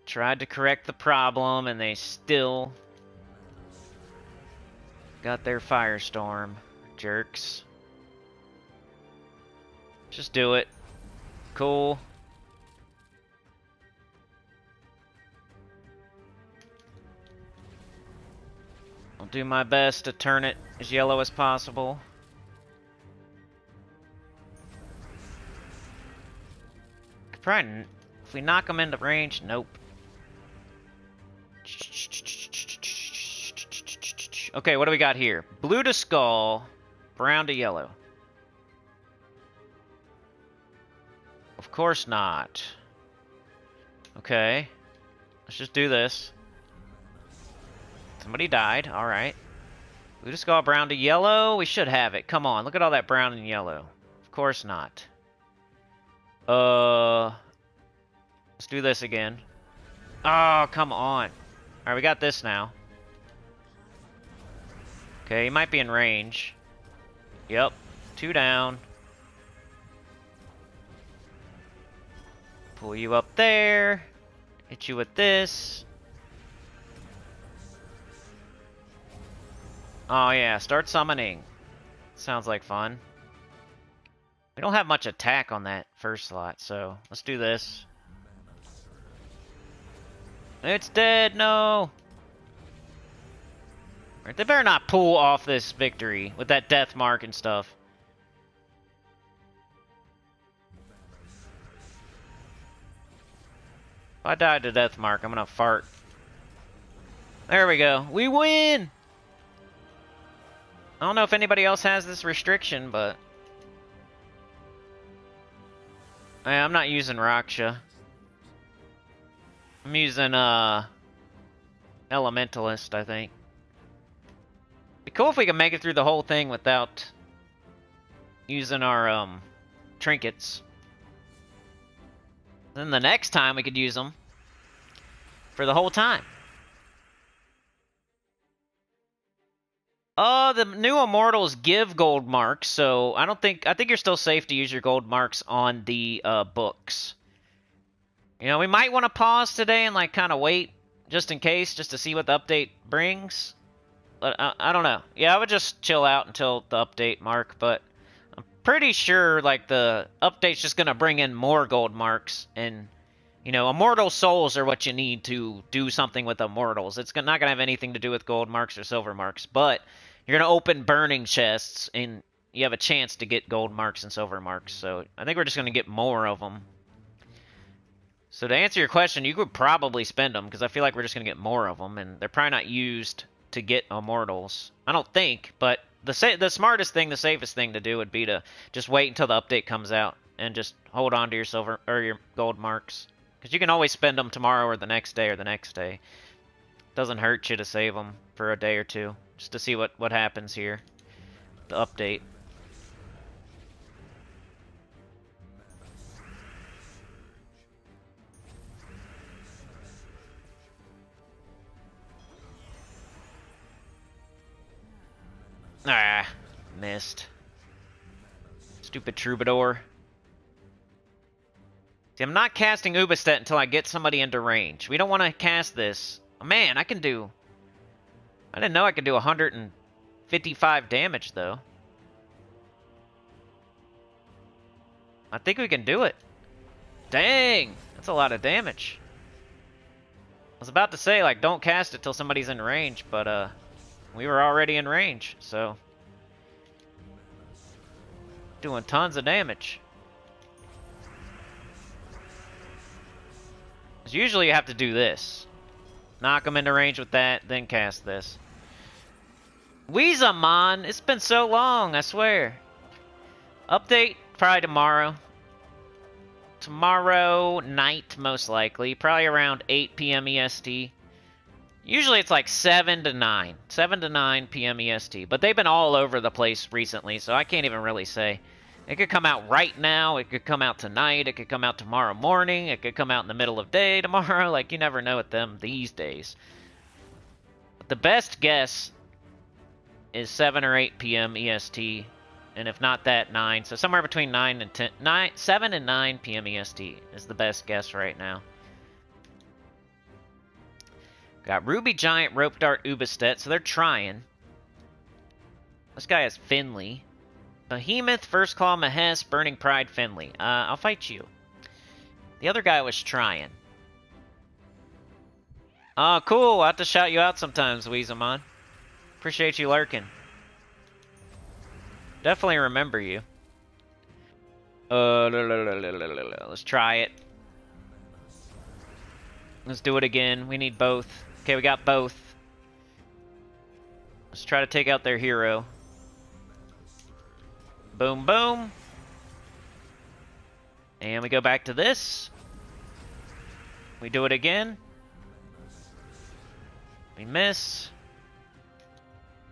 Tried to correct the problem, and they still got their firestorm. Jerks. Just do it. Cool. I'll do my best to turn it as yellow as possible. Could probably, if we knock them into range, nope. Okay, what do we got here? Blue to skull, brown to yellow. Of course not. Okay. Let's just do this. Somebody died. Alright. Blue to skull, brown to yellow. We should have it. Come on. Look at all that brown and yellow. Of course not. Let's do this again. Oh, come on. Alright, we got this now. Okay, he might be in range. Yep. 2 down. Pull you up there. Hit you with this. Oh yeah, start summoning. Sounds like fun. We don't have much attack on that first slot, so let's do this. It's dead, no! They better not pull off this victory with that death mark and stuff. I died to death mark, I'm gonna fart. There we go. We win! I don't know if anybody else has this restriction, but... I'm not using Raksha. I'm using, Elementalist, I think. Be cool if we can make it through the whole thing without using our, trinkets. Then the next time we could use them for the whole time. The new Immortals give gold marks, so I think you're still safe to use your gold marks on the, books. You know, we might want to pause today and, like, kind of wait, just in case, just to see what the update brings. But, I don't know. Yeah, I would just chill out until the update mark, but I'm pretty sure, like, the update's just gonna bring in more gold marks, and, you know, Immortal Souls are what you need to do something with Immortals. It's not gonna have anything to do with gold marks or silver marks, but you're gonna open burning chests, and you have a chance to get gold marks and silver marks, so I think we're just gonna get more of them. So to answer your question, you could probably spend them, because I feel like we're just gonna get more of them, and they're probably not used to get Immortals. I don't think, but the smartest thing, the safest thing to do would be to just wait until the update comes out, and just hold on to your silver, or your gold marks. Because you can always spend them tomorrow, or the next day, or the next day. Doesn't hurt you to save them for a day or two, just to see what happens here. The update. Ah, missed. Stupid Troubadour. See, I'm not casting Ubistet until I get somebody into range. We don't want to cast this. Oh, man, I can do... I didn't know I could do 155 damage, though. I think we can do it. Dang! That's a lot of damage. I was about to say, like, don't cast it till somebody's in range, but, we were already in range, so... Doing tons of damage. Because usually you have to do this. Knock them into range with that, then cast this. Weezamon! It's been so long, I swear. Update, probably tomorrow. Tomorrow night, most likely. Probably around 8 p.m. EST. Usually it's like 7 to 9. 7 to 9 p.m. EST. But they've been all over the place recently, so I can't even really say. It could come out right now. It could come out tonight. It could come out tomorrow morning. It could come out in the middle of day tomorrow. Like, you never know with them these days. But the best guess is 7 or 8 p.m. EST. And if not that, 9. So somewhere between 9 and 10. 7 and 9 p.m. EST is the best guess right now. Got Ruby Giant, Rope Dart, Ubistet, so they're trying. This guy has Finley. Behemoth, First Claw, Mahes, Burning Pride, Finley. I'll fight you. The other guy was trying. Oh, cool. I'll have to shout you out sometimes, Weezamon. Appreciate you lurking. Definitely remember you. Let's try it. Let's do it again. We need both. Okay, we got both. Let's try to take out their hero. Boom, boom. And we go back to this. We do it again. We miss.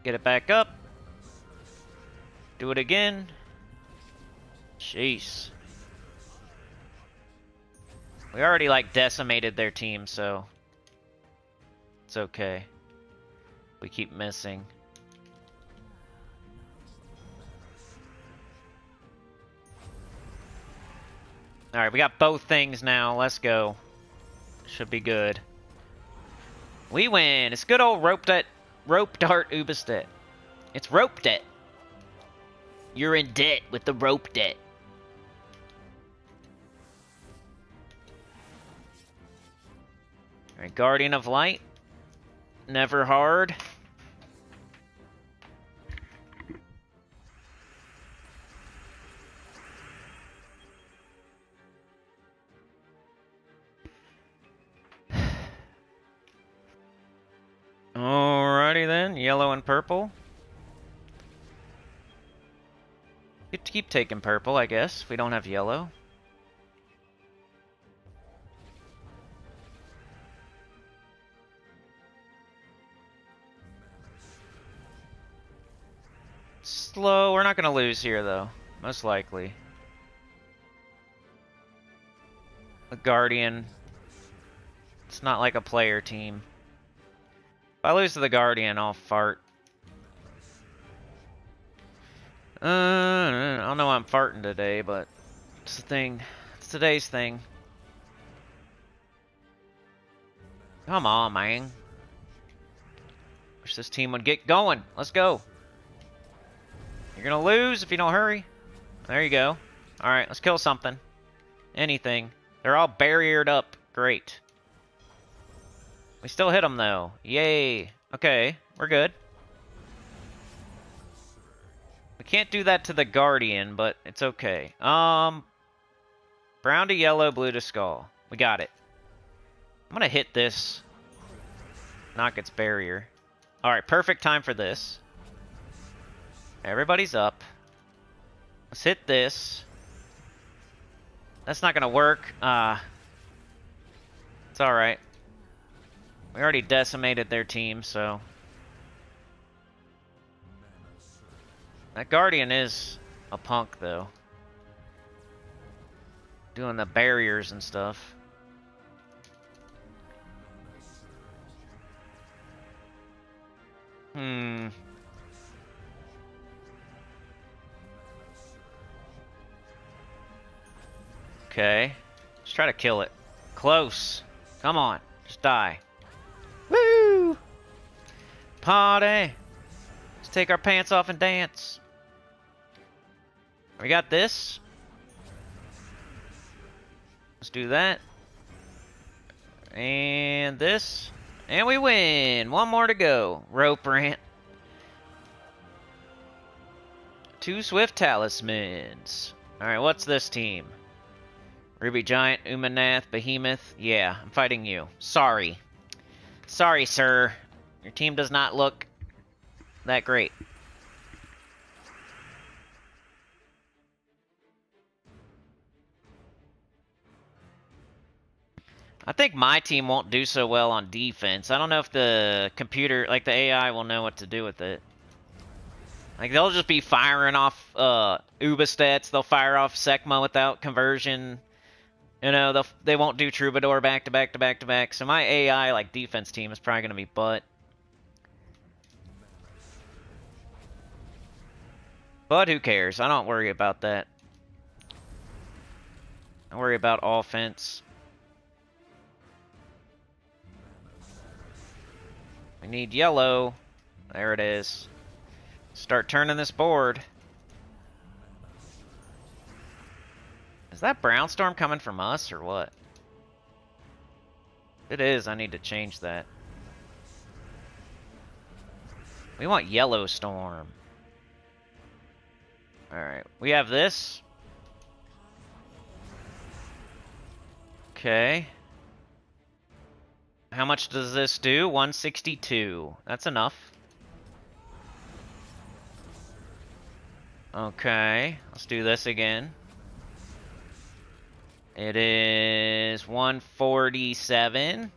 Get it back up. Do it again. Jeez. We already, like, decimated their team, so... it's okay. We keep missing. Alright, we got both things now. Let's go. Should be good. We win! It's good old Rope Dart Ubistet. It's Rope Debt. You're in debt with the Rope Debt. Alright, Guardian of Light. Never hard. and purple. Get to keep taking purple, I guess, if we don't have yellow. Slow. We're not going to lose here, though. Most likely. The Guardian. It's not like a player team. If I lose to the Guardian, I'll fart. I don't know why I'm farting today, but it's the thing. It's today's thing. Come on, man. Wish this team would get going. Let's go. You're gonna lose if you don't hurry. There you go. Alright, let's kill something. Anything. They're all barriered up. Great. We still hit them, though. Yay. Okay, we're good. We can't do that to the Guardian, but it's okay. Brown to yellow, blue to skull. We got it. I'm gonna hit this. Knock its barrier. Alright, perfect time for this. Everybody's up. Let's hit this. That's not gonna work. It's alright. We already decimated their team, so... That Guardian is a punk, though. Doing the barriers and stuff. Okay. Let's try to kill it. Close. Come on. Just die. Woo! Party! Let's take our pants off and dance. We got this. Let's do that. And this. And we win! One more to go. Rope rant. 2 swift talismans. Alright, what's this team? Ruby Giant, Umanath, Behemoth. Yeah, I'm fighting you. Sorry. Sorry, sir. Your team does not look that great. I think my team won't do so well on defense. I don't know if the computer, like the AI, will know what to do with it. Like, they'll just be firing off Uba stats. They'll fire off Sekma without conversion. You know, they won't do Troubadour back to back to back to back. So my AI, like, defense team is probably going to be butt. But who cares? I don't worry about that. I worry about offense. We need yellow. There it is. Start turning this board. Is that brown storm coming from us or what? If it is, I need to change that. We want yellow storm. Alright, we have this. Okay. How much does this do? 162. That's enough. Okay, let's do this again. It is 147.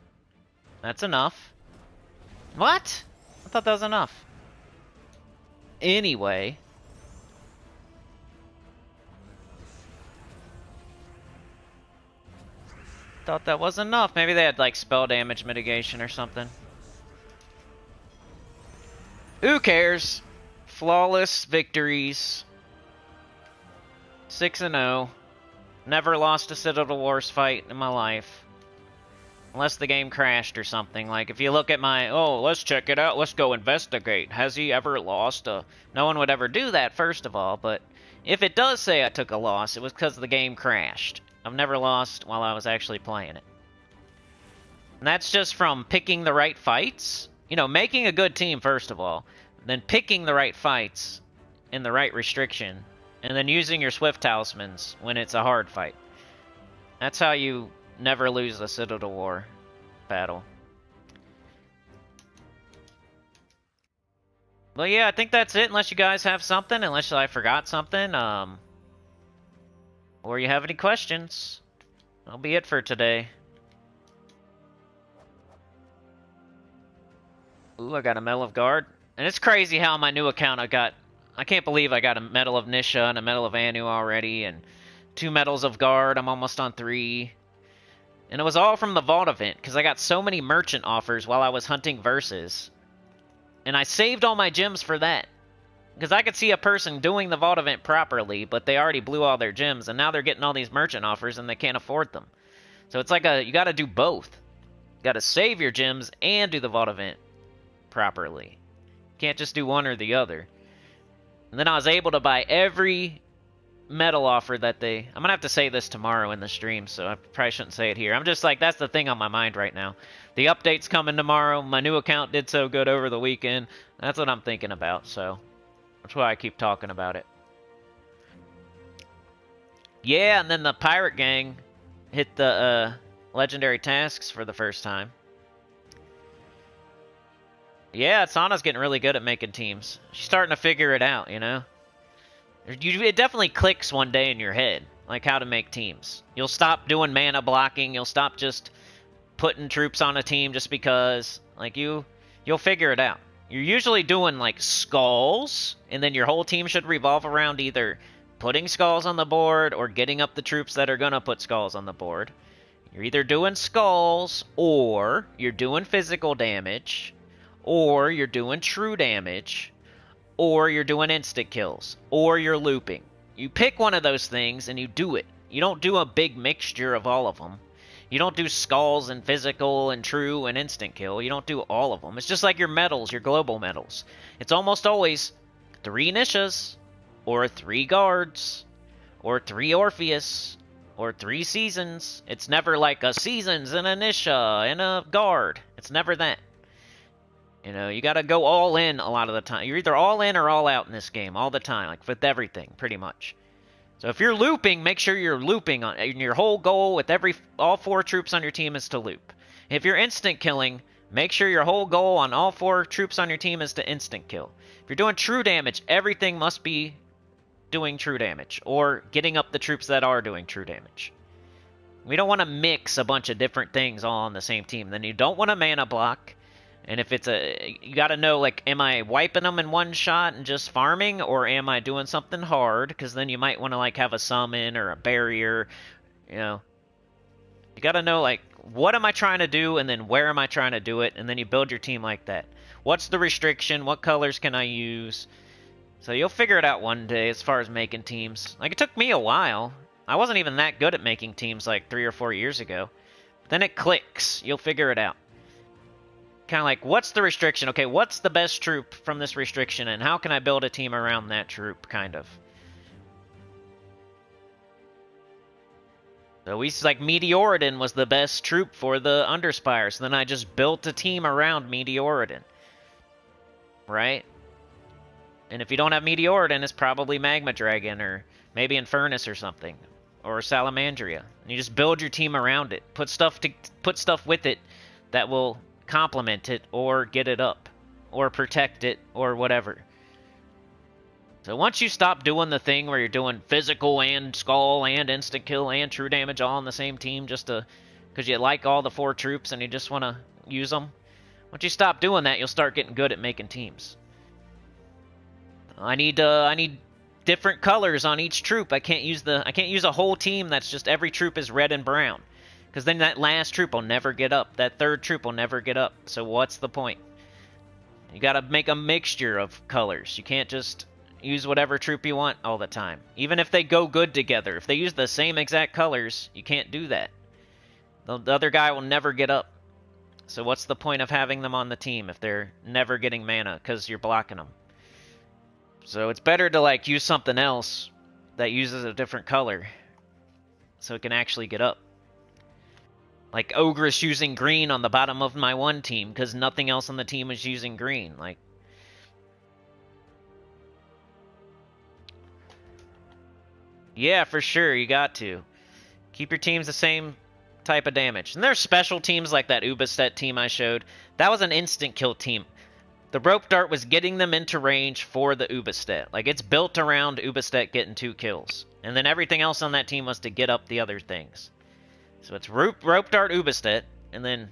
That's enough. What? I thought that was enough. Anyway. Thought that was enough. Maybe they had like spell damage mitigation or something. Who cares? Flawless victories. 6-0. Never lost a Citadel Wars fight in my life. Unless the game crashed or something. Like, if you look at my, oh, let's check it out, let's go investigate. Has he ever lost a... No one would ever do that, first of all, but if it does say I took a loss, it was because the game crashed. I've never lost while I was actually playing it. And that's just from picking the right fights. You know, making a good team, first of all. Then picking the right fights in the right restriction. And then using your Swift Talismans when it's a hard fight. That's how you never lose a Citadel War battle. Well, yeah, I think that's it, unless you guys have something, unless I forgot something, or you have any questions. That'll be it for today. Ooh, I got a Medal of Guard. And it's crazy how on my new account I can't believe I got a Medal of Nisha and a Medal of Anu already, and 2 Medals of Guard. I'm almost on 3. And it was all from the Vault event, because I got so many merchant offers while I was hunting Versus. And I saved all my gems for that. Because I could see a person doing the Vault event properly, but they already blew all their gems, and now they're getting all these merchant offers and they can't afford them. So it's like you gotta do both. You gotta save your gems and do the Vault event properly. You can't just do one or the other. And then I was able to buy every medal offer that they... I'm gonna have to say this tomorrow in the stream, so I probably shouldn't say it here. I'm just like, that's the thing on my mind right now. The update's coming tomorrow. My new account did so good over the weekend. That's what I'm thinking about, so... That's why I keep talking about it. Yeah, and then the pirate gang hit the legendary tasks for the first time. Yeah, Sana's getting really good at making teams. She's starting to figure it out, you know? It definitely clicks one day in your head, like how to make teams. You'll stop doing mana blocking. You'll stop just putting troops on a team just because. Like, you'll figure it out. You're usually doing, like, skulls, and then your whole team should revolve around either putting skulls on the board or getting up the troops that are going to put skulls on the board. You're either doing skulls, or you're doing physical damage, or you're doing true damage, or you're doing instant kills, or you're looping. You pick one of those things and you do it. You don't do a big mixture of all of them. You don't do skulls and physical and true and instant kill. You don't do all of them. It's just like your medals, your global medals. It's almost always 3 Nishas, or 3 guards, or 3 Orpheus, or 3 seasons. It's never like a seasons and a Nisha and a guard. It's never that. You know, you gotta go all in a lot of the time. You're either all in or all out in this game all the time, like with everything, pretty much. So if you're looping, make sure you're looping on your whole goal with all 4 troops on your team is to loop. If you're instant killing, make sure your whole goal on all 4 troops on your team is to instant kill. If you're doing true damage, everything must be doing true damage, or getting up the troops that are doing true damage. We don't want to mix a bunch of different things all on the same team. Then you don't want a mana block. And if it's you gotta know, like, am I wiping them in one shot and just farming, or am I doing something hard? Because then you might want to, like, have a summon or a barrier, you know. You gotta know, like, what am I trying to do, and then where am I trying to do it, and then you build your team like that. What's the restriction? What colors can I use? So you'll figure it out one day as far as making teams. Like, it took me a while. I wasn't even that good at making teams like 3 or 4 years ago. But then it clicks. You'll figure it out. Kind of like, what's the restriction? Okay, what's the best troop from this restriction, and how can I build a team around that troop, kind of. So like, Meteoridon was the best troop for the Underspire, so then I just built a team around Meteoridon. Right? And if you don't have Meteoridon, it's probably Magma Dragon, or maybe Infernus or something, or Salamandria. And you just build your team around it. Put stuff with it that will complement it, or get it up, or protect it, or whatever. So once you stop doing the thing where you're doing physical and skull and instant kill and true damage all on the same team just because you like all the 4 troops and you just want to use them, once you stop doing that, you'll start getting good at making teams. I need different colors on each troop. I can't use a whole team that's just every troop is red and brown. Because then that last troop will never get up. That 3rd troop will never get up. So what's the point? You gotta make a mixture of colors. You can't just use whatever troop you want all the time. Even if they go good together. If they use the same exact colors, you can't do that. The other guy will never get up. So what's the point of having them on the team if they're never getting mana because you're blocking them? So it's better to, like, use something else that uses a different color so it can actually get up. Like Ogress using green on the bottom of my one team because nothing else on the team is using green. Like, yeah, for sure, you got to. Keep your teams the same type of damage. And there's special teams like that Ubistet team I showed. That was an instant kill team. The rope dart was getting them into range for the Ubistet. Like, it's built around Ubistet getting 2 kills. And then everything else on that team was to get up the other things. So it's rope dart Ubistet, and then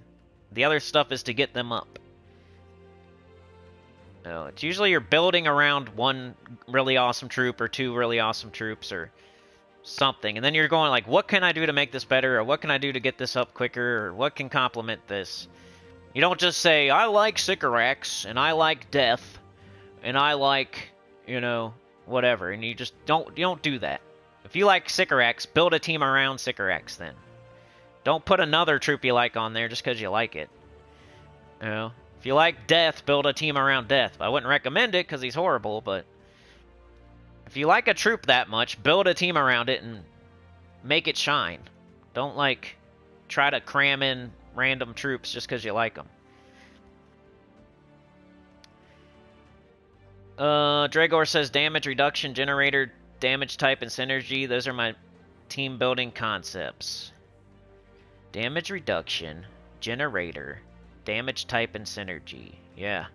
the other stuff is to get them up. So it's usually you're building around 1 really awesome troop or 2 really awesome troops or something. And then you're going like, what can I do to make this better? Or what can I do to get this up quicker? Or what can complement this? You don't just say, I like Sycorax, and I like Death, and I like, you know, whatever. And you don't do that. If you like Sycorax, build a team around Sycorax then. Don't put another troop you like on there just because you like it. You know? If you like Death, build a team around Death. I wouldn't recommend it because he's horrible, but if you like a troop that much, build a team around it and make it shine. Don't, like, try to cram in random troops just because you like them. Dragor says damage reduction, generator, damage type, and synergy. Those are my team building concepts. Damage reduction, generator, damage type, and synergy. Yeah.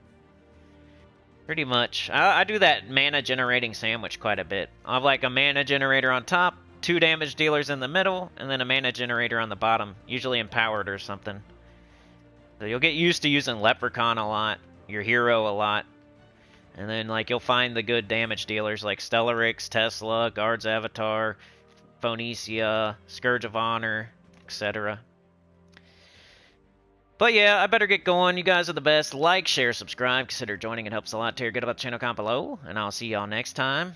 Pretty much. I do that mana generating sandwich quite a bit. I have like a mana generator on top, 2 damage dealers in the middle, and then a mana generator on the bottom, usually empowered or something. So you'll get used to using Leprechaun a lot, your hero a lot, and then like you'll find the good damage dealers like Stellarix, Tesla, Guard's Avatar, Phoenicia, Scourge of Honor, etc. But yeah, I better get going. You guys are the best. Like, share, subscribe. Consider joining. It helps a lot. Tell your good about the channel comment below. And I'll see y'all next time.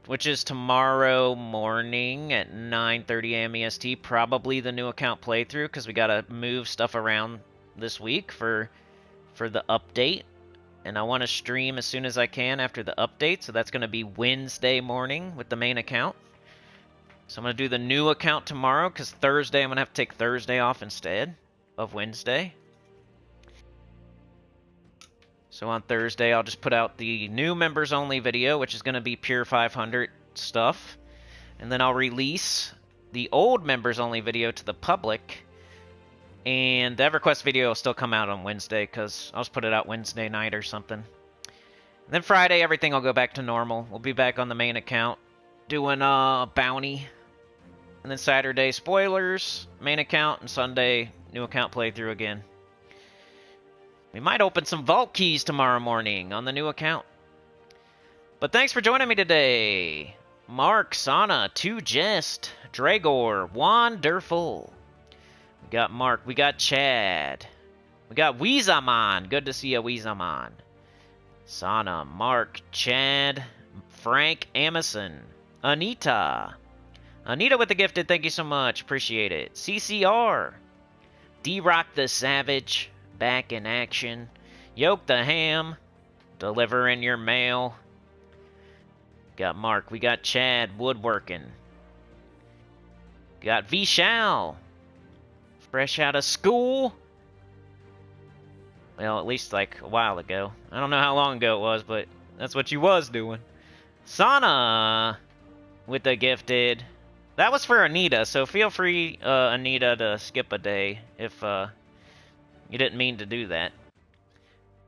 Which is tomorrow morning at 9:30 a.m. EST. Probably the new account playthrough, because we got to move stuff around this week for the update. And I want to stream as soon as I can after the update. So that's going to be Wednesday morning with the main account. So I'm going to do the new account tomorrow, because Thursday I'm going to have to take Thursday off instead of Wednesday. So on Thursday, I'll just put out the new members only video, which is going to be pure 500 stuff. And then I'll release the old members only video to the public. And the EverQuest video will still come out on Wednesday, because I'll just put it out Wednesday night or something. And then Friday, everything will go back to normal. We'll be back on the main account doing bounty. And then Saturday, spoilers, main account, and Sunday, new account playthrough again. We might open some vault keys tomorrow morning on the new account. But thanks for joining me today. Mark, Sana, 2Jest, Dragor, Wonderful. We got Mark, we got Chad. We got Weezaman. Good to see you, Weezaman. Sana, Mark, Chad, Frank Amison, Anita. Anita with the gifted, thank you so much. Appreciate it. CCR. D-Rock the Savage, back in action. Yoke the Ham, delivering your mail. Got Mark, we got Chad, woodworking. Got Vishal, fresh out of school. Well, at least like a while ago. I don't know how long ago it was, but that's what you was doing. Sana with the gifted. That was for Anita, so feel free, Anita, to skip a day if you didn't mean to do that.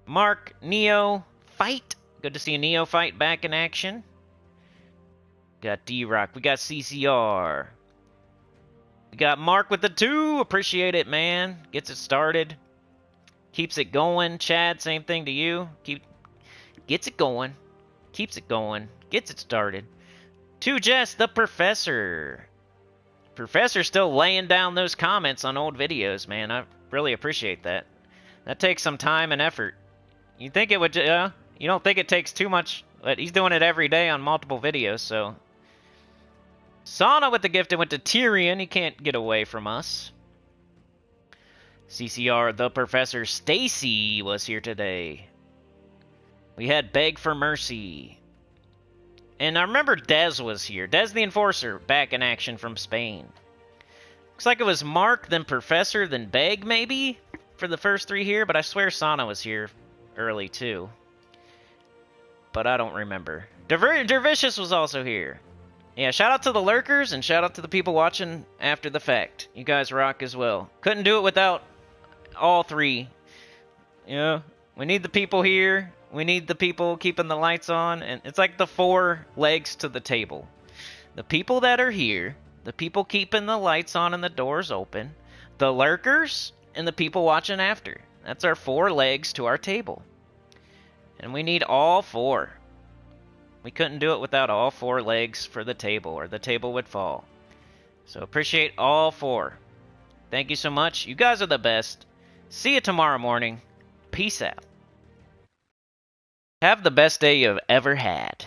Mark, Neo, Fight. Good to see a Neophyte back in action. Got D-Rock. We got CCR. We got Mark with the 2. Appreciate it, man. Gets it started. Keeps it going. Chad, same thing to you. Gets it going. Keeps it going. Gets it started. 2Jest, the Professor. Professor's still laying down those comments on old videos, man. I really appreciate that. That takes some time and effort. You think it would, you don't think it takes too much, but he's doing it every day on multiple videos, so. Sana with the gift and went to Tyrion. He can't get away from us. CCR, the Professor. Stacy was here today. We had Beg for Mercy. And I remember Dez was here. Dez the Enforcer, back in action from Spain. Looks like it was Mark, then Professor, then Beg, maybe? For the first 3 here, but I swear Sana was here early, too. But I don't remember. Dervicious was also here. Yeah, shout out to the lurkers, and shout out to the people watching after the fact. You guys rock as well. Couldn't do it without all 3. Yeah, We need the people here. We need the people keeping the lights on. And it's like the 4 legs to the table. The people that are here, the people keeping the lights on and the doors open, the lurkers, and the people watching after. That's our 4 legs to our table. And we need all 4. We couldn't do it without all 4 legs for the table, or the table would fall. So appreciate all 4. Thank you so much. You guys are the best. See you tomorrow morning. Peace out. Have the best day you've ever had.